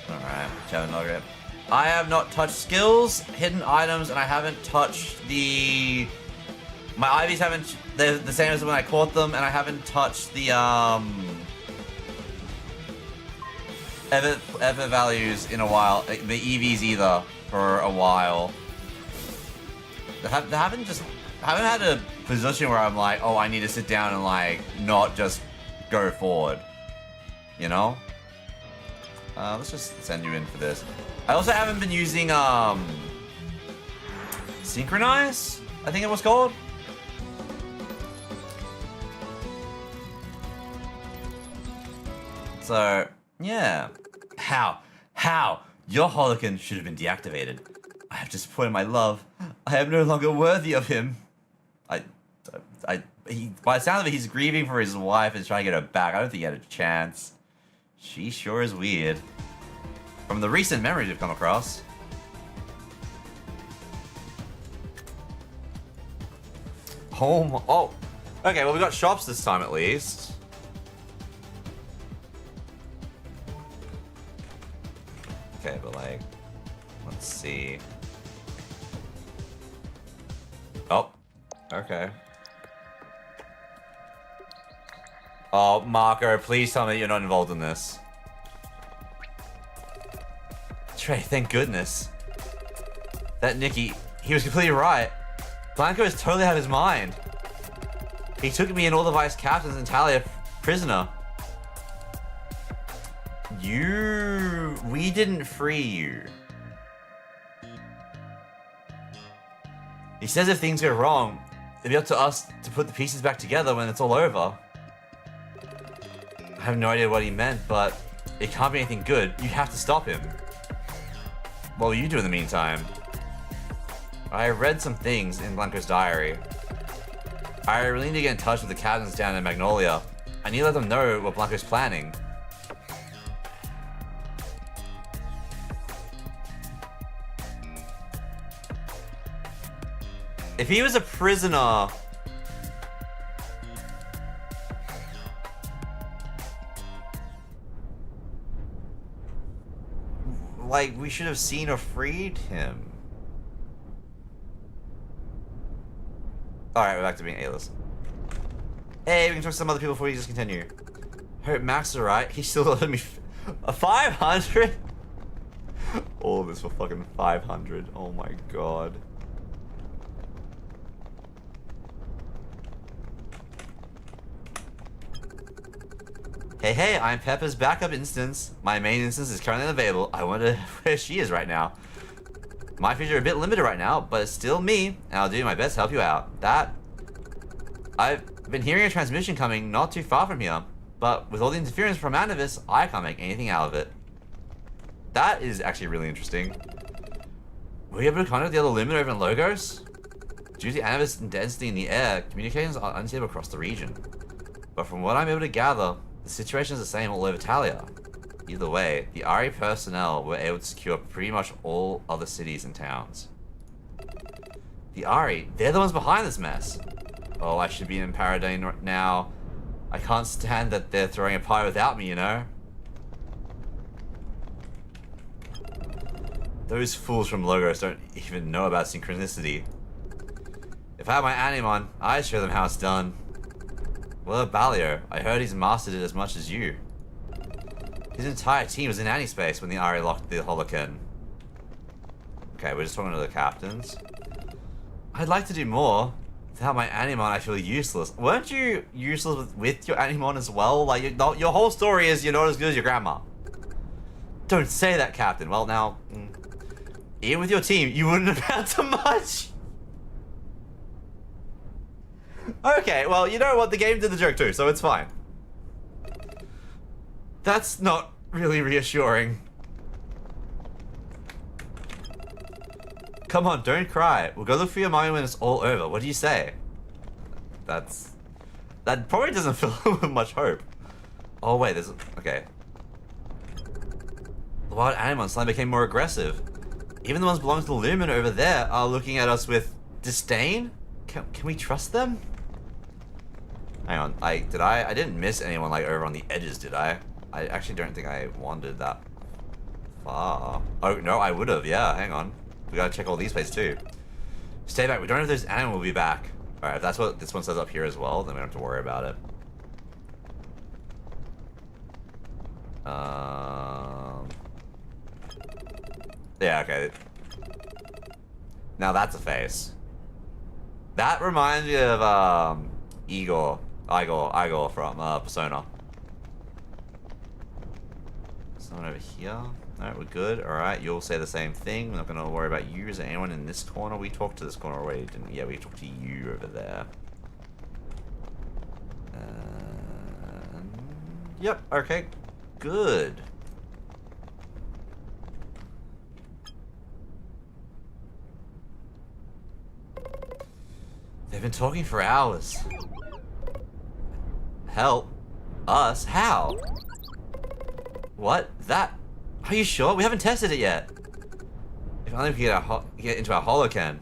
Alright, Challenge Nugget. I have not touched skills, hidden items, and I haven't touched the... My Ivies haven't... They're the same as when I caught them, and I haven't touched the, Ever values in a while. The EVs either, for a while. I haven't had a position where I'm like, oh, I need to sit down and, like, not just go forward. You know? Let's just send you in for this. I also haven't been using, Synchronize? I think it was called? So, yeah. How? Your Holocan should have been deactivated. I have disappointed my love. I am no longer worthy of him. By the sound of it, he's grieving for his wife and trying to get her back. I don't think he had a chance. She sure is weird. From the recent memories we've come across. Home. Oh. Okay, well, we got shops this time at least. Okay, but like, let's see. Oh, okay. Oh, Marco, please tell me you're not involved in this. Trey, thank goodness. That Nicky, he was completely right. Blanco is totally out of his mind. He took me and all the vice captains and Talia prisoner. We didn't free you. He says if things go wrong, it'll be up to us to put the pieces back together when it's all over. I have no idea what he meant, but it can't be anything good. You have to stop him. What will you do in the meantime? I read some things in Blanco's diary. I really need to get in touch with the captains down in Magnolia. I need to let them know what Blanco's planning. If he was a prisoner... Like, we should have seen or freed him. Alright, we're back to being A-list. Hey, we can talk to some other people before we just continue. Hope Max is alright. He still owed me a 500? All of this for fucking 500. Oh my god. Hey, I'm Peppa's backup instance. My main instance is currently unavailable. I wonder where she is right now. My features are a bit limited right now, but it's still me, and I'll do my best to help you out. I've been hearing a transmission coming not too far from here, but with all the interference from Anavis, I can't make anything out of it. That is actually really interesting. Were you able to contact the other Lumen over in Logos? Due to Anavis density in the air, communications are unstable across the region. But from what I'm able to gather, the situation is the same all over Talia. Either way, the RE personnel were able to secure pretty much all other cities and towns. The RE, they're the ones behind this mess. Oh, I should be in Paradine right now. I can't stand that they're throwing a party without me, you know? Those fools from Logos don't even know about synchronicity. If I had my Animon, I'd show them how it's done. Well, Balio, I heard he's mastered it as much as you. His entire team was in Anti-Space when the RE locked the Holocan. Okay, we're just talking to the captains. I'd like to do more. Without my Animon, I feel useless. Weren't you useless with your Animon as well? Like, your whole story is you're not as good as your grandma. Don't say that, Captain. Well, now, even with your team, you wouldn't amount to much. Okay, well, you know what? The game did the joke too, so it's fine. That's not really reassuring. Come on, don't cry. We'll go look for your mommy when it's all over. What do you say? That probably doesn't fill with much hope. Oh wait, there's... okay. The wild Animon suddenly became more aggressive. Even the ones belonging to the Lumen over there are looking at us with disdain? Can we trust them? Hang on, I didn't miss anyone like over on the edges, did I? I actually don't think I wandered that far. Oh, no, I would have, yeah, hang on. We gotta check all these places too. Stay back, we don't know if those animals will be back. Alright, if that's what this one says up here as well, then we don't have to worry about it. Yeah, okay. Now that's a face. That reminds me of, Igor from, Persona. Someone over here. Alright, we're good. Alright, you'll say the same thing. We're not gonna worry about you. Is there anyone in this corner? We talked to this corner already, didn't we? Yeah, we talked to you over there. Yep, okay. Good. They've been talking for hours. Help? Us? How? What? That? Are you sure? We haven't tested it yet. If only we could get into our Holocan.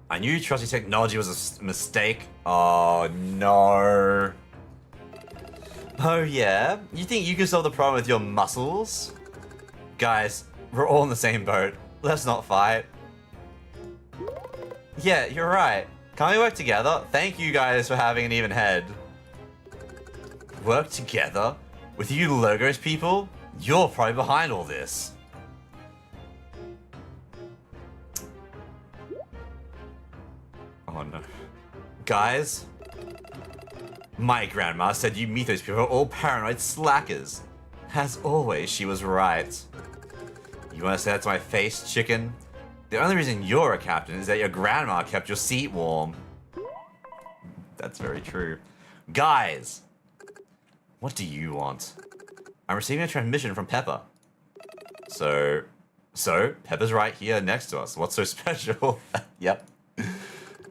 I knew trusty technology was a mistake. Oh no. Oh yeah? You think you can solve the problem with your muscles? Guys, we're all in the same boat. Let's not fight. Yeah, you're right. Can't we work together? Thank you guys for having an even head. Work together? With you Logos people? You're probably behind all this. Oh no. Guys? My grandma said you Mythos people are all paranoid slackers. As always, she was right. You wanna say that to my face, chicken? The only reason you're a captain is that your grandma kept your seat warm. That's very true. Guys! What do you want? I'm receiving a transmission from Peppa. So Peppa's right here next to us. What's so special? Yep.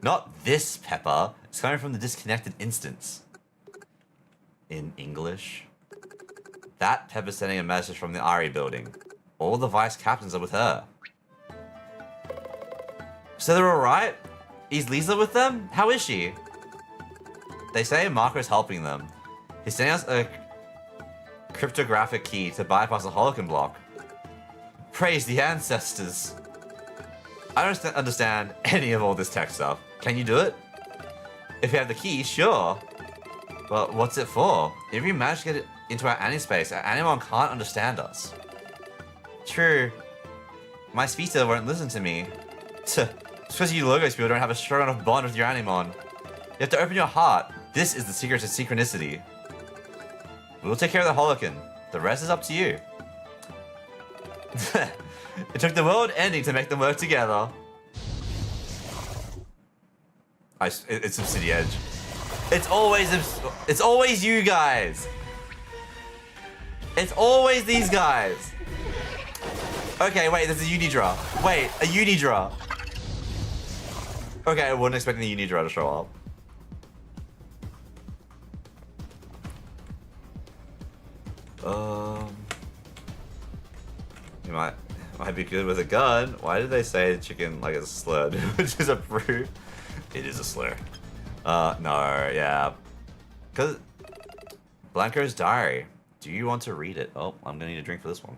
Not this Peppa. It's coming from the disconnected instance. In English? That Peppa's sending a message from the RE building. All the vice captains are with her. So they're alright? Is Lisa with them? How is she? They say Marco's helping them. He's sending us a cryptographic key to bypass the Holocan block. Praise the ancestors. I don't understand any of all this tech stuff. Can you do it? If you have the key, sure. But what's it for? If we manage to get it into our anti-space, our Animon can't understand us. True. My speedster won't listen to me. It's because you Logos people don't have a strong enough bond with your Animon. You have to open your heart. This is the secret to synchronicity. We'll take care of the Holocan. The rest is up to you. It took the world ending to make them work together. It's Obsidian Edge. It's always you guys. It's always these guys. Okay, wait, there's a Unidra. Wait, a Unidra. Okay, I wasn't expecting the Unidra to show up. You might be good with a gun. Why did they say chicken like it's slurred? Which is a proof. It is a slur. No, yeah. Cause Blanco's diary. Do you want to read it? Oh, I'm gonna need a drink for this one.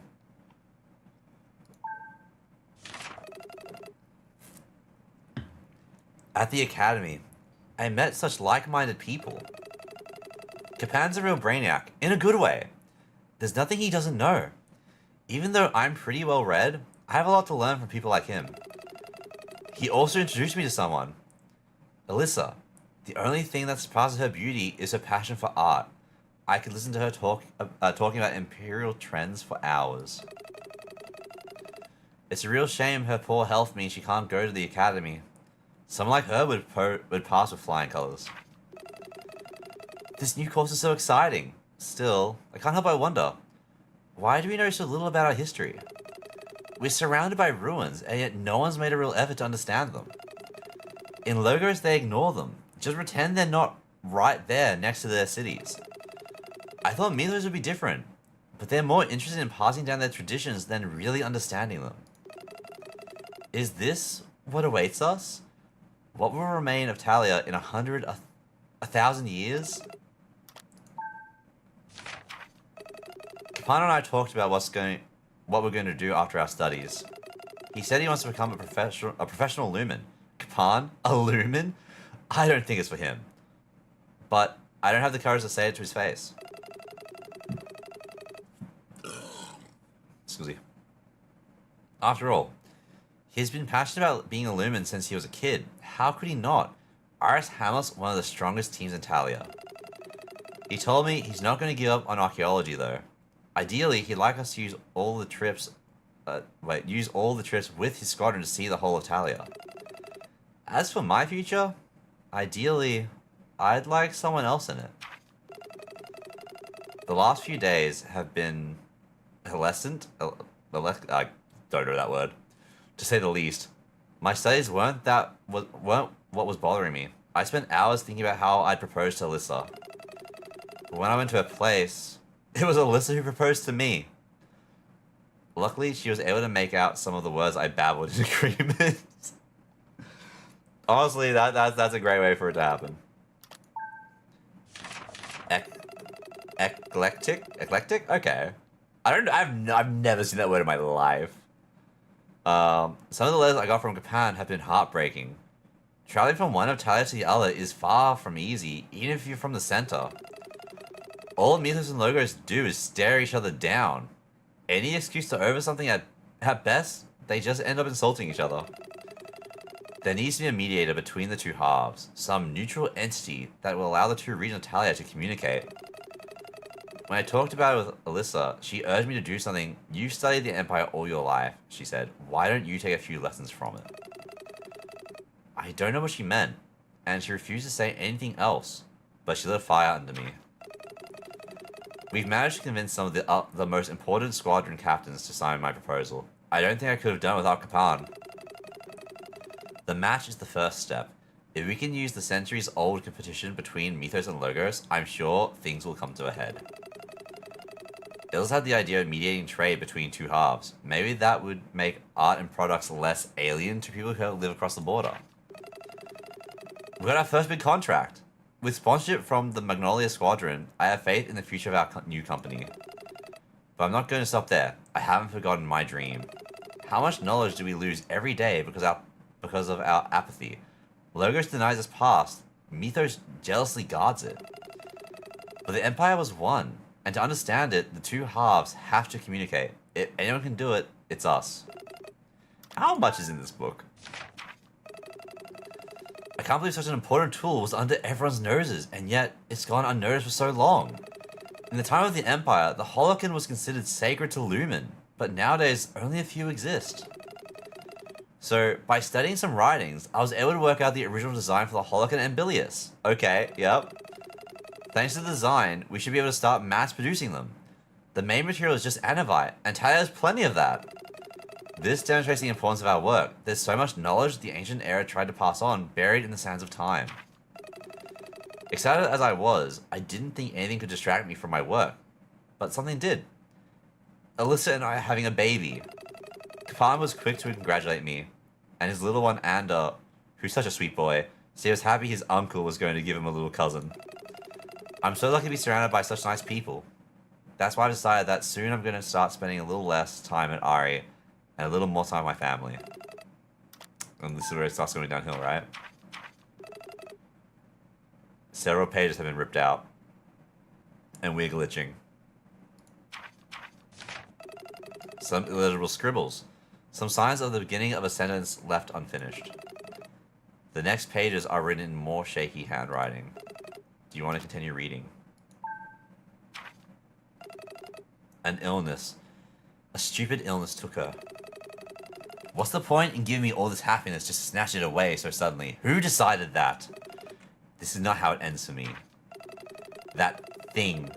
At the academy, I met such like-minded people. Capan's a real brainiac, in a good way. There's nothing he doesn't know. Even though I'm pretty well read, I have a lot to learn from people like him. He also introduced me to someone. Alyssa. The only thing that surpasses her beauty is her passion for art. I could listen to her talking about imperial trends for hours. It's a real shame her poor health means she can't go to the academy. Someone like her would pass with flying colors. This new course is so exciting. Still, I can't help but wonder, why do we know so little about our history? We're surrounded by ruins, and yet no one's made a real effort to understand them. In Logos, they ignore them. Just pretend they're not right there next to their cities. I thought Mythos would be different, but they're more interested in passing down their traditions than really understanding them. Is this what awaits us? What will remain of Talia in 1,000 years? Capan and I talked about what we're going to do after our studies. He said he wants to become a professional lumen. Capan? A lumen? I don't think it's for him. But I don't have the courage to say it to his face. Excuse me. After all, he's been passionate about being a lumen since he was a kid. How could he not? Iris Hamlet's one of the strongest teams in Talia. He told me he's not going to give up on archaeology though. Ideally, he'd like us to use all the trips with his squadron to see the whole of Talia. As for my future, ideally, I'd like someone else in it. The last few days have been pearlescent. I don't know that word, to say the least. My studies weren't what was bothering me. I spent hours thinking about how I'd propose to Alyssa. But when I went to her place, it was Alyssa who proposed to me. Luckily, she was able to make out some of the words I babbled in agreement. Honestly, that's a great way for it to happen. Eclectic? Okay. I've never seen that word in my life. Some of the letters I got from Capan have been heartbreaking. Traveling from one of Talia to the other is far from easy, even if you're from the center. All Mythos and Logos do is stare each other down. Any excuse to over something at best, they just end up insulting each other. There needs to be a mediator between the two halves, some neutral entity that will allow the two regions of Talia to communicate. When I talked about it with Alyssa, she urged me to do something. You've studied the Empire all your life, she said. Why don't you take a few lessons from it? I don't know what she meant, and she refused to say anything else, but she lit a fire under me. We've managed to convince some of the most important squadron captains to sign my proposal. I don't think I could have done it without Capan. The match is the first step. If we can use the centuries-old competition between Mythos and Logos, I'm sure things will come to a head. Ills had the idea of mediating trade between two halves. Maybe that would make art and products less alien to people who live across the border. We got our first big contract. With sponsorship from the Magnolia Squadron, I have faith in the future of our new company. But I'm not going to stop there. I haven't forgotten my dream. How much knowledge do we lose every day because of our apathy? Logos denies its past. Mythos jealously guards it. But the Empire was one, and to understand it, the two halves have to communicate. If anyone can do it, it's us. How much is in this book? I can't believe such an important tool was under everyone's noses, and yet it's gone unnoticed for so long. In the time of the Empire, the Holocan was considered sacred to Lumen, but nowadays only a few exist. So, by studying some writings, I was able to work out the original design for the Holocan and Bilius. Okay, yep. Thanks to the design, we should be able to start mass producing them. The main material is just anovite, and Talia has plenty of that. This demonstrates the importance of our work. There's so much knowledge the ancient era tried to pass on, buried in the sands of time. Excited as I was, I didn't think anything could distract me from my work. But something did. Alyssa and I are having a baby. Kapan was quick to congratulate me, and his little one Ander, who's such a sweet boy, said he was happy his uncle was going to give him a little cousin. I'm so lucky to be surrounded by such nice people. That's why I decided that soon I'm going to start spending a little less time at Ari, and a little more time with my family. And this is where it starts going downhill, right? Several pages have been ripped out. And we're glitching. Some illegible scribbles. Some signs of the beginning of a sentence left unfinished. The next pages are written in more shaky handwriting. Do you want to continue reading? An illness. A stupid illness took her. What's the point in giving me all this happiness just to snatch it away so suddenly? Who decided that? This is not how it ends for me. That thing.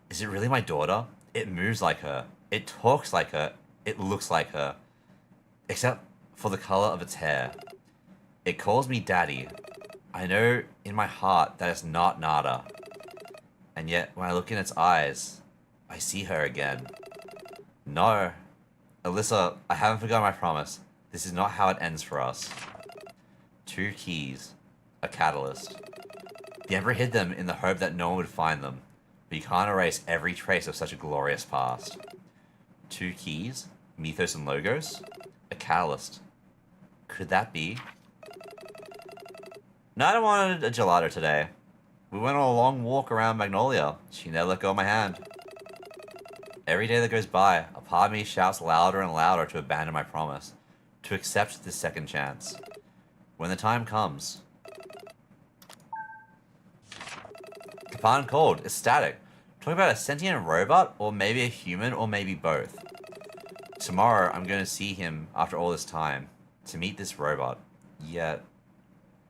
Is it really my daughter? It moves like her. It talks like her. It looks like her. Except for the color of its hair. It calls me daddy. I know in my heart that it's not Nada. And yet, when I look in its eyes, I see her again. No. Alyssa, I haven't forgotten my promise. This is not how it ends for us. 2 keys. A catalyst. The Emperor hid them in the hope that no one would find them, but you can't erase every trace of such a glorious past. 2 keys, Mythos and Logos, a catalyst. Could that be? Nada wanted a gelato today. We went on a long walk around Magnolia. She never let go of my hand. Every day that goes by, a part of me shouts louder and louder to abandon my promise, to accept this second chance. When the time comes... Kapan called, ecstatic. Talking about a sentient robot, or maybe a human, or maybe both. Tomorrow, I'm going to see him after all this time, to meet this robot. Yet,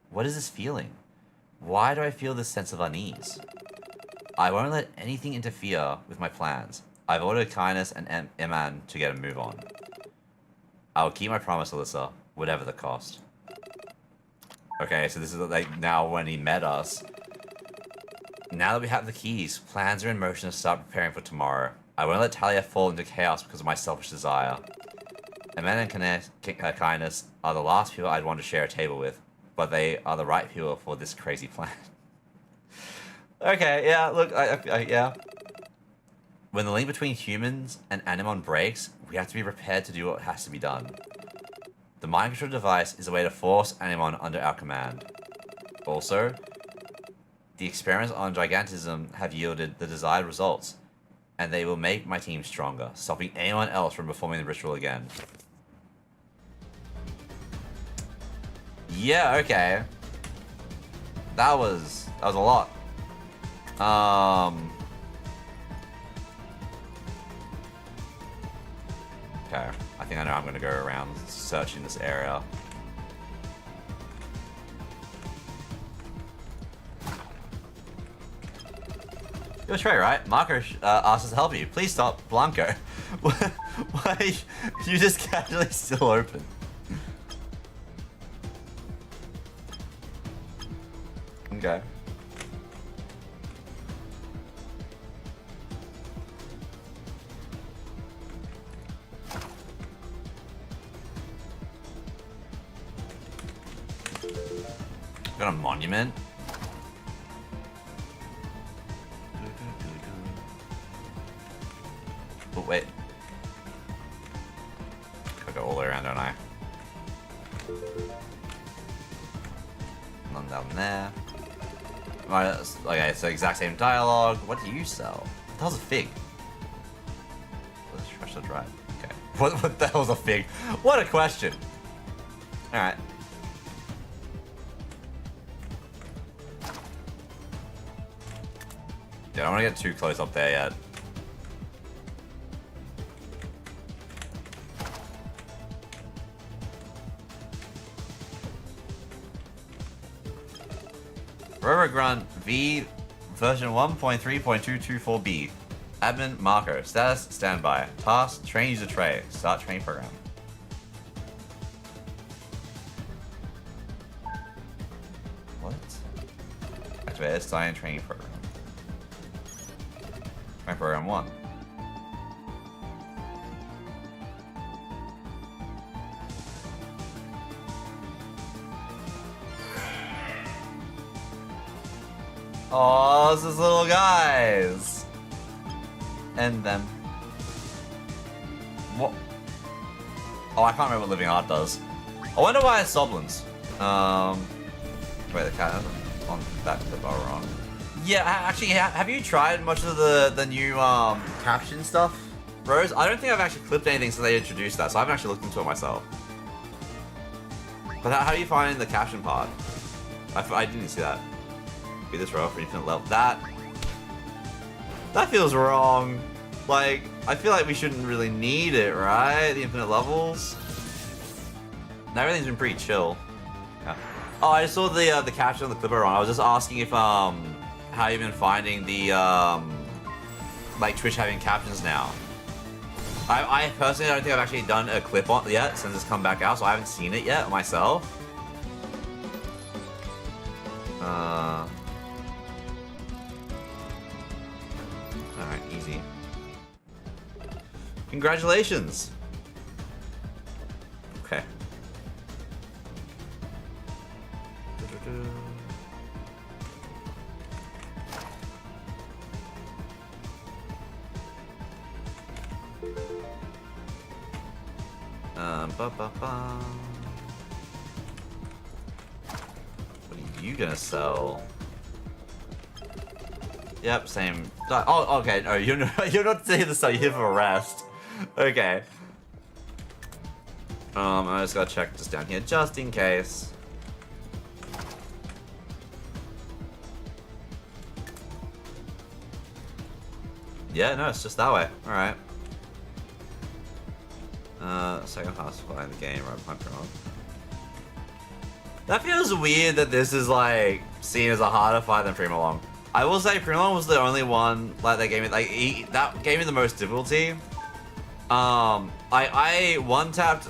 what is this feeling? Why do I feel this sense of unease? I won't let anything interfere with my plans. I've ordered Kindness and Eman to get a move on. I will keep my promise, Alyssa, whatever the cost. Okay, so this is like now when he met us. Now that we have the keys, plans are in motion to start preparing for tomorrow. I won't let Talia fall into chaos because of my selfish desire. Eman and Kindness are the last people I'd want to share a table with, but they are the right people for this crazy plan. Okay, yeah, look, yeah. When the link between humans and Animon breaks, we have to be prepared to do what has to be done. The mind control device is a way to force Animon under our command. Also, the experiments on gigantism have yielded the desired results, and they will make my team stronger, stopping anyone else from performing the ritual again. Yeah, okay. That was a lot. Okay, I think I know I'm gonna go around searching this area. You're Trey, right? Marco asked us to help you. Please stop, Blanco. Why you just casually still open? Okay. Got a monument. Oh, wait. Gotta go all the way around, don't I? None down there. Right, okay, it's the exact same dialogue. What do you sell? What the hell's a fig? What's fresh to drive? Okay. What the hell's a fig? What a question! Alright. Yeah, I don't want to get too close up there yet. Grunt V version 1.3.224B. Admin Marco. Status standby. Task train user tray. Start train program. What? Activate sign training program. Train program 1. Oh, this is little guys. And them. What? Oh, I can't remember what Living Art does. I wonder why it's Soblins. Wait, the cat on that clip are wrong. Yeah, actually, have you tried much of the new caption stuff, Rose? I don't think I've actually clipped anything since they introduced that, so I haven't actually looked into it myself. But how do you find the caption part? I didn't see that. Be this row for infinite level. That feels wrong. Like, I feel like we shouldn't really need it, right? The infinite levels. Now everything's been pretty chill. Yeah. Oh, I just saw the caption on the clipper on. I was just asking if how you've been finding the like Twitch having captions now. I personally don't think I've actually done a clip on it yet since it's come back out, so I haven't seen it yet myself. Alright, easy. Congratulations! Okay. What are you gonna sell? Yep, same. Oh, okay. No, you're not here to sell. You're here for rest. Okay. I just gotta check just down here, just in case. Yeah, no, it's just that way. All right. Second fastest play in the game, right? Punch wrong. That feels weird that this is like seen as a harder fight than Primo Long. I will say Primo Long was the only one like that gave me that gave me the most difficulty. I one tapped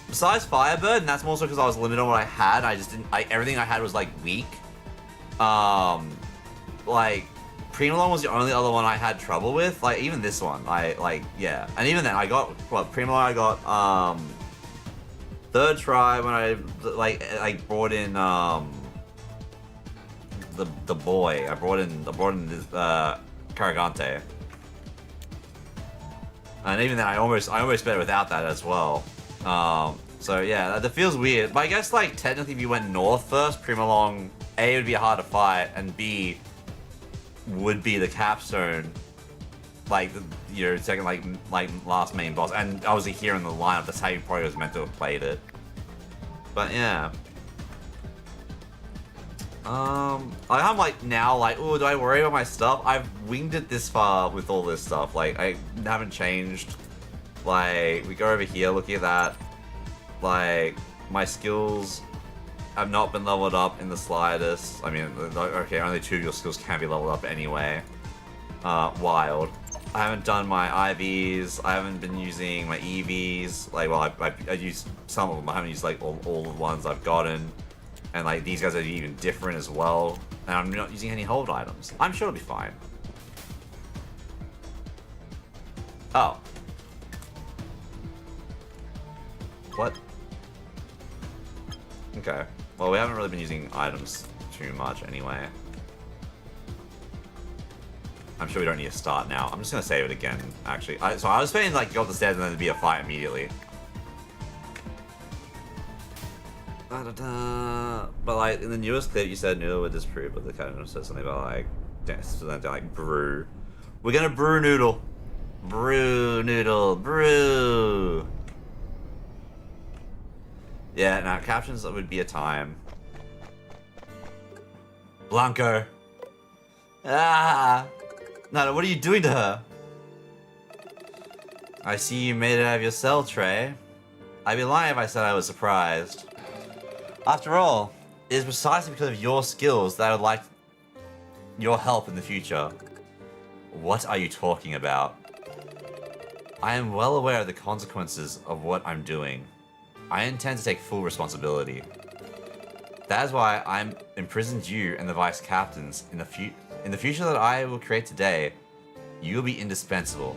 besides Firebird, and that's mostly because I was limited on what I had. I just didn't. Everything I had was like weak. Like Primo Long was the only other one I had trouble with. Like even this one, yeah. And even then, I got Primo Long. I got third try when I brought in the boy. I brought in this Caragante. And even then, I almost bet without that as well. So yeah, that feels weird. But I guess like technically, if you went north first, Primo Long, A, would be a harder fight, and B, would be the capstone, like your second like last main boss. And obviously here in the lineup, that's how you probably was meant to have played it. But yeah. I'm like now like, oh, do I worry about my stuff? I've winged it this far with all this stuff. Like I haven't changed. Like we go over here, looking at that. Like my skills have not been leveled up in the slightest. I mean, okay, only 2 of your skills can be leveled up anyway. Wild. I haven't done my IVs. I haven't been using my EVs. Like, well, I used some of them. I haven't used like all the ones I've gotten. And like these guys are even different as well. And I'm not using any hold items. I'm sure it'll be fine. Oh. What? Okay. Well, we haven't really been using items too much anyway. I'm sure we don't need to start now. I'm just gonna save it again, actually. So I was saying like go up the stairs and then there'd be a fight immediately. But like in the newest clip, you said Noodle would disprove, but the kind of said something about like, like brew. We're gonna brew Noodle. Brew Noodle. Brew. Yeah, now captions would be a time. Blanco. Ah! Nana, what are you doing to her? I see you made it out of your cell, Trey. I'd be lying if I said I was surprised. After all, it is precisely because of your skills that I would like your help in the future. What are you talking about? I am well aware of the consequences of what I'm doing. I intend to take full responsibility. That is why I'm imprisoned you and the vice captains. In the future that I will create today, you will be indispensable.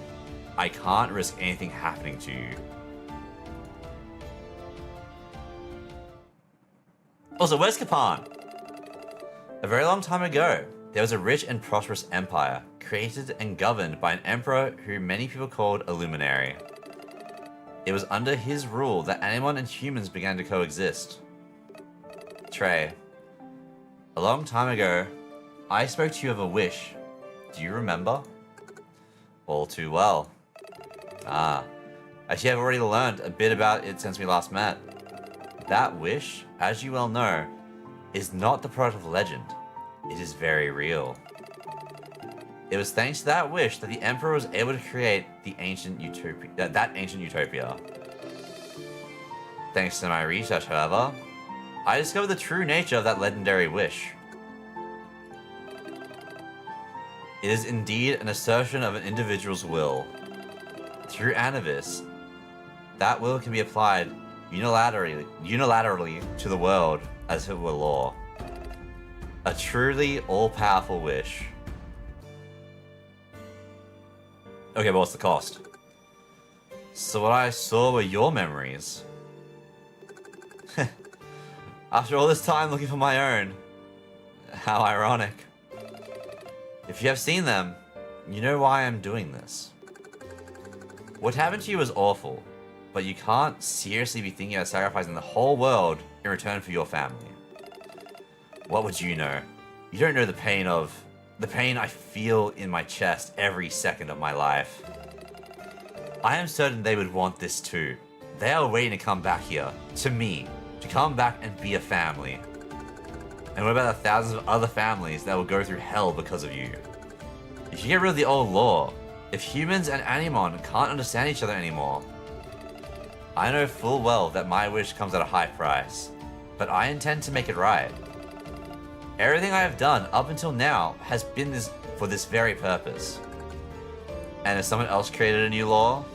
I can't risk anything happening to you. Also, where's Kapan? A very long time ago, there was a rich and prosperous empire, created and governed by an emperor who many people called a luminary. It was under his rule that Animon and humans began to coexist. Trey, a long time ago, I spoke to you of a wish. Do you remember? All too well. Ah, actually I've already learned a bit about it since we last met. That wish, as you well know, is not the product of legend. It is very real. It was thanks to that wish that the Emperor was able to create the ancient utopia, that ancient utopia. Thanks to my research, however, I discovered the true nature of that legendary wish. It is indeed an assertion of an individual's will. Through Anavis, that will can be applied unilaterally to the world as if it were law. A truly all-powerful wish. Okay, but what's the cost? So what I saw were your memories. After all this time looking for my own. How ironic. If you have seen them, you know why I'm doing this. What happened to you was awful, but you can't seriously be thinking about sacrificing the whole world in return for your family. What would you know? You don't know the pain I feel in my chest every second of my life. I am certain they would want this too. They are waiting to come back here, to me, to come back and be a family. And what about the thousands of other families that will go through hell because of you? If you get rid of the old law, if humans and Animon can't understand each other anymore, I know full well that my wish comes at a high price, but I intend to make it right. Everything I have done up until now has been for this very purpose. And if someone else created a new law,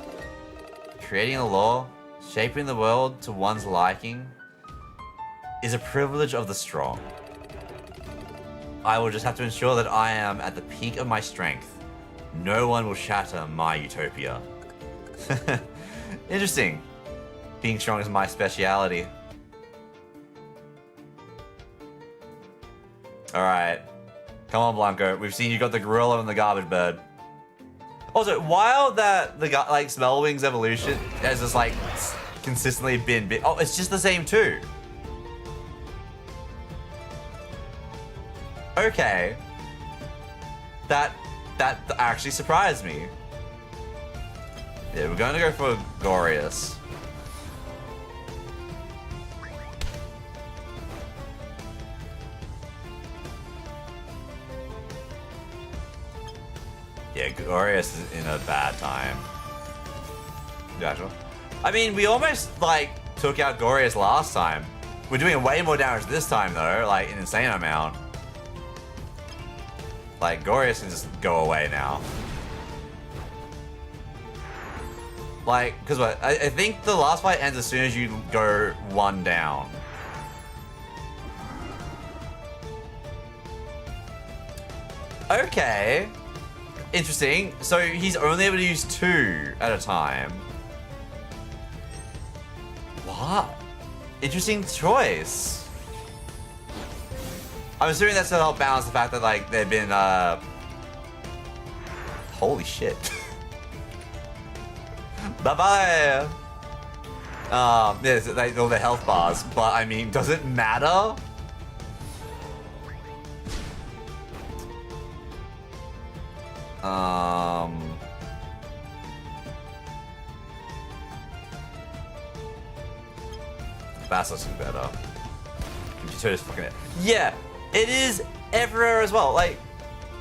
creating a law, shaping the world to one's liking, is a privilege of the strong. I will just have to ensure that I am at the peak of my strength. No one will shatter my utopia. Interesting. Being strong is my speciality. Alright. Come on, Blanco. We've seen you got the gorilla and the garbage bird. Also, while the Smellwing's evolution has just consistently been oh, it's just the same too. Okay. That actually surprised me. Yeah, we're going to go for Gorius. Yeah, Gorius is in a bad time. Gotcha. I mean, we almost, took out Gorius last time. We're doing way more damage this time, though, an insane amount. Gorius can just go away now. Because what? I think the last fight ends as soon as you go one down. Okay. Interesting. So he's only able to use 2 at a time. What? Interesting choice. I'm assuming that's to help balance the fact that they've been holy shit. Bye bye. Yes, all the health bars, but I mean, does it matter? Basilisk is better. Is fucking it. Yeah, it is everywhere as well.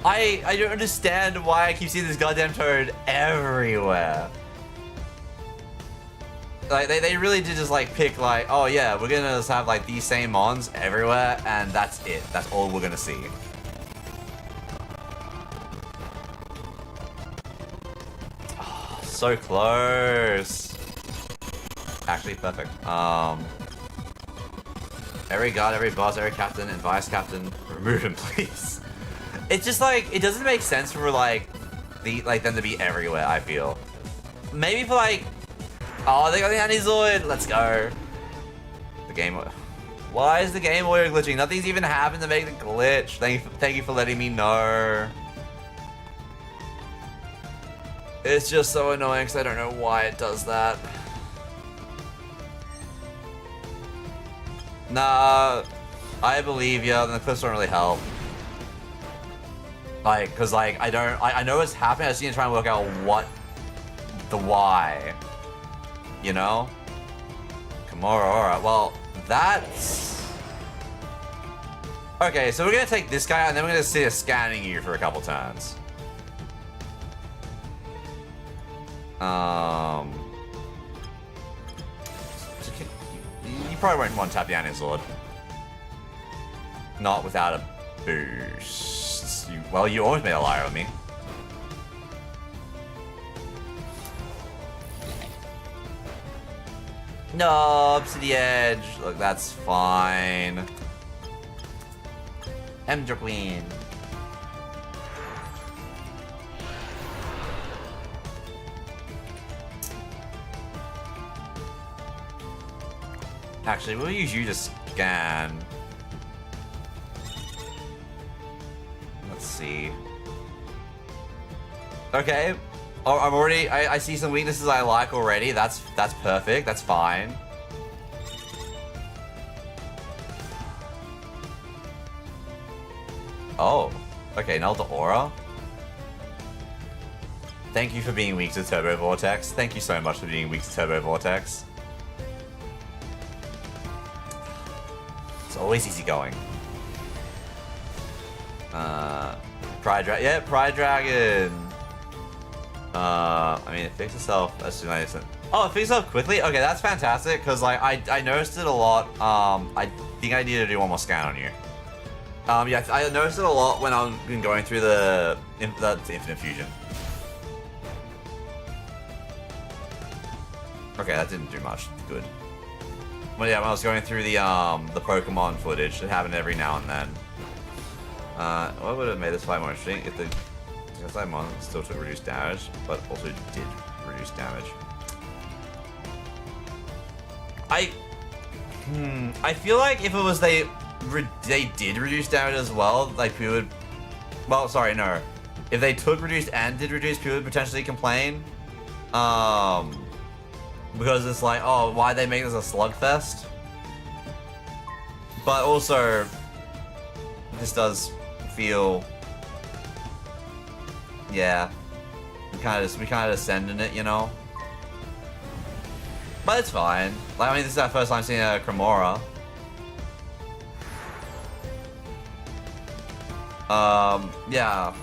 I don't understand why I keep seeing this goddamn toad everywhere. Like, they really did just, like, pick, like, oh, yeah, we're gonna just have, like, these same mons everywhere, and that's it. That's all we're gonna see. Oh, so close. Actually, perfect. Every guard, every boss, every captain, and vice captain, remove him, please. It's just, like, it doesn't make sense for, like, them to be everywhere, I feel. Maybe for, like... Oh, they got the anti-zoid! Let's go. The game... Why is the game audio glitching? Nothing's even happened to make the glitch. Thank you for letting me know. It's just so annoying because I don't know why it does that. Nah, I believe you, and the clips don't really help. Like, cause like, I know what's happening, I just need to try and work out the why. You know? Kimura, well, that's... Okay, so we're gonna take this guy, and then we're gonna sit scanning you for a couple turns. You probably won't want to tap the anti-sword. Not without a boost. Well, you always made a liar of me. No, up to the edge. Look, that's fine. Emder Queen. Actually, we'll use you to scan. Let's see. Okay. Oh, I'm already... I see some weaknesses I like already. That's perfect. That's fine. Oh. Okay, now the aura. Thank you for being weak to Turbo Vortex. Thank you so much for being weak to Turbo Vortex. It's always easy going. Pride Dragon. Yeah, Pride Dragon. I mean, it fixed itself as soon as oh, it fixed itself quickly? Okay, that's fantastic, because like I noticed it a lot. I think I need to do one more scan on you. Yeah, I noticed it a lot when I've been going through the Infinite Fusion. Okay, that didn't do much. Good. Well, yeah, when I was going through the Pokemon footage, it happened every now and then. What would have made this fight more interesting if the Mon still took reduced damage, but also did reduce damage. I feel like if it was they did reduce damage as well, like people would. Well, sorry, no. If they took reduced and did reduce, people would potentially complain. Because it's like, oh, why they make this a slugfest? But also, this does feel. Yeah, we kind of just sending it, you know. But it's fine. Like, I mean, this is our first time seeing a Kimura. Yeah.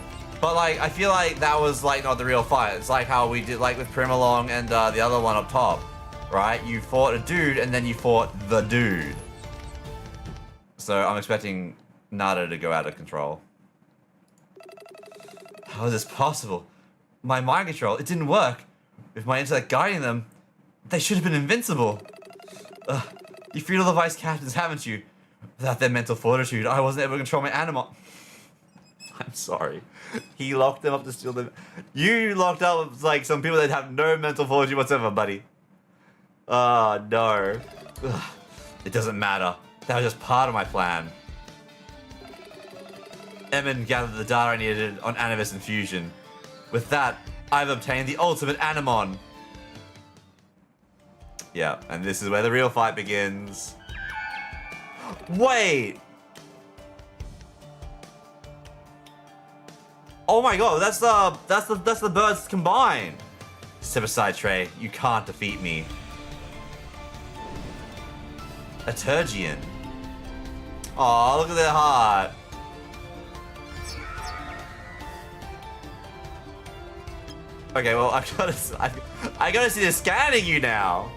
But like, I feel like that was like not the real fight. It's like how we did like with Primalong and the other one up top, right? You fought a dude and then you fought the dude. So I'm expecting Nada to go out of control. How is this possible? My mind control, it didn't work. With my intellect guiding them, they should have been invincible. You freed all the vice captains, haven't you? Without their mental fortitude, I wasn't able to control my animal. I'm sorry. He locked them up to steal them. You locked up with, like, some people that have no mental fortitude whatsoever, buddy. Oh, no. Ugh. It doesn't matter. That was just part of my plan. Emin gathered the data I needed on Animus and Fusion. With that, I've obtained the ultimate Animon. Yeah, and this is where the real fight begins. Wait! Oh my god, that's the birds combined. Step aside, Trey. You can't defeat me. A Turgian. Aw, look at their heart. Okay, well, I gotta see the scanning you now.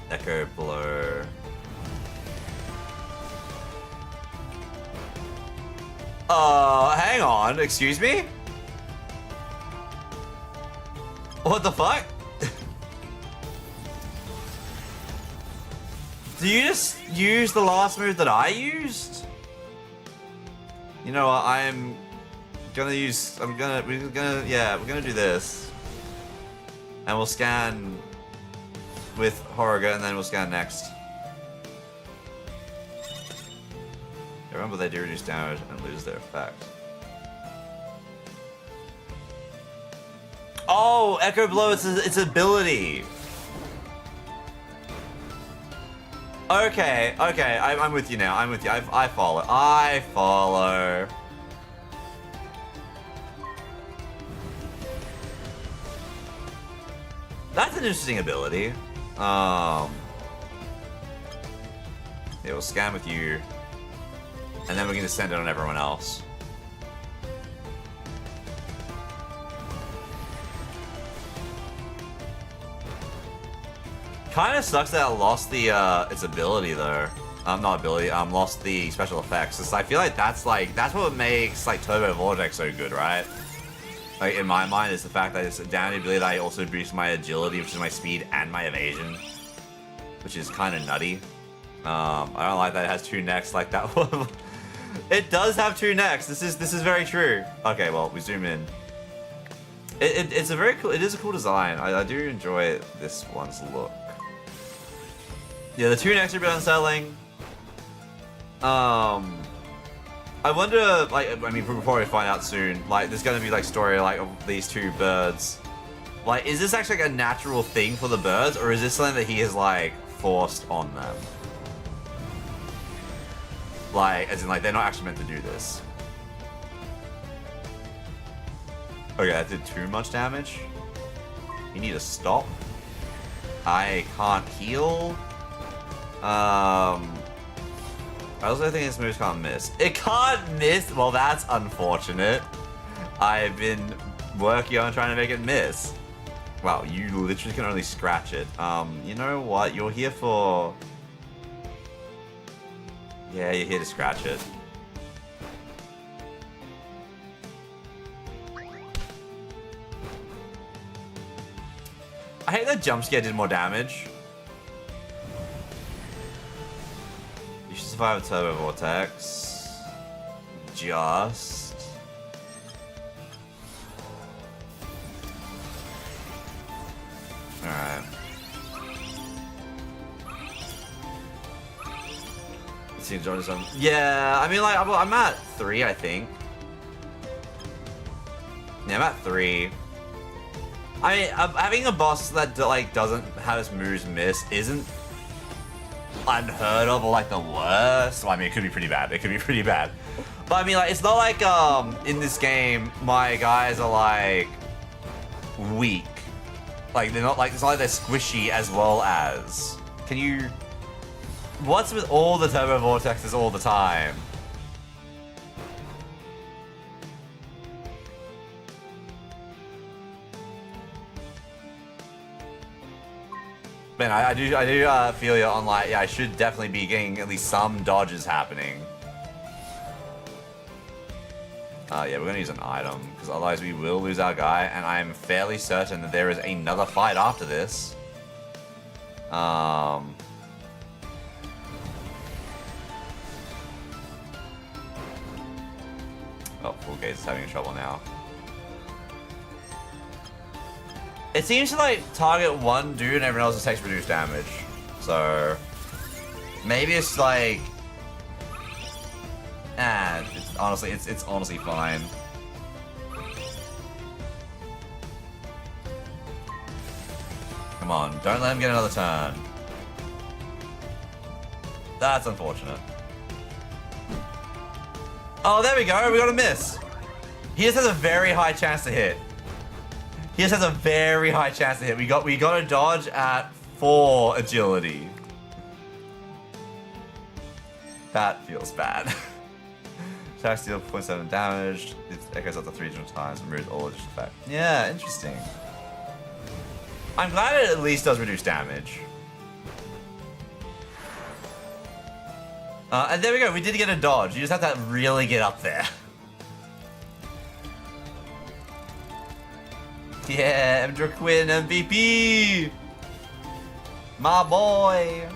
Echo blow. Hang on, excuse me? What the fuck? Do you just use the last move that I used? You know what, we're gonna do this. And we'll scan with Horriga, and then we'll scan next. Remember, they do reduce damage and lose their effect. Oh, Echo Blow, it's ability. Okay, I'm with you now. I'm with you. I follow. I follow. That's an interesting ability. Yeah, we'll scan with you. And then we can just send it on everyone else. Kind of sucks that I lost the its ability though. Not ability. Lost the special effects. Cause I feel like that's what makes like Turbo Vortex so good, right? Like in my mind, is the fact that it's down the ability that I also boost my agility, which is my speed and my evasion, which is kind of nutty. I don't like that it has two necks like that one. It does have two necks. This is very true. Okay, well we zoom in. It's a very cool. It is a cool design. I do enjoy this one's look. Yeah, the two necks are a bit unsettling. I wonder, like, I mean, before we find out soon, like, there's gonna be like story like of these two birds. Like, is this actually like a natural thing for the birds, or is this something that he has like forced on them? Like, as in, like, they're not actually meant to do this. Okay, that did too much damage. You need to stop. I can't heal. I also think this move can't miss. It can't miss? Well, that's unfortunate. I've been working on trying to make it miss. Wow, you literally can only scratch it. You know what? You're here for... Yeah, you're here to scratch it. I hate that jump scare did more damage. You should survive a Turbo Vortex. Just... Alright. Seems on his own. Yeah, I mean, like, I'm at 3, I think. Yeah, I'm at 3. I mean, having a boss that like doesn't have his moves miss isn't unheard of or like the worst. Well, I mean, it could be pretty bad. It could be pretty bad. But I mean, like, it's not like in this game my guys are like weak. Like, they're not like, it's not like they're squishy as well as. Can you? What's with all the Turbo Vortexes all the time? Man, I do feel you on, like, yeah, I should definitely be getting at least some dodges happening. Yeah, we're gonna use an item, because otherwise we will lose our guy, and I'm fairly certain that there is another fight after this. Oh, Full Gaze is having trouble now. It seems to like target one dude and everyone else just takes reduced damage. So maybe it's like, it's honestly fine. Come on, don't let him get another turn. That's unfortunate. Oh, there we go. We got a miss. He just has a very high chance to hit. He just has a very high chance to hit. We got a dodge at 4 agility. That feels bad. Attack deal 0.7 damage. It echoes up to 3 additional times and removes all additional effect. Yeah, interesting. I'm glad it at least does reduce damage. And there we go. We did get a dodge. You just have to really get up there. Yeah, Emdra Quinn MVP! My boy!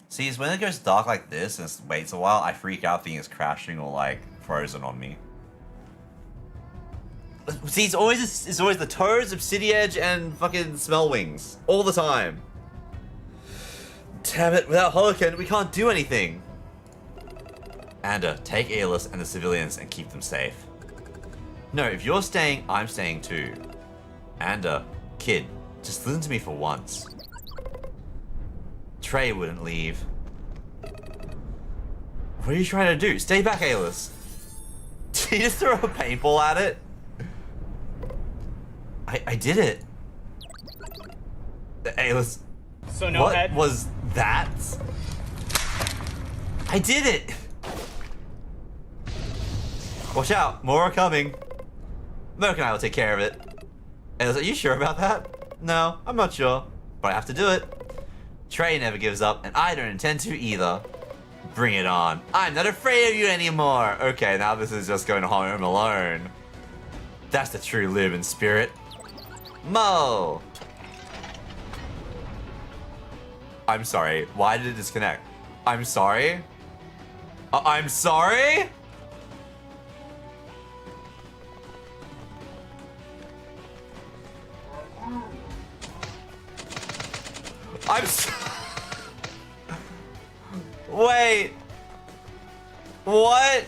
See, it's when it goes dark like this and it waits a while, I freak out thinking it's crashing or like frozen on me. See, it's always the toads, Obsidiedge, and fucking Smell Wings. All the time. Damn it, without Holocan, we can't do anything. Anda, take Aelus and the civilians and keep them safe. No, if you're staying, I'm staying too. Anda, kid, just listen to me for once. Trey wouldn't leave. What are you trying to do? Stay back, Aelus. Did you just throw a paintball at it? I did it. Aelus. So no what head? Was that? I did it! Watch out, more are coming. Merc and I will take care of it. Aelus, are you sure about that? No, I'm not sure, but I have to do it. Trey never gives up, and I don't intend to either. Bring it on. I'm not afraid of you anymore. Okay, now this is just going home alone. That's the true Lumen spirit. Mo! I'm sorry. Why did it disconnect? I'm sorry? I'm sorry? Wait. What?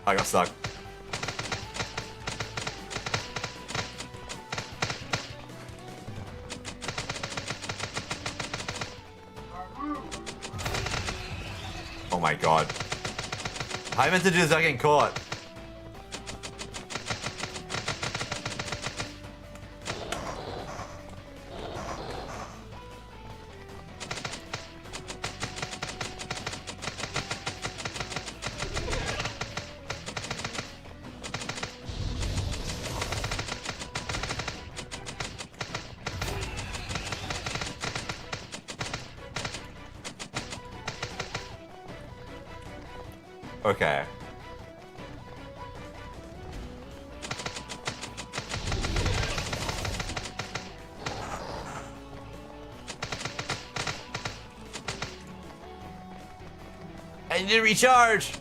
I got stuck. Oh my god. How I meant to do this without getting caught? Okay. I need to recharge.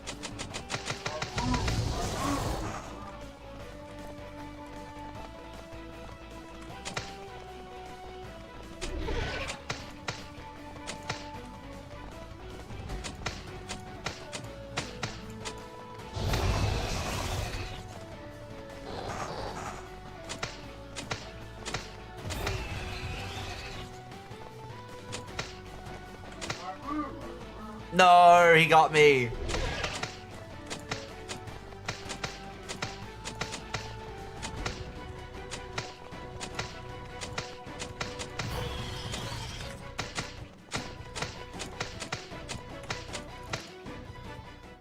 No, he got me.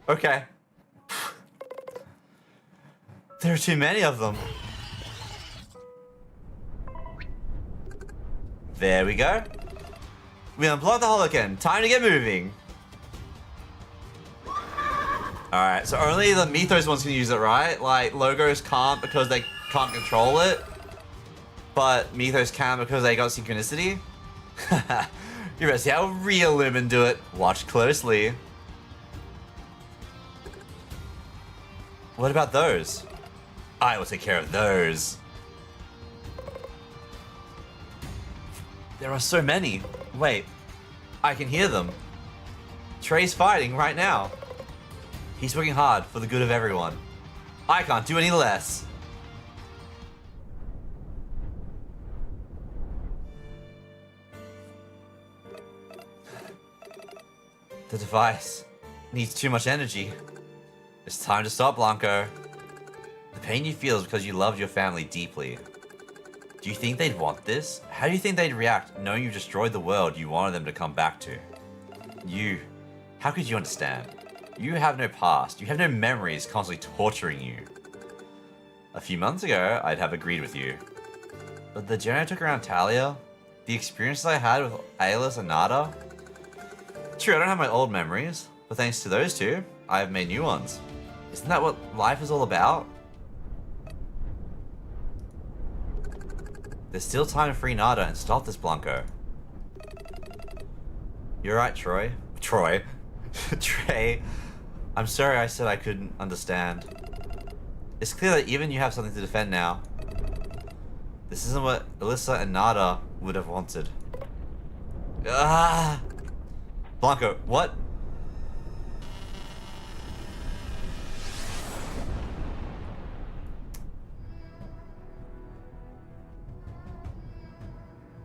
Okay. There are too many of them. There we go. We unblocked the Holocan. Time to get moving. Alright, so only the Mythos ones can use it, right? Like, Logos can't because they can't control it. But Mythos can because they got synchronicity. You're ready to see how real Lumen do it. Watch closely. What about those? I will take care of those. There are so many. Wait, I can hear them. Trey's fighting right now. He's working hard for the good of everyone. I can't do any less. The device needs too much energy. It's time to stop, Blanco. The pain you feel is because you loved your family deeply. Do you think they'd want this? How do you think they'd react knowing you've destroyed the world you wanted them to come back to? How could you understand? You have no past. You have no memories constantly torturing you. A few months ago, I'd have agreed with you. But the journey I took around Talia, the experiences I had with Aeolus and Nada. True, I don't have my old memories, but thanks to those two, I have made new ones. Isn't that what life is all about? There's still time to free Nada and stop this, Blanco. You're right, Troy. Trey. I'm sorry I said I couldn't understand. It's clear that even you have something to defend now. This isn't what Alyssa and Nada would have wanted. Ah! Blanco, what?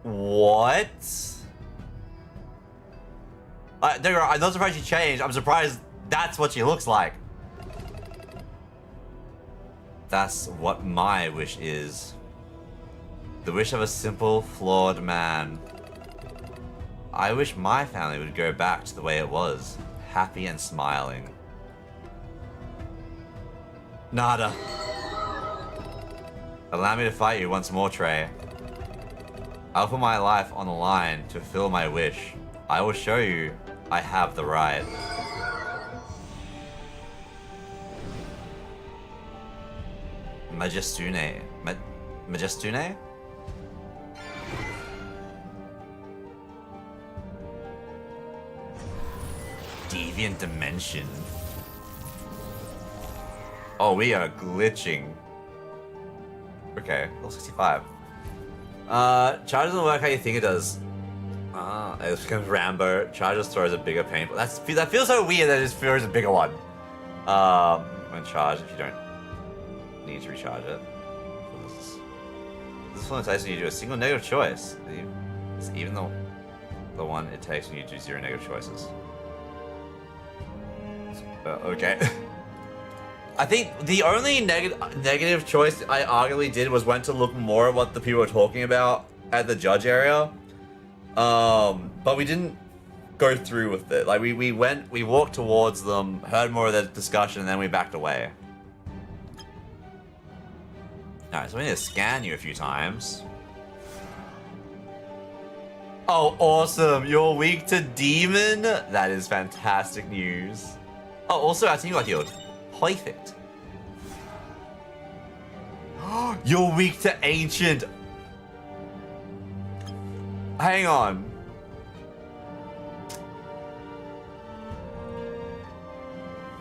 What? I'm not surprised she changed. I'm surprised that's what she looks like. That's what my wish is. The wish of a simple, flawed man. I wish my family would go back to the way it was, happy and smiling. Nada. Allow me to fight you once more, Trey. I'll put my life on the line to fulfill my wish. I will show you I have the right. Majestune. Majestune? Deviant dimension. Oh, we are glitching. Okay, level 65. Charge doesn't work how you think it does. It becomes Rambo. Charge just throws a bigger paintball. That feels so weird that it just throws a bigger one. When charged, if you don't need to recharge it. This is one that when you do a single negative choice. It's even the one it takes when you do 0 negative choices. Okay. I think the only negative choice I arguably did was when to look more at what the people were talking about at the judge area. But we didn't go through with it. Like we walked towards them, heard more of the discussion, and then we backed away. Alright, so we need to scan you a few times. Oh, awesome! You're weak to demon? That is fantastic news. Oh, also, our team got healed. Perfect. You're weak to ancient. Hang on.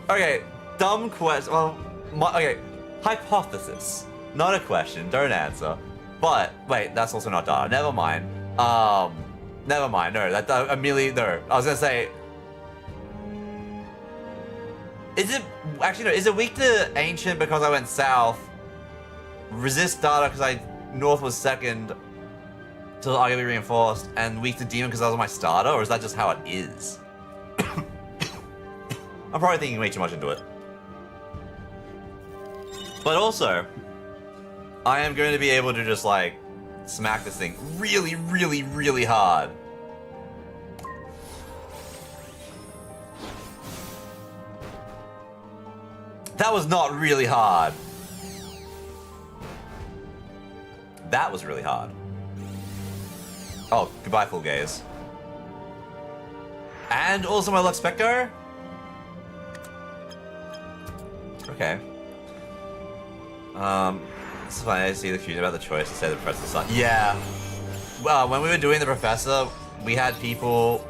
Okay, dumb question. Well, okay, hypothesis. Not a question. Don't answer. But wait, that's also not data. Never mind. Never mind. No, that immediately. No, I was gonna say. Is it actually no? Is it weak to ancient because I went south? Resist data because north was second. Till arguably reinforced, and weak to demon because that was my starter, or is that just how it is? I'm probably thinking way too much into it. But also, I am going to be able to just like smack this thing really, really, really hard. That was not really hard. That was really hard. Oh, goodbye, full gaze. And also my Lux Spectre? Okay. This is funny, I see the confusion about the choice to say the Professor's son. Yeah. Well, when we were doing the Professor, we had people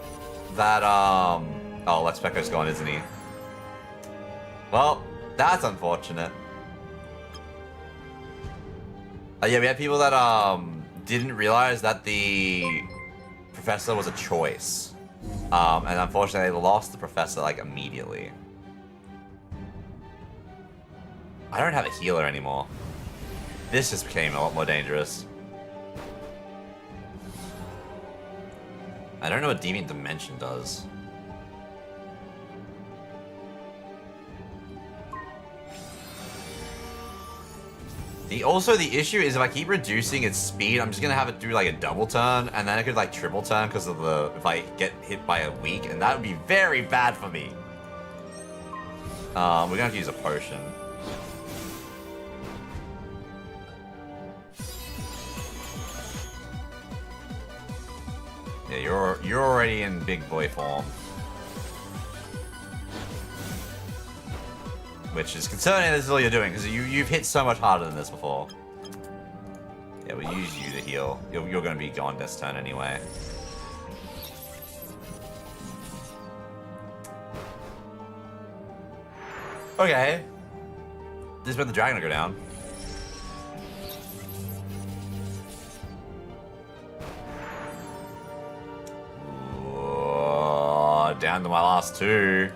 that, oh, Lux Spectre's gone, isn't he? Well, that's unfortunate. Yeah, we had people that, didn't realize that the Professor was a choice. And unfortunately, they lost the Professor, like, immediately. I don't have a healer anymore. This just became a lot more dangerous. I don't know what Deviant Dimension does. The issue is if I keep reducing its speed, I'm just gonna have it do like a double turn, and then I could like triple turn because of the if I get hit by a weak, and that would be very bad for me. We're gonna have to use a potion. Yeah, you're already in big boy form. Which is concerning, this is all you're doing, because you've hit so much harder than this before. Yeah, we'll use you to heal. You're going to be gone this turn anyway. Okay. This is where the dragon will go down. Ooh, down to my last two.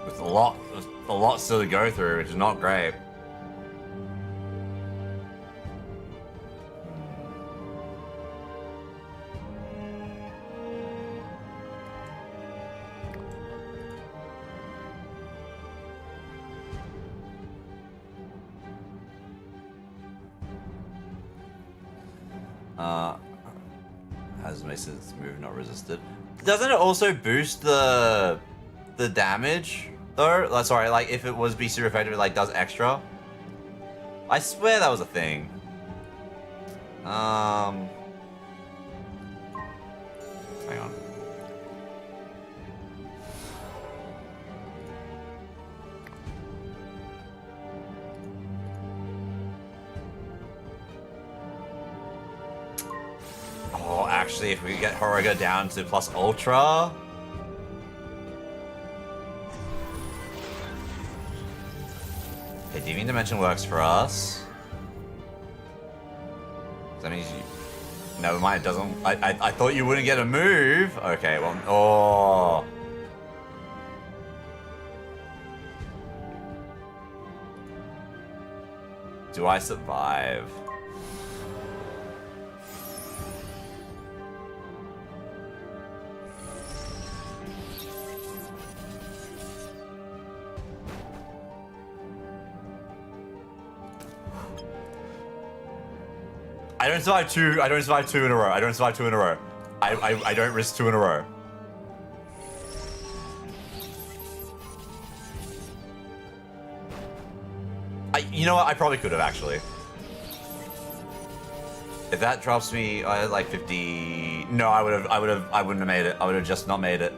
With a lot still to go through, which is not great. Has makes its move not resisted. Doesn't it also boost the damage though? Like, sorry, like if it was be super effective, it like does extra. I swear that was a thing. Hang on. Oh, actually, if we get Horoga down to plus Ultra. Okay, Deviant Dimension works for us. That means you... Never mind, it doesn't... I thought you wouldn't get a move. Okay, well... Oh... Do I survive? I don't survive two. I don't survive two in a row. I don't survive two in a row. I don't risk two in a row. You know what? I probably could have actually. If that drops me like 50, no, I wouldn't have made it. I would have just not made it.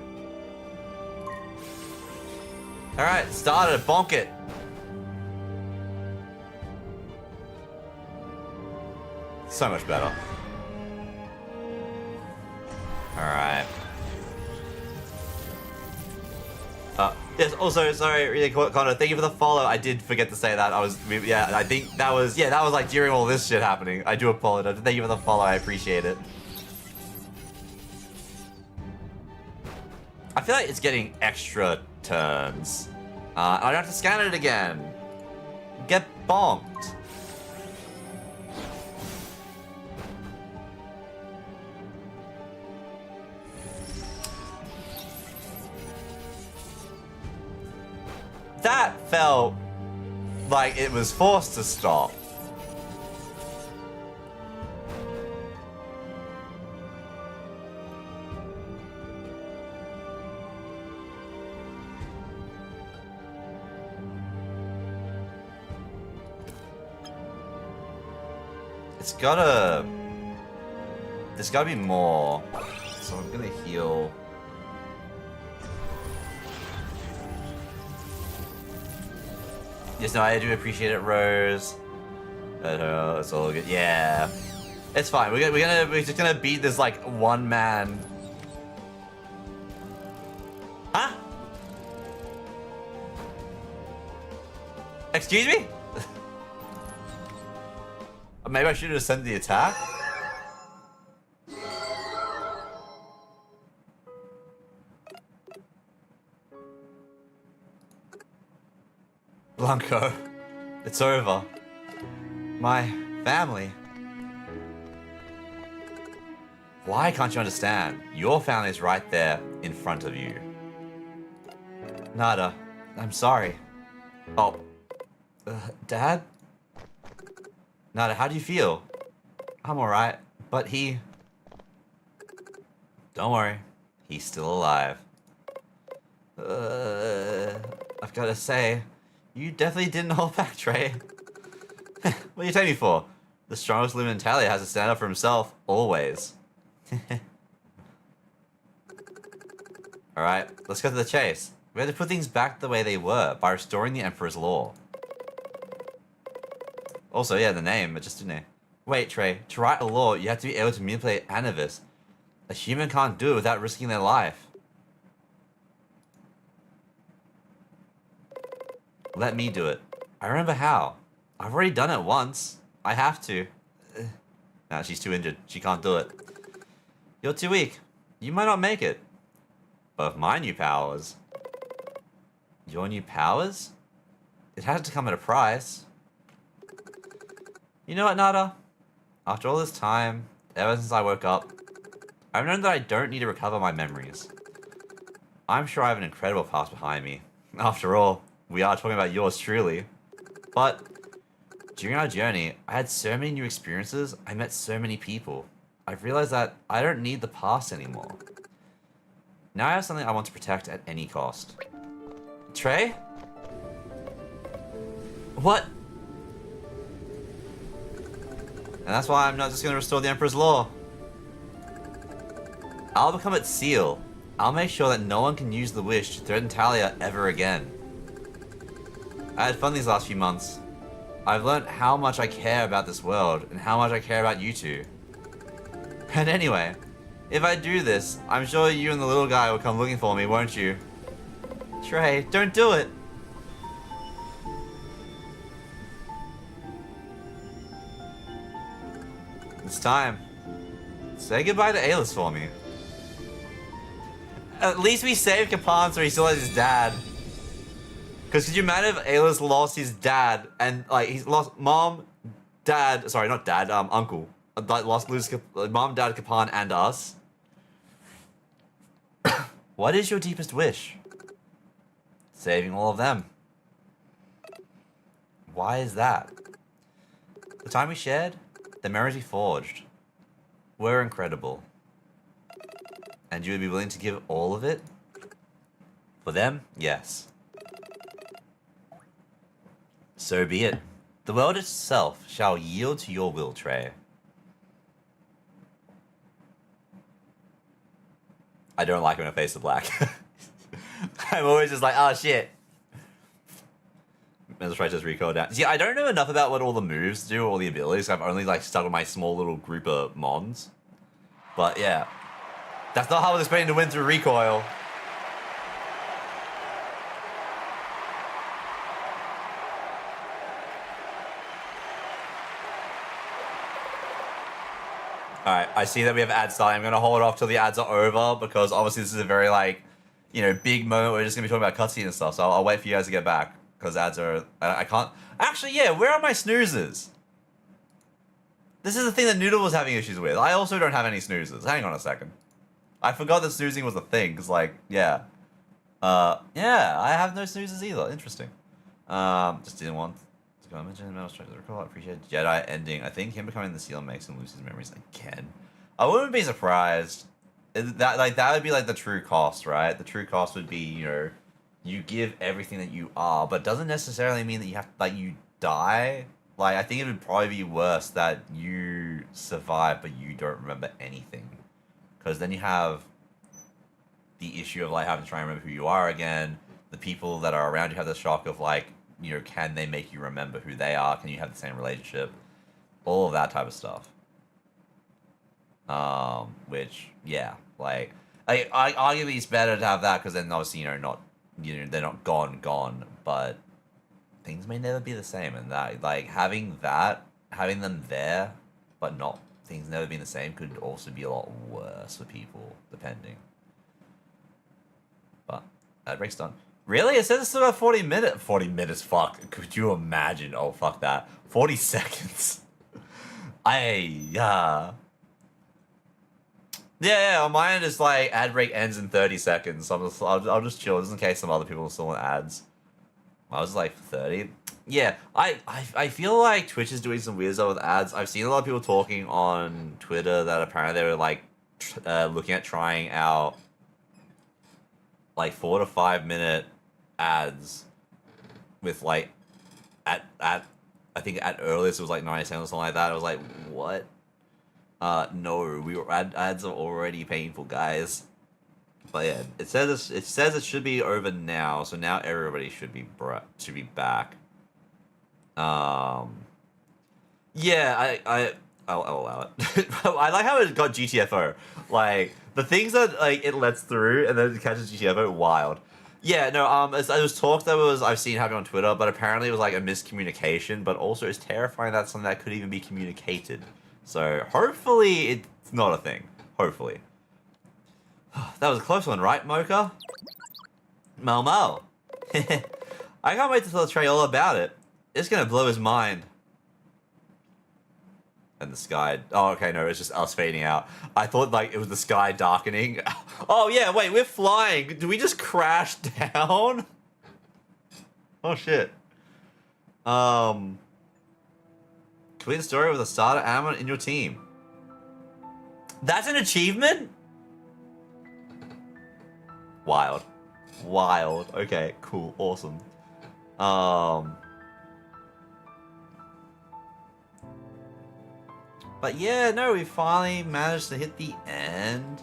All right, started. Bonk it. So much better. Alright. Yes, also, sorry, really Connor, thank you for the follow. I did forget to say that. Yeah, I think that was like during all this shit happening. I do apologize. Thank you for the follow, I appreciate it. I feel like it's getting extra turns. I don't have to scan it again. Get bonked. That felt like it was forced to stop. There's gotta be more. So I'm gonna heal. Yes, no, I do appreciate it, Rose. But it's all good. Yeah, it's fine. We're just gonna beat this like one man. Huh? Excuse me? Maybe I should have sent the attack. Blanco, it's over. My family. Why can't you understand? Your family is right there in front of you. Nada, I'm sorry. Oh, Dad? Nada, how do you feel? I'm alright, but he... Don't worry, he's still alive. I've gotta say, you definitely didn't hold back, Trey. What are you taking me for? The strongest LumenTale has to stand up for himself, always. Alright, let's go to the chase. We had to put things back the way they were by restoring the Emperor's law. Also, yeah, the name, it just didn't it? Wait, Trey, to write a law, you have to be able to manipulate Anavis. A human can't do it without risking their life. Let me do it. I remember how. I've already done it once. I have to. Nah, she's too injured. She can't do it. You're too weak. You might not make it. But with my new powers... Your new powers? It had to come at a price. You know what, Nada? After all this time, ever since I woke up, I've known that I don't need to recover my memories. I'm sure I have an incredible past behind me. After all, we are talking about yours truly. But during our journey, I had so many new experiences, I met so many people. I've realized that I don't need the past anymore. Now I have something I want to protect at any cost. Trey? What? And that's why I'm not just gonna restore the Emperor's law. I'll become its seal. I'll make sure that no one can use the wish to threaten Talia ever again. I had fun these last few months. I've learned how much I care about this world and how much I care about you two. And anyway, if I do this, I'm sure you and the little guy will come looking for me, won't you? Trey, don't do it! It's time. Say goodbye to Aylis for me. At least we saved Kapan so he still has his dad. Because could you imagine if Aylis lost his dad and like he's lost mom, dad, sorry, not dad, uncle. Like lose mom, dad, Kapan, and us. What is your deepest wish? Saving all of them. Why is that? The time we shared, the memories we forged, were incredible. And you would be willing to give all of it? For them, yes. So be it. The world itself shall yield to your will, Trey. I don't like when I face the black. I'm always just like, oh shit. Let's try to just recoil down. See, I don't know enough about what all the moves do, all the abilities. I've only like stuck with my small little group of mons. But yeah. That's not how I was expecting to win through recoil. Alright, I see that we have ads starting. I'm going to hold off till the ads are over because obviously this is a very, like, you know, big moment. We're just going to be talking about cutscene and stuff. So I'll wait for you guys to get back because ads are... I can't... Actually, yeah, where are my snoozes? This is the thing that Noodle was having issues with. I also don't have any snoozes. Hang on a second. I forgot that snoozing was a thing because, like, yeah. Yeah, I have no snoozes either. Interesting. Just didn't want... I mentioned I was trying to recall. I appreciate Jedi ending. I think him becoming the seal makes him lose his memories again. I wouldn't be surprised. That would be like the true cost, right? The true cost would be, you know, you give everything that you are, but it doesn't necessarily mean that you have like you die. Like I think it would probably be worse that you survive but you don't remember anything, because then you have the issue of like having to try and remember who you are again. The people that are around you have the shock of like, you know, can they make you remember who they are? Can you have the same relationship? All of that type of stuff. Which, yeah, like, arguably it's better to have that because then obviously, you know, they're not gone, but things may never be the same, and that, like, having them there, but not, things never being the same could also be a lot worse for people, depending. But, that break's done. Really? It says it's still got 40 minutes. 40 minutes, fuck. Could you imagine? Oh, fuck that. 40 seconds. Yeah, on my end, it's like, ad break ends in 30 seconds. So I'll just chill, just in case some other people still want ads. I was like, 30? Yeah, I feel like Twitch is doing some weird stuff with ads. I've seen a lot of people talking on Twitter that apparently they were like looking at trying out like 4 to 5 minute ads with like at I think at earliest it was like 90 cents or something like that. I was like, what? No, ads are already painful, guys. But yeah, it says it should be over now, so now everybody should be back. Yeah, I'll allow it. I like how it got GTFO. Like the things that like it lets through and then it catches GTFO, wild. Yeah, no, as it was talk that I've seen happening on Twitter, but apparently it was like a miscommunication, but also it's terrifying that something that could even be communicated. So hopefully it's not a thing. Hopefully. That was a close one, right, Mocha? Mo. I can't wait to tell Trey all about it. It's gonna blow his mind. And the sky. Oh, okay, no, it's just us fading out. I thought like it was the sky darkening. Oh yeah, wait, we're flying. Did we just crash down? Oh shit. Complete the story with a starter animal in your team. That's an achievement? Wild. Okay, cool, awesome. But yeah, no, we finally managed to hit the end.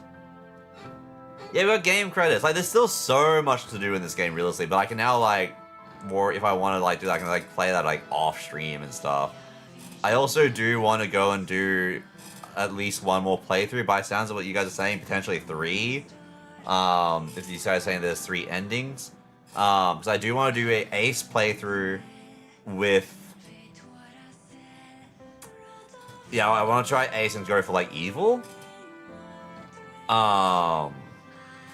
Yeah, we got game credits. Like, there's still so much to do in this game, realistically, but I can now, like, more, if I want to, like, do that, I can, like, play that, like, off-stream and stuff. I also do want to go and do at least one more playthrough, by sounds of what you guys are saying, potentially 3. If you guys are saying there's 3 endings. So I do want to do a Ace playthrough with... Yeah, I want to try Ace and go for, like, Evil. You got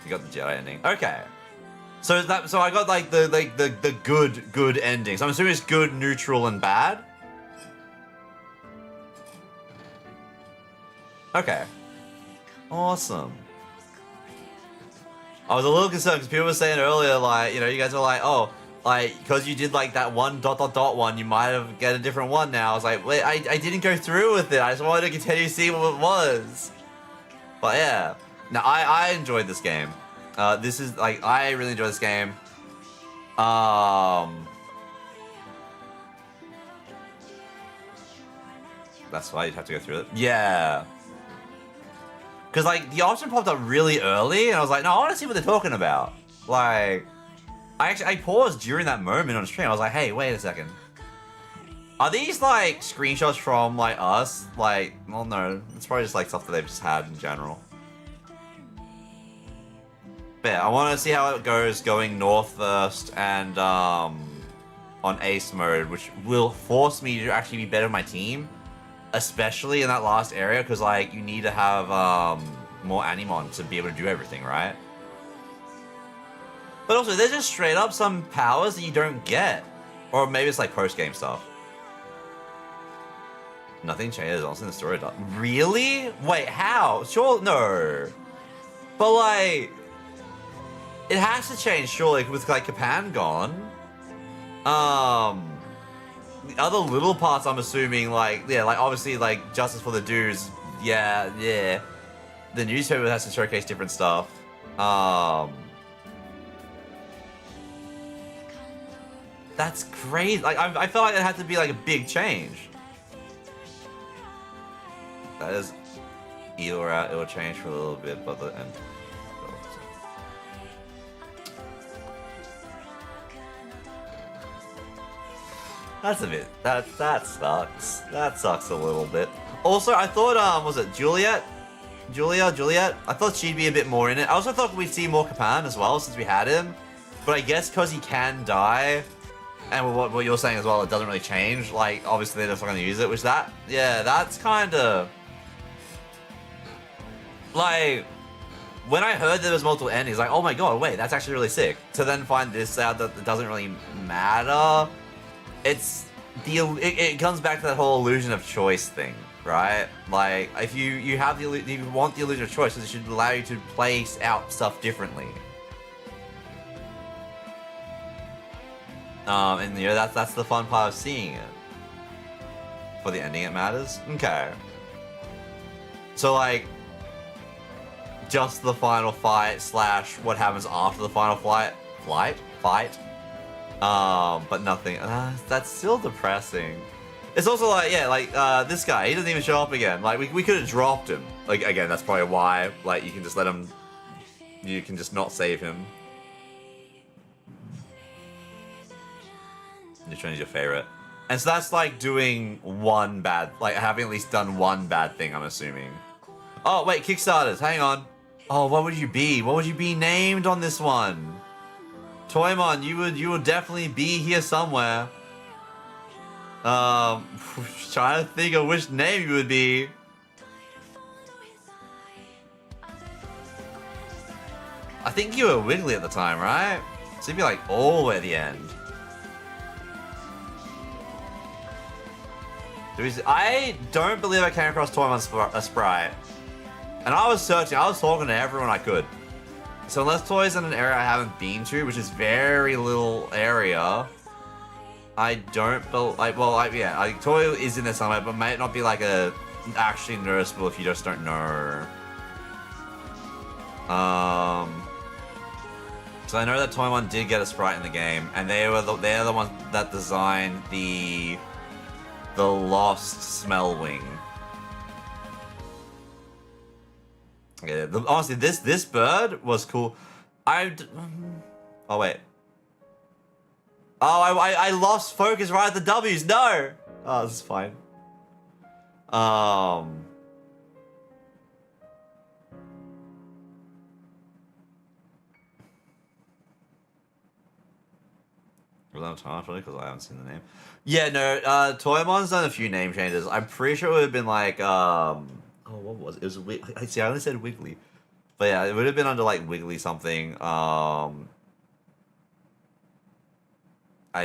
the Jedi ending. Okay. So I got, like, the good endings. I'm assuming it's good, neutral, and bad. Okay. Awesome. I was a little concerned because people were saying earlier, like, you know, you guys were like, oh, like, because you did, like, that one ... one, you might have get a different one now. I was like, wait, I didn't go through with it. I just wanted to continue to see what it was. But, yeah. No, I enjoyed this game. This is, like, I really enjoyed this game. That's why you'd have to go through it. Yeah. Because, like, the option popped up really early, and I was like, no, I want to see what they're talking about. Like, I paused during that moment on stream. I was like, hey, wait a second. Are these, like, screenshots from, like, us? Like, well, no. It's probably just, like, stuff that they've just had in general. But yeah, I want to see how it goes going north first and, on Ace mode, which will force me to actually be better with my team. Especially in that last area, because, like, you need to have, more Animon to be able to do everything, right? But also, there's just straight up some powers that you don't get. Or maybe it's, like, post-game stuff. Nothing changes, honestly, in the story. Really? Wait, how? Sure, no. But, like, it has to change, surely, with, like, Kapan gone. The other little parts, I'm assuming, like, yeah, like, obviously, like, Justice for the Dudes, yeah. The newspaper has to showcase different stuff. That's great. Like, I felt like it had to be, like, a big change. That is either out, it'll change for a little bit, but the end. That's a bit. That sucks. That sucks a little bit. Also, I thought, was it Juliet? Juliet? I thought she'd be a bit more in it. I also thought we'd see more Kapan as well, since we had him. But I guess because he can die, and what you're saying as well, it doesn't really change. Like, obviously they're just not going to use it, which yeah, that's kind of... Like, when I heard there was multiple endings, like, oh my god, wait, that's actually really sick. To then find this out that it doesn't really matter... It comes back to that whole illusion of choice thing, right? Like, if you want the illusion of choice, it should allow you to play out stuff differently. And you know, that's the fun part of seeing it. For the ending, it matters. Okay. So like, just the final fight slash what happens after the final fight. But nothing. That's still depressing. It's also like, yeah, like this guy, he doesn't even show up again. Like we could have dropped him. Like again, that's probably why. Like you can just let him. You can just not save him. Which one is your favorite? And so that's like doing one bad, like having at least done one bad thing, I'm assuming. Oh, wait, Kickstarters, hang on. Oh, what would you be? What would you be named on this one? Toymon, you would definitely be here somewhere. Trying to think of which name you would be. I think you were Wiggly at the time, right? So you'd be like all the way at the end. I don't believe I came across Toymon's sprite. And I was searching, I was talking to everyone I could. So unless Toy's in an area I haven't been to, which is very little area, I don't yeah, Toy is in there somewhere, but might not be like actually noticeable if you just don't know. So I know that Toymon did get a sprite in the game, and they're the ones that designed the lost smell wing. Yeah, honestly, this bird was cool. Oh wait. Oh, I lost focus right at the W's. No. Oh, this is fine. Because I haven't seen the name. Yeah, no, Toymon's done a few name changes. I'm pretty sure it would have been like, oh, what was it? It was see, I only said Wiggly. But yeah, it would have been under like Wiggly something. I'd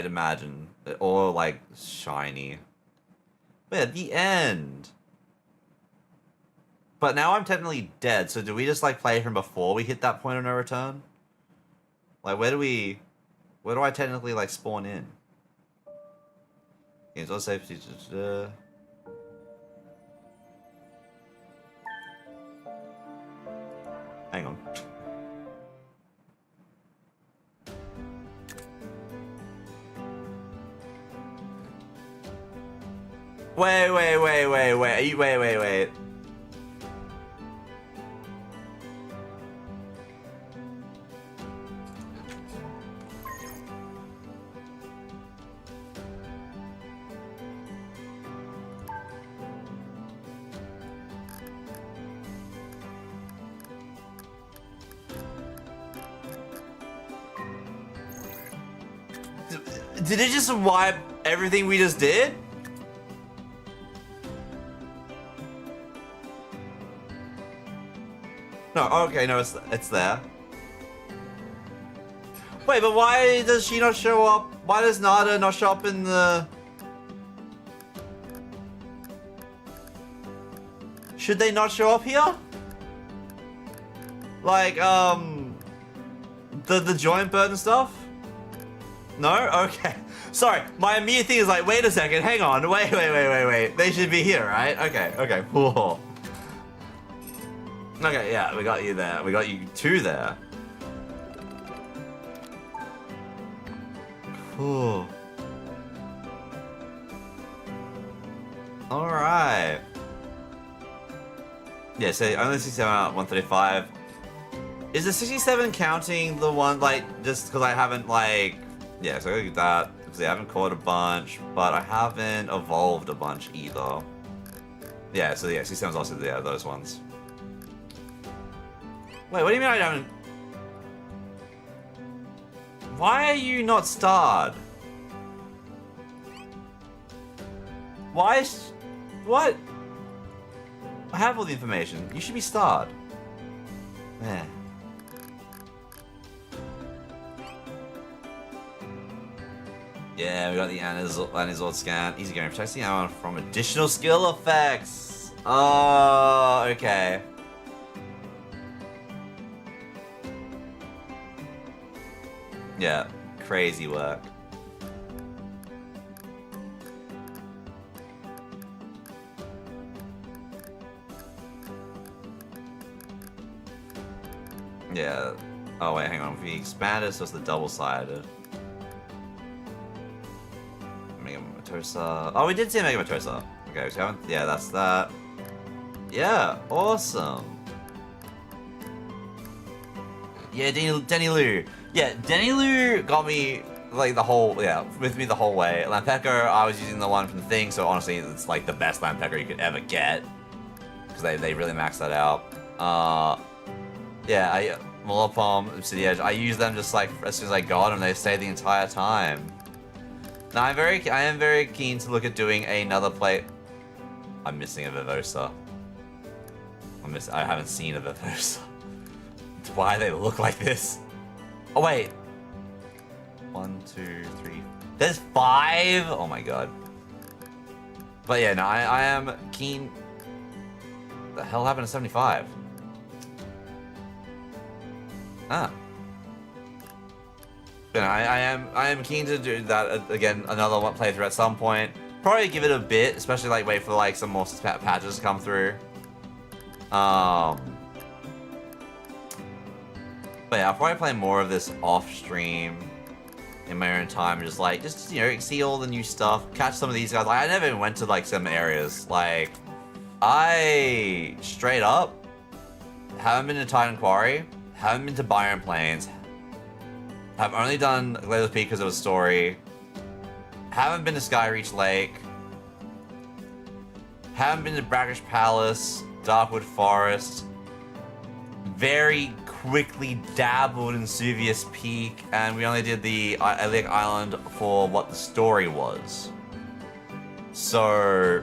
imagine. Or like Shiny. But yeah, the end. But now I'm technically dead, so do we just like play from before we hit that point of no return? Like where do I technically like spawn in? Games on safety. Hang on. Wait. Did it just wipe everything we just did? No, okay, no, it's there. Wait, but why does she not show up? Why does Nada not show up in the... Should they not show up here? Like, the joint bird and stuff? No? Okay. Sorry, my immediate thing is like, wait a second, hang on, wait. They should be here, right? Okay, cool. Okay, yeah, we got you there. We got you two there. Cool. Alright. Yeah, so only 67 out of 135. Is the 67 counting the one, like, just because I haven't, like... Yeah, so I gotta get that, because I haven't caught a bunch, but I haven't evolved a bunch either. Yeah, so yeah, 67's also, yeah, those ones. Wait, what do you mean I haven't... Why are you not starred? Why is... What? I have all the information. You should be starred. Man. Yeah, we got the Anizord scan. Easy going. Protects the armor from additional skill effects. Oh, okay. Yeah, crazy work. Yeah. Oh wait, hang on. If we expand it, so it's the double-sided. Mega Matosa. Oh, we did see a Mega Matosa. Okay, so haven't. Yeah, that's that. Yeah, awesome. Yeah, Denny Lu. Yeah, Denny Lu got me like with me the whole way. Lampecker, I was using the one from the thing, so honestly, it's like the best Lampecker you could ever get because they really maxed that out. Yeah, Molopom, Obsidian Edge, I use them just like as soon as I got them, they stay the entire time. Now I am very keen to look at doing another play. I'm missing a Vivosa. I haven't seen a Vivosa. Why they look like this? Oh wait. 1, 2, 3. There's 5. Oh my god. But yeah, no, I am keen. The hell happened to 75? Ah. But I am keen to do that again, another one playthrough at some point. Probably give it a bit, especially like wait for like some more patches to come through. But yeah, I'll probably play more of this off stream in my own time, just you know, see all the new stuff, catch some of these guys. Like I never even went to like some areas. Like I straight up haven't been to Titan Quarry, haven't been to Byron Plains, have only done Glacial Peak because of a story, haven't been to Skyreach Lake, haven't been to Brackish Palace, Darkwood Forest, very quickly dabbled in Suvius Peak, and we only did the Iliac Island for what the story was. So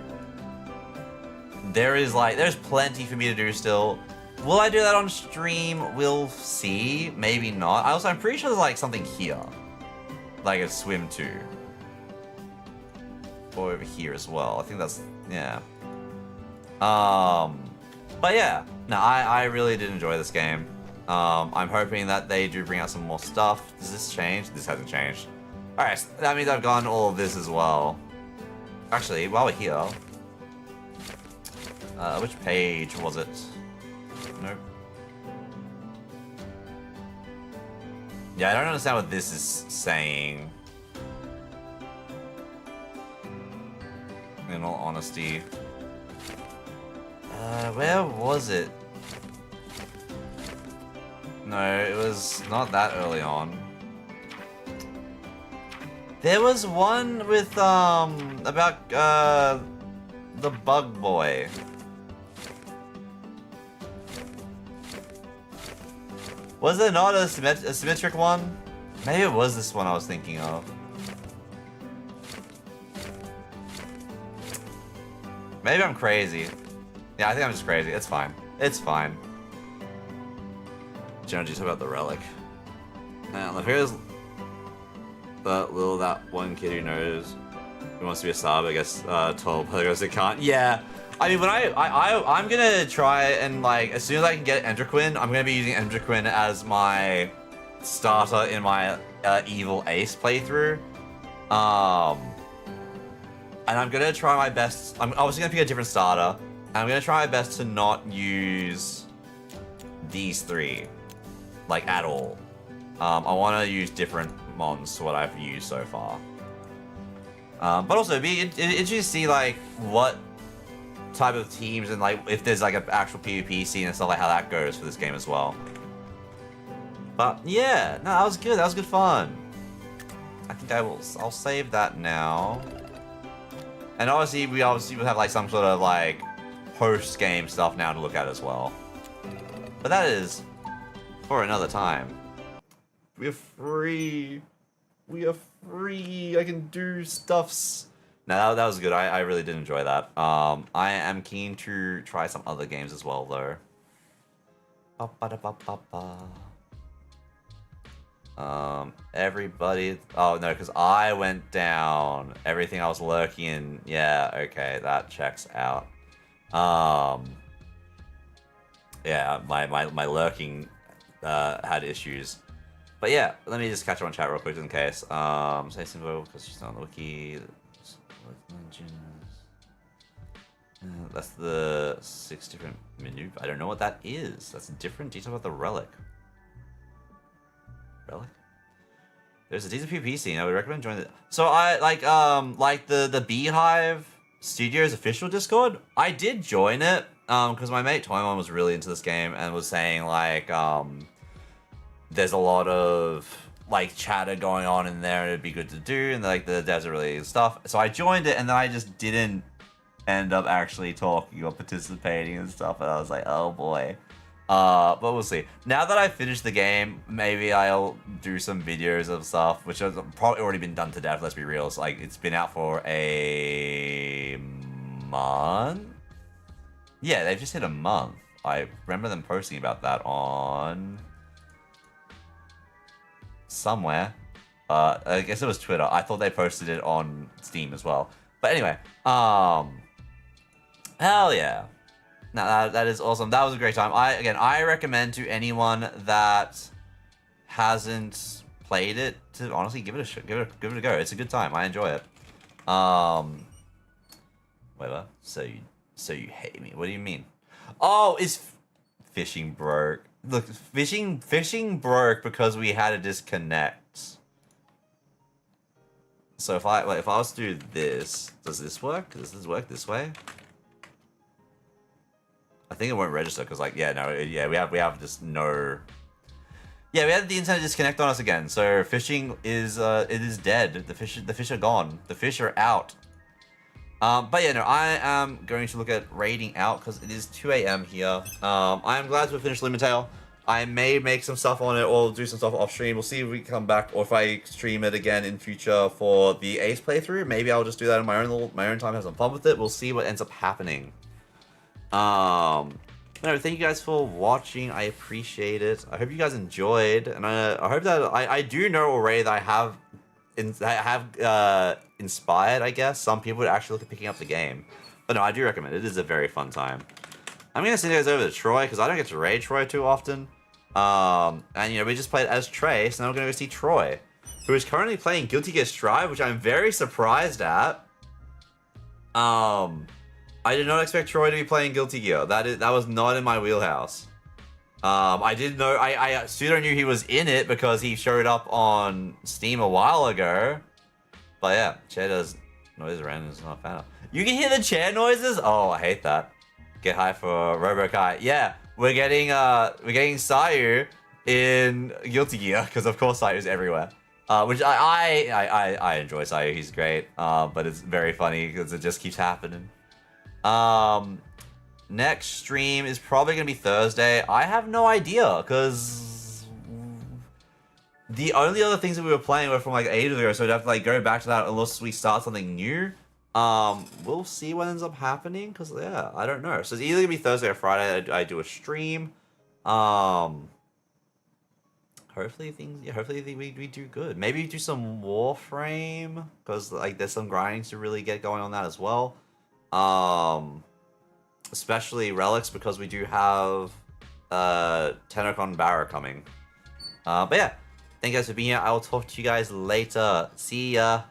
there's plenty for me to do still. Will I do that on stream? We'll see. Maybe not. I'm pretty sure there's like something here, like a swim to, or over here as well. I think that's yeah. But yeah, no, I really did enjoy this game. I'm hoping that they do bring out some more stuff. Does this change? This hasn't changed. Alright, so that means I've gotten all of this as well. Actually, while we're here... which page was it? Nope. Yeah, I don't understand what this is saying. In all honesty. Where was it? No, it was not that early on. There was one with, about, the bug boy. Was there not a symmetric one? Maybe it was this one I was thinking of. Maybe I'm crazy. Yeah, I think I'm just crazy. It's fine. It's fine. Jonesy, talk about the relic. Now, here's that one kid who knows who wants to be a sub. I guess told because it can't. Yeah, I mean, when I'm gonna try and like as soon as I can get Endocrine, I'm gonna be using Endocrine as my starter in my Evil Ace playthrough. And I'm gonna try my best. I'm obviously gonna pick a different starter. I'm gonna try my best to not use these 3, like at all. I want to use different mons to what I've used so far. But also, it'd be interesting to see like what type of teams and like if there's like an actual PvP scene and stuff like how that goes for this game as well. But yeah, no, that was good. That was good fun. I think I'll save that now. And obviously, we will have like some sort of like post-game stuff now to look at as well. But that is for another time. We are free. We are free. I can do stuffs. No, that was good. I really did enjoy that. I am keen to try some other games as well, though. Everybody. Oh no, because I went down. Everything I was lurking in. Yeah, okay, that checks out. Yeah, my lurking had issues. But yeah, let me just catch up on chat real quick in case. Say simple because she's not on the wiki. That's the 6 different menu. I don't know what that is. That's different. Detail about the relic. Really? There's a decent PvP scene. I would recommend joining it. So I like the Beehive Studios official Discord. I did join it because my mate Toymon was really into this game and was saying like there's a lot of like chatter going on in there and it'd be good to do, and like the devs are really good stuff. So I joined it and then I just didn't end up actually talking or participating and stuff, and I was like, oh boy. But we'll see. Now that I've finished the game, maybe I'll do some videos of stuff, which has probably already been done to death, let's be real. It's like, it's been out for a month? Yeah, they've just hit a month. I remember them posting about that on somewhere. I guess it was Twitter. I thought they posted it on Steam as well. But anyway, hell yeah. No, that is awesome. That was a great time. I recommend to anyone that hasn't played it to honestly give it a go. It's a good time. I enjoy it. Wait, what? So you hate me? What do you mean? Oh, is fishing broke? Look, fishing broke because we had a disconnect. So if I was to do this, does this work? Does this work this way? I think it won't register because, like, yeah, no, yeah, we have just no. Yeah, we had the internet disconnect on us again. So fishing is it is dead. The fish are gone. The fish are out. But yeah, no, I am going to look at raiding out because it is 2 a.m. here. I am glad to have finished LumenTale. I may make some stuff on it or do some stuff off stream. We'll see if we come back or if I stream it again in future for the Ace playthrough. Maybe I'll just do that in my own time, have some fun with it. We'll see what ends up happening. No, thank you guys for watching. I appreciate it. I hope you guys enjoyed, and I hope that I do know already that I have inspired, I guess, some people to actually look at picking up the game. But no, I do recommend it. It is a very fun time. I'm gonna send you guys over to Troy because I don't get to raid Troy too often. And you know, we just played as Trey, so now we're gonna go see Troy, who is currently playing Guilty Gear Strive, which I'm very surprised at. I did not expect Troy to be playing Guilty Gear. That was not in my wheelhouse. I did know I pseudo knew he was in it because he showed up on Steam a while ago. But yeah, chair does noise around is not a fan of. You can hear the chair noises? Oh, I hate that. Get high for Robokai. Yeah, we're getting Sayu in Guilty Gear because of course Sayu's everywhere. Which I enjoy Sayu. He's great. But it's very funny because it just keeps happening. Next stream is probably gonna be Thursday. I have no idea because the only other things that we were playing were from like ages ago, so we'd have to like go back to that unless we start something new. We'll see what ends up happening because yeah, I don't know. So it's either gonna be Thursday or Friday. I do a stream. Hopefully we do good. Maybe do some Warframe because like there's some grinding to really get going on that as well. Especially Relics because we do have Tenocon Barra coming. But yeah, thank you guys for being here. I will talk to you guys later. See ya.